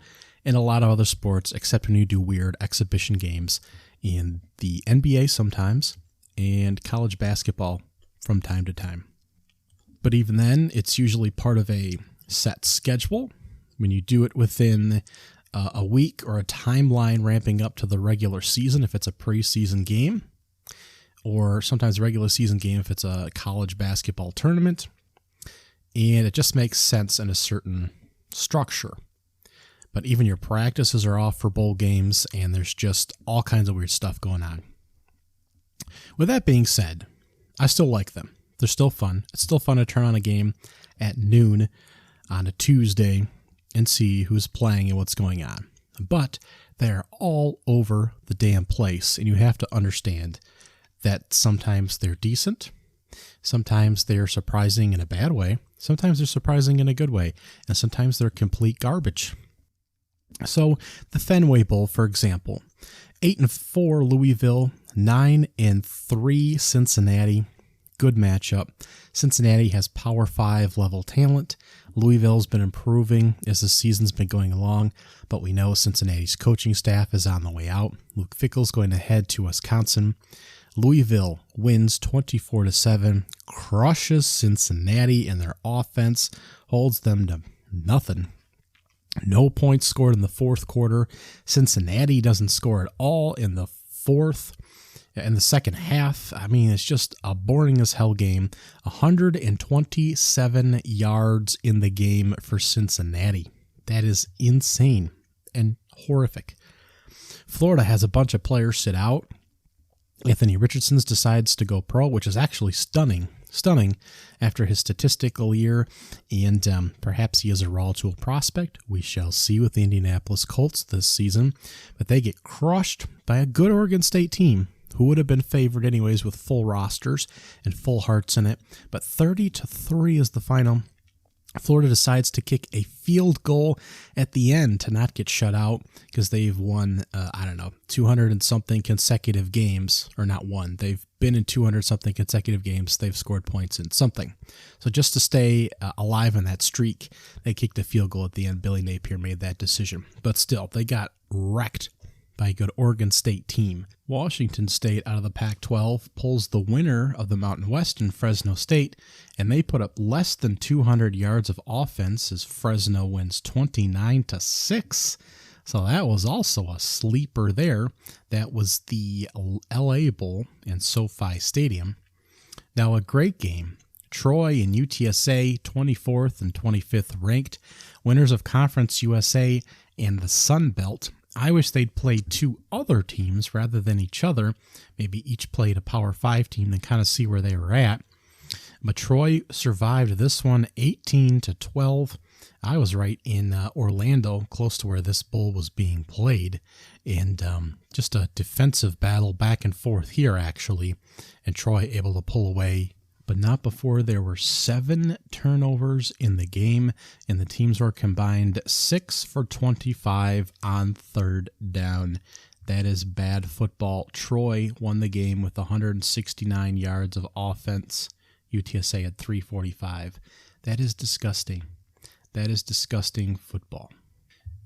and a lot of other sports, except when you do weird exhibition games in the NBA sometimes, and college basketball from time to time. But even then, it's usually part of a set schedule. When you do it within a week or a timeline ramping up to the regular season, if it's a preseason game, or sometimes a regular season game if it's a college basketball tournament, and it just makes sense in a certain structure. But even your practices are off for bowl games, and there's just all kinds of weird stuff going on. With that being said, I still like them. They're still fun. It's still fun to turn on a game at noon on a Tuesday and see who's playing and what's going on. But they're all over the damn place, and you have to understand that sometimes they're decent, sometimes they're surprising in a bad way, sometimes they're surprising in a good way, and sometimes they're complete garbage. So the Fenway Bowl, for example, 8-4 Louisville, 9-3 Cincinnati. Good matchup. Cincinnati has Power 5 level talent. Louisville's been improving as the season's been going along, but we know Cincinnati's coaching staff is on the way out. Luke Fickell's going to head to Wisconsin. Louisville wins 24-7, crushes Cincinnati, and their offense holds them to nothing. No points scored in the fourth quarter. Cincinnati doesn't score at all in the second half. I mean, it's just a boring as hell game. 127 yards in the game for Cincinnati. That is insane and horrific. Florida has a bunch of players sit out. Anthony Richardson decides to go pro, which is actually stunning after his statistical year, and perhaps he is a raw tool prospect. We shall see with the Indianapolis Colts this season, but they get crushed by a good Oregon State team who would have been favored anyways with full rosters and full hearts in it, but 30-3 is the final. Florida decides to kick a field goal at the end to not get shut out because they've won, 200 and something consecutive games, or not one. They've been in 200 something consecutive games. They've scored points in something. So just to stay alive in that streak, they kicked a field goal at the end. Billy Napier made that decision. But still, they got wrecked by a good Oregon State team. Washington State out of the Pac-12 pulls the winner of the Mountain West in Fresno State, and they put up less than 200 yards of offense as Fresno wins 29-6. So that was also a sleeper there. That was the LA Bowl in SoFi Stadium. Now a great game. Troy and UTSA, 24th and 25th ranked, winners of Conference USA and the Sun Belt. I wish they'd played two other teams rather than each other. Maybe each played a Power 5 team and kind of see where they were at. But Troy survived this one 18-12. I was right in Orlando, close to where this bowl was being played. And just a defensive battle back and forth here, actually. And Troy able to pull away, but not before there were 7 turnovers in the game, and the teams were combined 6 for 25 on third down. That is bad football. Troy won the game with 169 yards of offense. UTSA had 345. That is disgusting. That is disgusting football.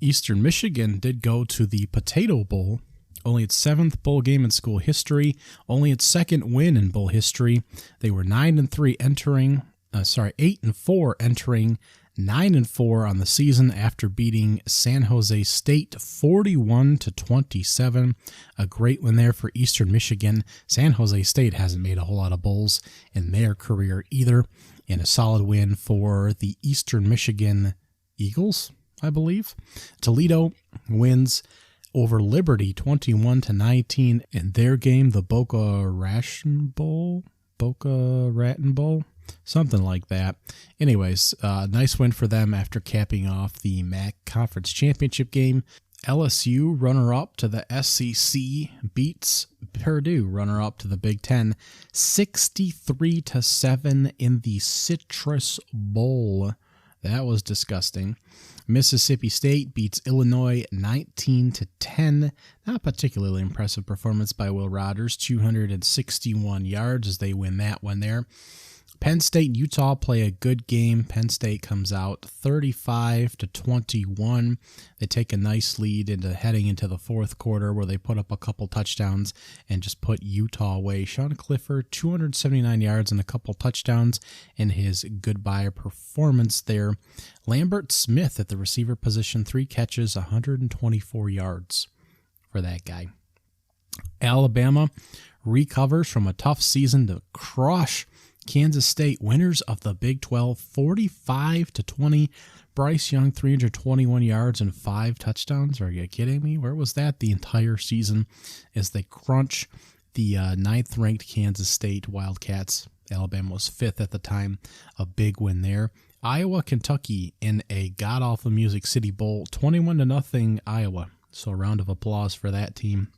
Eastern Michigan did go to the Potato Bowl. Only its 7th bowl game in school history, only its 2nd win in bowl history. They were 8-4 entering 9-4 on the season after beating San Jose State 41-27. A great win there for Eastern Michigan. San Jose State hasn't made a whole lot of bowls in their career either, and a solid win for the Eastern Michigan Eagles, I believe. Toledo wins over Liberty 21-19 in their game, the Boca Raton Bowl, something like that. Anyways, nice win for them after capping off the MAC Conference Championship game. LSU, runner-up to the SEC, beats Purdue, runner-up to the Big Ten, 63-7 in the Citrus Bowl. That was disgusting. Mississippi State beats Illinois 19-10. Not particularly impressive performance by Will Rogers, 261 yards as they win that one there. Penn State and Utah play a good game. Penn State comes out 35-21. They take a nice lead heading into the fourth quarter where they put up a couple touchdowns and just put Utah away. Sean Clifford, 279 yards and a couple touchdowns in his goodbye performance there. Lambert Smith at the receiver position, 3 catches, 124 yards for that guy. Alabama recovers from a tough season to crush Kansas State, winners of the Big 12, 45-20. Bryce Young, 321 yards and 5 touchdowns. Are you kidding me? Where was that the entire season as they crunch the 9th-ranked Kansas State Wildcats? Alabama was 5th at the time. A big win there. Iowa, Kentucky in a god-awful Music City Bowl, 21-0 Iowa. So a round of applause for that team.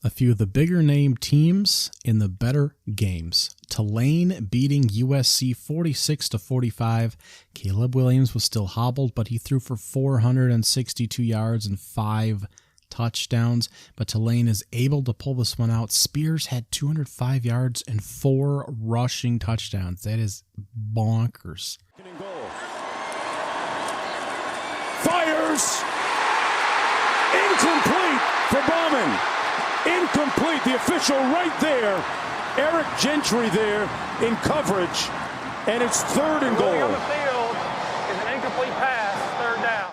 A few of the bigger name teams in the better games. Tulane beating USC 46-45. Caleb Williams was still hobbled, but he threw for 462 yards and 5 touchdowns. But Tulane is able to pull this one out. Spears had 205 yards and 4 rushing touchdowns. That is bonkers. Fires! Incomplete for Bowman. Incomplete, the official right there. Eric Gentry there in coverage, and it's 3rd and goal. On the field is an incomplete pass, 3rd down.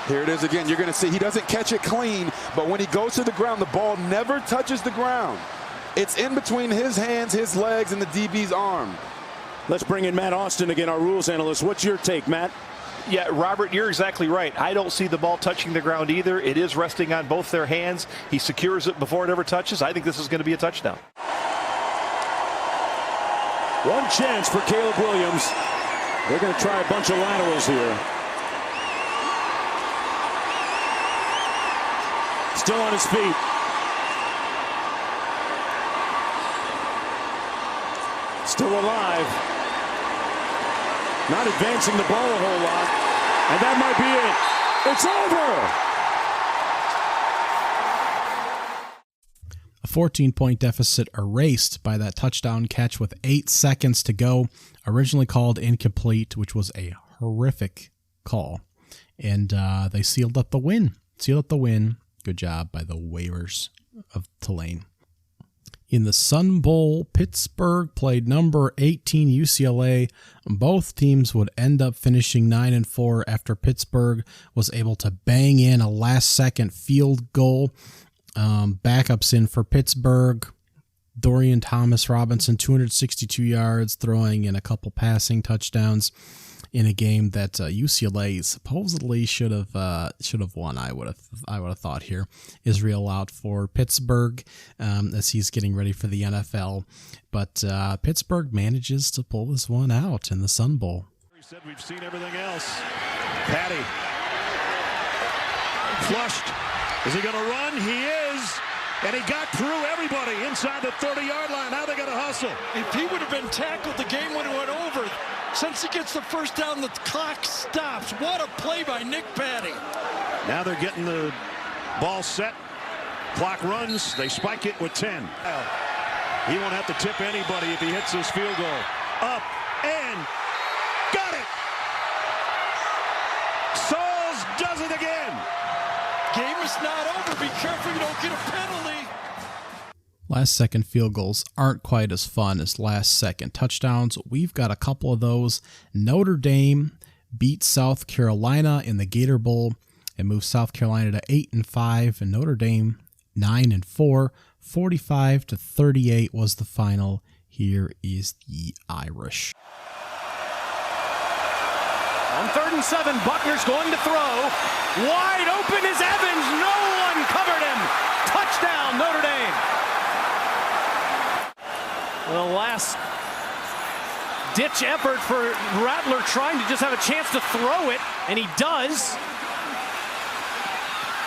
Here it is again. You're going to see he doesn't catch it clean, but when he goes to the ground, the ball never touches the ground. It's in between his hands, his legs, and the DB's arm. Let's bring in Matt Austin again, our rules analyst. What's your take, Matt? Yeah, Robert, you're exactly right. I don't see the ball touching the ground either. It is resting on both their hands. He secures it before it ever touches. I think this is going to be a touchdown. One chance for Caleb Williams. They're going to try a bunch of laterals here. Still on his feet. Still alive. Not advancing the ball a whole lot. And that might be it. It's over. A 14-point deficit erased by that touchdown catch with 8 seconds to go. Originally called incomplete, which was a horrific call. And they sealed up the win. Good job by the waivers of Tulane. In the Sun Bowl, Pittsburgh played number 18 UCLA. Both teams would end up finishing 9-4 after Pittsburgh was able to bang in a last-second field goal. Backups in for Pittsburgh. Dorian Thomas-Robinson, 262 yards, throwing in a couple passing touchdowns in a game that UCLA supposedly should have won. I would have thought here. Israel out for Pittsburgh as he's getting ready for the NFL, but Pittsburgh manages to pull this one out in the Sun Bowl. He said we've seen everything else. Patty flushed. Is he going to run? He is. And he got through everybody inside the 30-yard line. Now they got to hustle. If he would have been tackled, the game would have went over. Since he gets the first down, the clock stops. What a play by Nick Patty. Now they're getting the ball set. Clock runs. They spike it with 10. He won't have to tip anybody if he hits this field goal. Up and got it. Sauls does it again. Game is not over. Be careful you don't get a penalty. Last-second field goals aren't quite as fun as last-second touchdowns. We've got a couple of those. Notre Dame beat South Carolina in the Gator Bowl and moved South Carolina to 8-5, and Notre Dame 9-4. 45-38 was the final. Here is the Irish. On 3rd and 7, Buckner's going to throw. Wide open is Evans. No one covered him. Touchdown, Notre Dame. The last ditch effort for Rattler trying to just have a chance to throw it, and he does.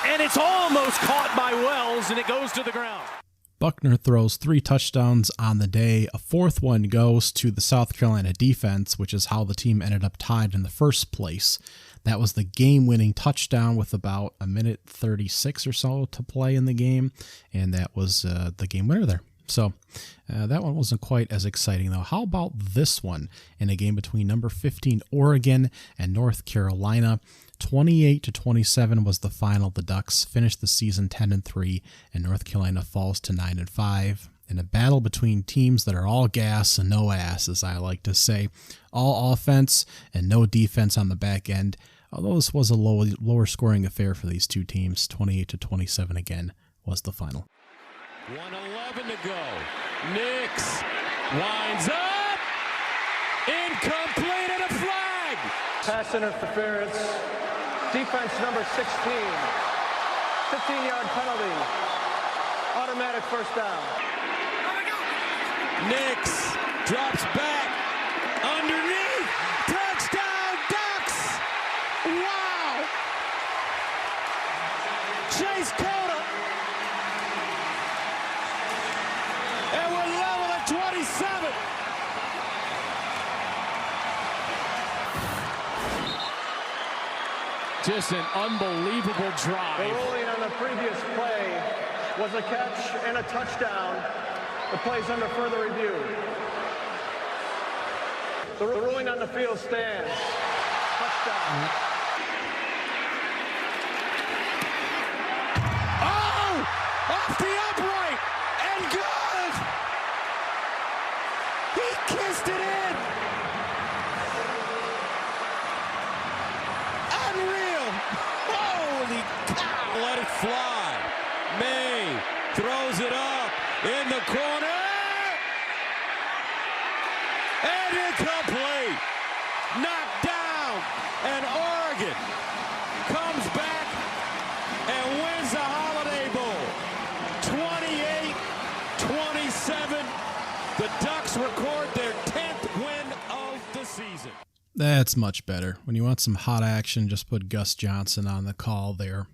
And it's almost caught by Wells, and it goes to the ground. Buckner throws 3 touchdowns on the day. A 4th one goes to the South Carolina defense, which is how the team ended up tied in the first place. That was the game-winning touchdown with about a minute 36 or so to play in the game, and that was the game winner there. So that one wasn't quite as exciting, though. How about this one in a game between number 15 Oregon and North Carolina? 28-27 was the final. The Ducks finished the season 10-3, and North Carolina falls to 9-5. In a battle between teams that are all gas and no ass, as I like to say. All offense and no defense on the back end. Although this was a lower scoring affair for these two teams, 28-27 again was the final. 1:11 to go. Nix winds up. Incomplete and a flag. Pass interference. Defense number 16. 15-yard penalty. Automatic first down. Nix drops back. Underneath. Touchdown Ducks. Wow. Chase Cota. And we're level at 27. Just an unbelievable drive. The ruling on the previous play was a catch and a touchdown. The play's under further review. The ruling on the field stands. Touchdown. Oh! Off the upright! And good! He kissed it in! Unreal! Holy cow! Let it fly. May throws it up in the corner. And incomplete. Knocked down. And Oregon comes back and wins the Holiday Bowl. 28-27. The Ducks record their 10th win of the season. That's much better. When you want some hot action, just put Gus Johnson on the call there.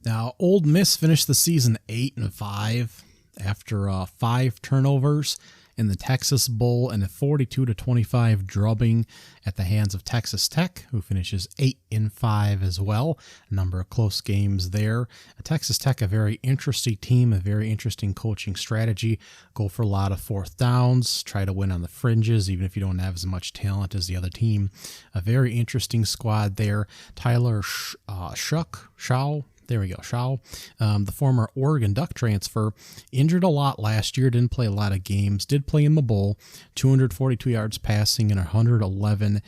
Now, Ole Miss finished the season 8-5 after 5 turnovers in the Texas Bowl and a 42-25 drubbing at the hands of Texas Tech, who finishes 8-5 as well. A number of close games there. Texas Tech, a very interesting team, a very interesting coaching strategy. Go for a lot of fourth downs, try to win on the fringes, even if you don't have as much talent as the other team. A very interesting squad there. Tyler Shaw. There we go, Shaw, the former Oregon Duck transfer, injured a lot last year, didn't play a lot of games, did play in the bowl, 242 yards passing and 111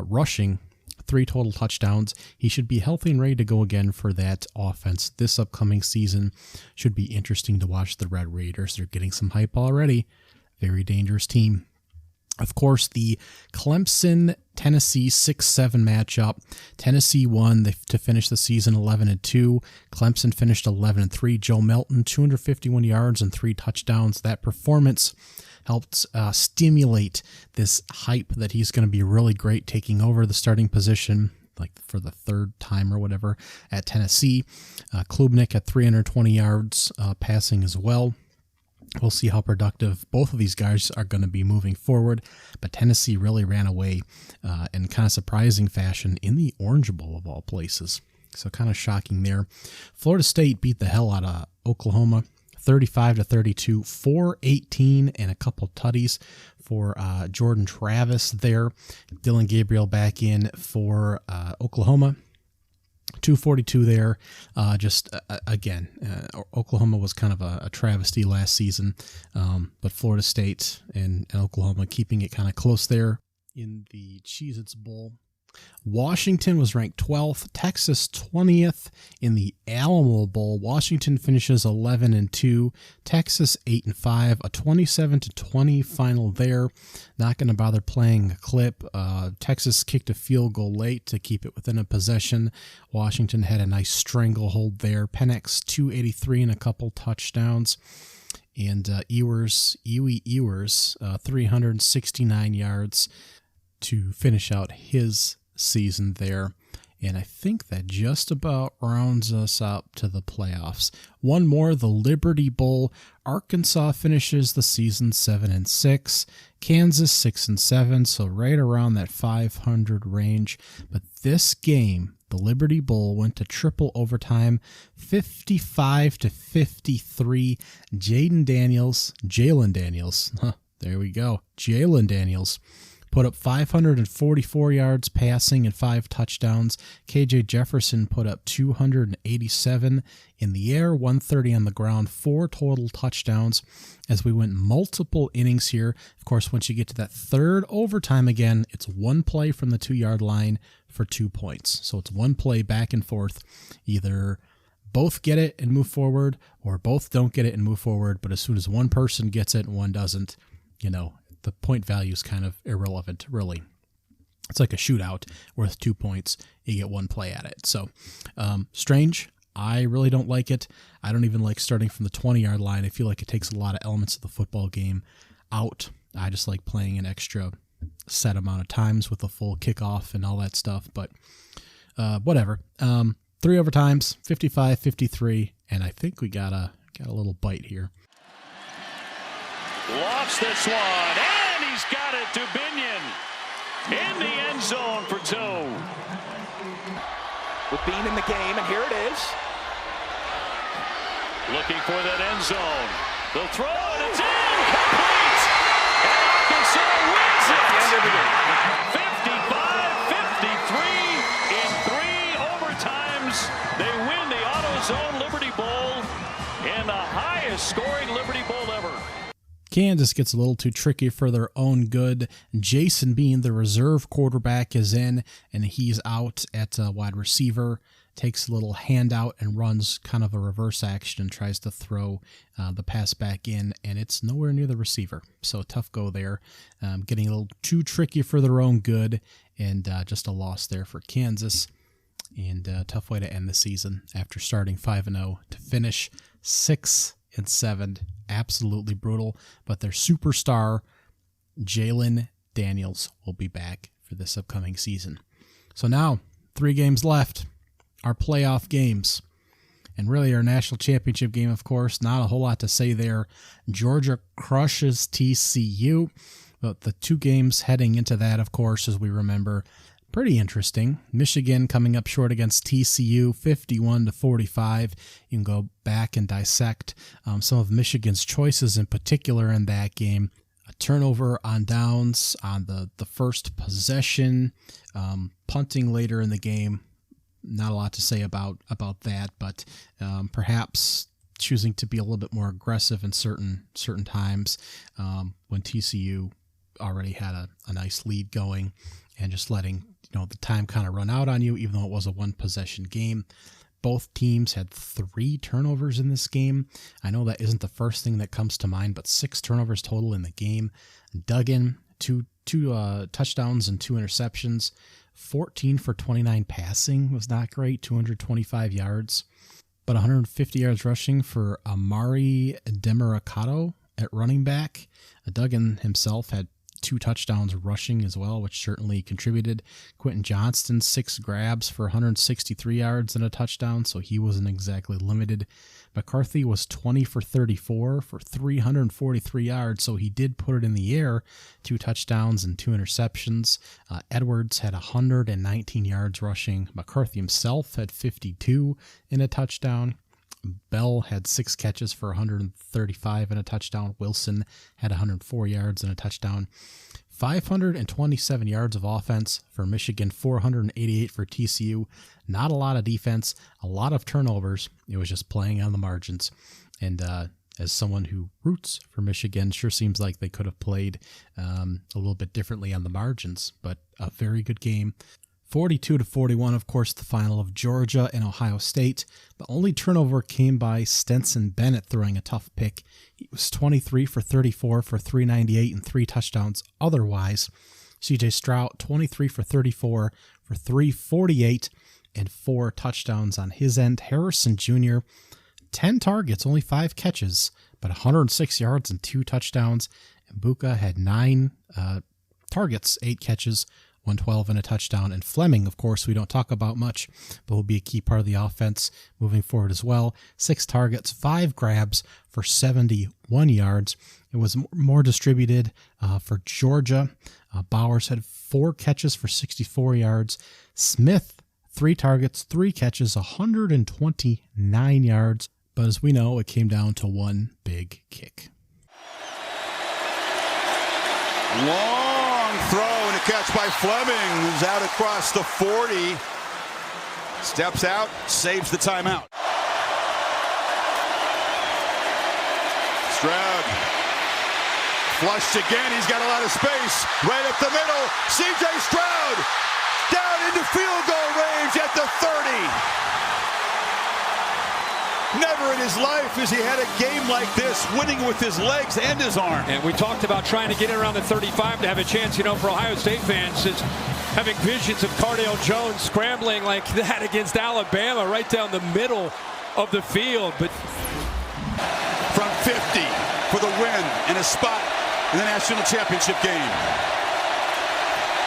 rushing, 3 total touchdowns. He should be healthy and ready to go again for that offense this upcoming season. Should be interesting to watch the Red Raiders. They're getting some hype already. Very dangerous team. Of course, the Clemson-Tennessee 6-7 matchup. Tennessee won to finish the season 11-2. Clemson finished 11-3. Joe Milton, 251 yards and 3 touchdowns. That performance helped stimulate this hype that he's going to be really great taking over the starting position, like for the 3rd time or whatever, at Tennessee. Klubnik at 320 yards passing as well. We'll see how productive both of these guys are going to be moving forward. But Tennessee really ran away in kind of surprising fashion in the Orange Bowl of all places. So kind of shocking there. Florida State beat the hell out of Oklahoma, 35-32, 418 and a couple tutties for Jordan Travis there. Dylan Gabriel back in for Oklahoma. 242 there. Again, Oklahoma was kind of a travesty last season, but Florida State and Oklahoma keeping it kind of close there in the Cheez-Its Bowl. Washington was ranked 12th, Texas 20th in the Alamo Bowl. Washington finishes 11-2, Texas 8-5, a 27-20 final there. Not going to bother playing a clip. Texas kicked a field goal late to keep it within a possession. Washington had a nice stranglehold there. Penix 283 and a couple touchdowns. And Huey Ewers, 369 yards to finish out his season there. And I think that just about rounds us up to the playoffs. One more, the Liberty Bowl. Arkansas finishes the season 7-6. Kansas 6-7, so right around that 500 range. But this game The Liberty Bowl went to triple overtime, 55-53. Jalen Daniels, there we go. Jalen Daniels put up 544 yards passing and 5 touchdowns. KJ Jefferson put up 287 in the air, 130 on the ground, 4 total touchdowns as we went multiple innings here. Of course, once you get to that third overtime again, it's one play from the 2-yard line for 2 points. So it's one play back and forth. Either both get it and move forward or both don't get it and move forward. But as soon as one person gets it and one doesn't, the point value is kind of irrelevant, really. It's like a shootout worth 2 points. You get one play at it. So strange. I really don't like it. I don't even like starting from the 20-yard line. I feel like it takes a lot of elements of the football game out. I just like playing an extra set amount of times with a full kickoff and all that stuff. But whatever. 3 overtimes, 55-53, and I think we got a little bite here. Lofts this one, and he's got it to Binion in the end zone for 2. With Bean in the game, and here it is. Looking for that end zone. The throw, and it's incomplete. And Arkansas wins it. 55-53 in 3 overtimes. They win the AutoZone Liberty Bowl in the highest scoring Liberty Bowl ever. Kansas gets a little too tricky for their own good. Jason Bean, the reserve quarterback, is in, and he's out at wide receiver. Takes a little handout and runs kind of a reverse action and tries to throw the pass back in, and it's nowhere near the receiver. So tough go there. Getting a little too tricky for their own good, and just a loss there for Kansas. And tough way to end the season after starting 5-0 to finish 6-7. Absolutely brutal. But their superstar, Jalen Daniels, will be back for this upcoming season. So now, 3 games left. Our playoff games. And really our national championship game, of course. Not a whole lot to say there. Georgia crushes TCU. But the 2 games heading into that, of course, as we remember, pretty interesting. Michigan coming up short against TCU, 51-45. You can go back and dissect some of Michigan's choices in particular in that game. A turnover on downs on the first possession, punting later in the game. Not a lot to say about that, but perhaps choosing to be a little bit more aggressive in certain times when TCU already had a nice lead going, and just letting the time kind of run out on you, even though it was a 1-possession game. Both teams had 3 turnovers in this game. I know that isn't the first thing that comes to mind, but 6 turnovers total in the game. Duggan, two touchdowns and 2 interceptions. 14 for 29 passing was not great, 225 yards. But 150 yards rushing for Amari Demercado at running back. Duggan himself had 2 touchdowns rushing as well, which certainly contributed. Quentin Johnston, 6 grabs for 163 yards and a touchdown, so he wasn't exactly limited. McCarthy was 20 for 34 for 343 yards, so he did put it in the air, 2 touchdowns and 2 interceptions. Edwards had 119 yards rushing. McCarthy himself had 52 in a touchdown. Bell had 6 catches for 135 and a touchdown. Wilson had 104 yards and a touchdown. 527 yards of offense for Michigan, 488 for TCU. Not a lot of defense, a lot of turnovers. It was just playing on the margins. And as someone who roots for Michigan, sure seems like they could have played a little bit differently on the margins, but a very good game. 42-41, of course, the final of Georgia and Ohio State. The only turnover came by Stenson Bennett throwing a tough pick. He was 23 for 34 for 398 and 3 touchdowns otherwise. CJ Stroud, 23 for 34 for 348 and 4 touchdowns on his end. Harrison Jr., 10 targets, only 5 catches, but 106 yards and 2 touchdowns. And Buka had 9 targets, 8 catches, 112 and a touchdown. And Fleming, of course, we don't talk about much, but will be a key part of the offense moving forward as well. 6 targets, 5 grabs for 71 yards. It was more distributed for Georgia. Bowers had 4 catches for 64 yards. Smith, 3 targets, 3 catches, 129 yards. But as we know, it came down to one big kick. Long throw and a catch by Fleming, who's out across the 40. Steps out, saves the timeout. Stroud flushed again. He's got a lot of space right up the middle. C.J. Stroud down into field goal range at the 30. Never in his life has he had a game like this, winning with his legs and his arm. And we talked about trying to get it around the 35 to have a chance, for Ohio State fans. It's having visions of Cardale Jones scrambling like that against Alabama right down the middle of the field. But from 50 for the win and a spot in the national championship game.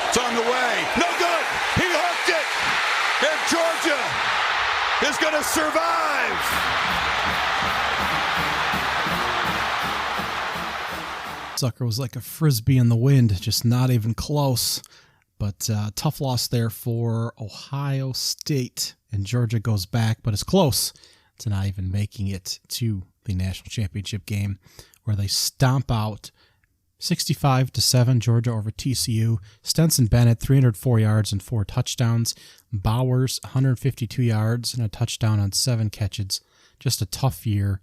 It's on the way. No good. He hooked it. And Georgia is going to survive. Sucker was like a frisbee in the wind, just not even close. But tough loss there for Ohio State. And Georgia goes back, but it's close to not even making it to the national championship game, where they stomp out 65-7 Georgia over TCU. Stetson Bennett, 304 yards and 4 touchdowns. Bowers, 152 yards and a touchdown on 7 catches. Just a tough year.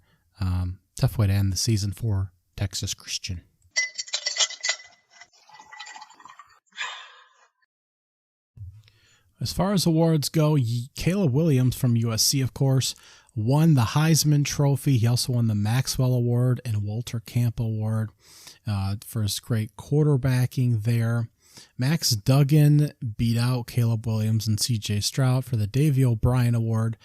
Tough way to end the season for Texas Christian. As far as awards go, Caleb Williams from USC, of course, won the Heisman Trophy. He also won the Maxwell Award and Walter Camp Award for his great quarterbacking there. Max Duggan beat out Caleb Williams and C.J. Stroud for the Davey O'Brien Award.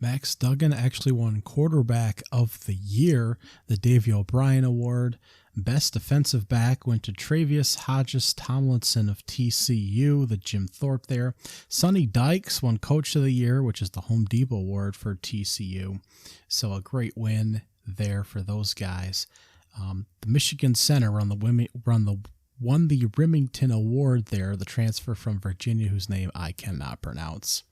Max Duggan actually won Quarterback of the Year, the Davey O'Brien Award. Best defensive back went to Travius Hodges Tomlinson of TCU, the Jim Thorpe there. Sonny Dykes won Coach of the Year, which is the Home Depot Award for TCU. So a great win there for those guys. The Michigan center won the Remington Award there, the transfer from Virginia, whose name I cannot pronounce.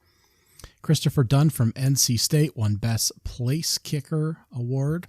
Christopher Dunn from NC State won Best Place Kicker Award.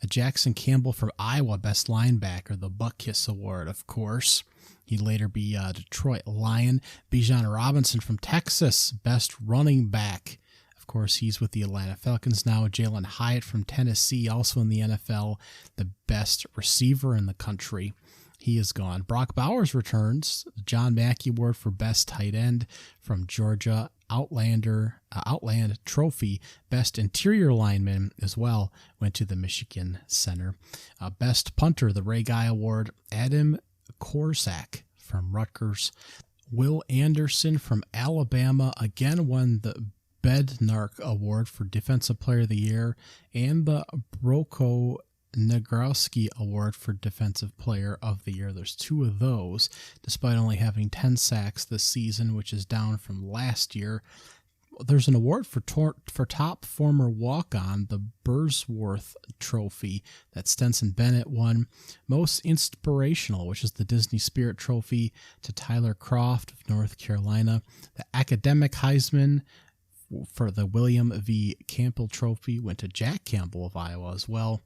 Jackson Campbell from Iowa, Best Linebacker, the Buck Kiss Award, of course. He'd later be a Detroit Lion. Bijan Robinson from Texas, Best Running Back. Of course, he's with the Atlanta Falcons now. Jalen Hyatt from Tennessee, also in the NFL, the Best Receiver in the country. He is gone. Brock Bowers returns. The John Mackey Award for Best Tight End from Georgia. Outland Trophy, Best Interior Lineman as well, went to the Michigan Center. Best Punter, the Ray Guy Award, Adam Korsak from Rutgers. Will Anderson from Alabama again won the Bednark Award for Defensive Player of the Year and the Broko Nagrowski Award for Defensive Player of the Year. There's 2 of those, despite only having 10 sacks this season, which is down from last year. There's an award for top former walk-on, the Bursworth Trophy, that Stetson Bennett won. Most inspirational, which is the Disney Spirit Trophy, to Tyler Croft of North Carolina. The Academic Heisman for the William V. Campbell Trophy went to Jack Campbell of Iowa as well.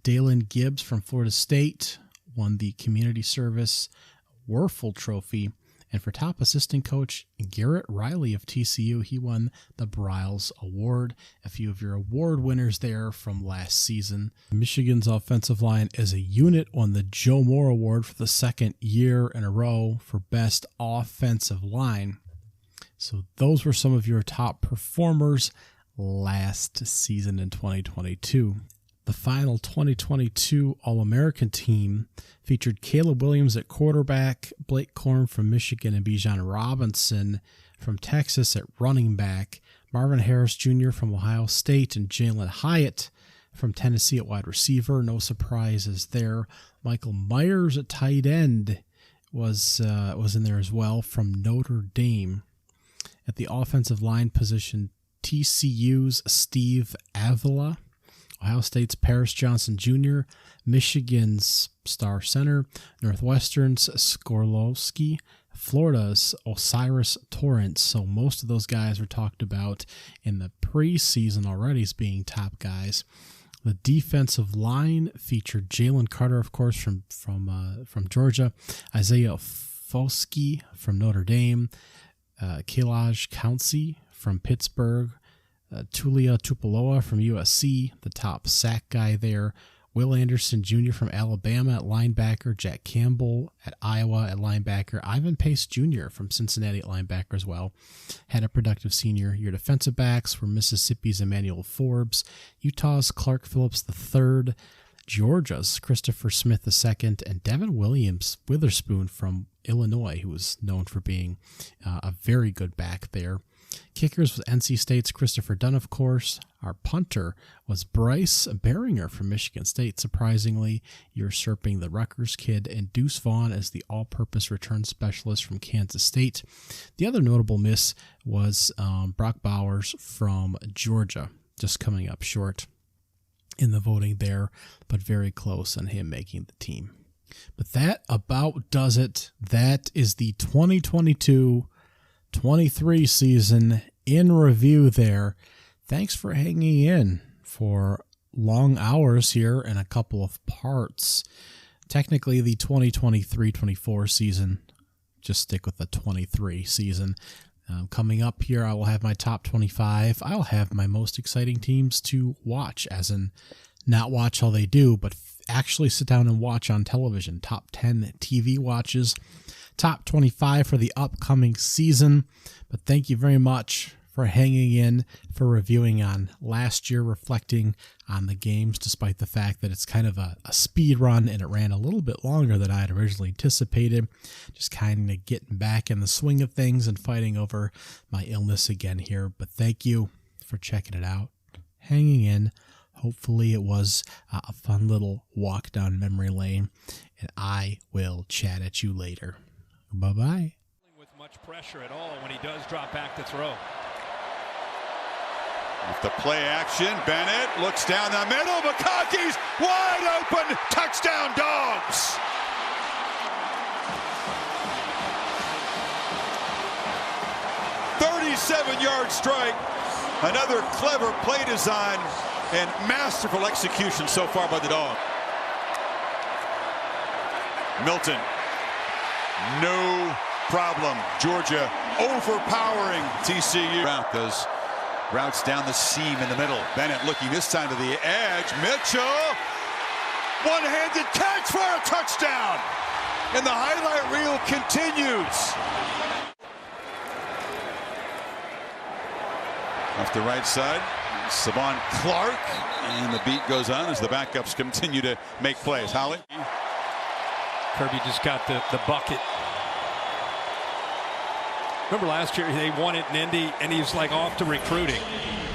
Dalen Gibbs from Florida State won the Community Service Werfel Trophy. And for top assistant coach, Garrett Riley of TCU, he won the Briles Award. A few of your award winners there from last season. Michigan's offensive line as a unit won the Joe Moore Award for the 2nd year in a row for Best Offensive Line. So those were some of your top performers last season in 2022. The final 2022 All-American team featured Caleb Williams at quarterback, Blake Corum from Michigan, and Bijan Robinson from Texas at running back, Marvin Harris Jr. from Ohio State, and Jalen Hyatt from Tennessee at wide receiver. No surprises there. Michael Myers at tight end was in there as well from Notre Dame. At the offensive line position, TCU's Steve Avila Ohio State's Paris Johnson Jr., Michigan's star center, Northwestern's Skorlowski, Florida's Osiris Torrance. So most of those guys were talked about in the preseason already as being top guys. The defensive line featured Jalen Carter, of course, from Georgia, Isaiah Foskey from Notre Dame, Kalaj Councey from Pittsburgh, Tulia Tupoloa from USC, the top sack guy there, Will Anderson Jr. from Alabama at linebacker, Jack Campbell at Iowa at linebacker, Ivan Pace Jr. from Cincinnati at linebacker as well. Had a productive senior. Your defensive backs were Mississippi's Emmanuel Forbes, Utah's Clark Phillips III, Georgia's Christopher Smith II, and Devin Williams Witherspoon from Illinois, who was known for being a very good back there. Kickers was NC State's Christopher Dunn, of course. Our punter was Bryce Beringer from Michigan State, surprisingly, usurping the Rutgers kid, and Deuce Vaughn as the all-purpose return specialist from Kansas State. The other notable miss was Brock Bowers from Georgia, just coming up short in the voting there, but very close on him making the team. But that about does it. That is the 2022-23 season in review there. Thanks for hanging in for long hours here and a couple of parts. Technically the 2023-24 season, just stick with the 23 season. Coming up here, I will have my top 25. I'll have my most exciting teams to watch, as in not watch how they do, but actually sit down and watch on television. Top 10 TV watches, top 25 for the upcoming season. But thank you very much for hanging in, for reviewing on last year, reflecting on the games, despite the fact that it's kind of a speed run and it ran a little bit longer than I had originally anticipated. Just kind of getting back in the swing of things and fighting over my illness again here. But thank you for checking it out, hanging in. Hopefully it was a fun little walk down memory lane, and I will chat at you later. Bye-bye. With much pressure at all when he does drop back to throw. With the play action, Bennett looks down the middle. McConkey's wide open. Touchdown, Dogs. "37-yard strike. Another clever play design and masterful execution so far by the Dogs. Milton. No problem. Georgia overpowering TCU. Those routes down the seam in the middle. Bennett looking this time to the edge. Mitchell. One-handed catch for a touchdown. And the highlight reel continues. Off the right side, Savon Clark. And the beat goes on as the backups continue to make plays. Holly. Kirby just got the bucket. Remember last year they won it in Indy, and he's like off to recruiting.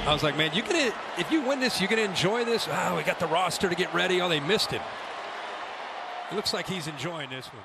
I was like, man, if you win this, you're gonna enjoy this. Oh, we got the roster to get ready. Oh, they missed him. It looks like he's enjoying this one.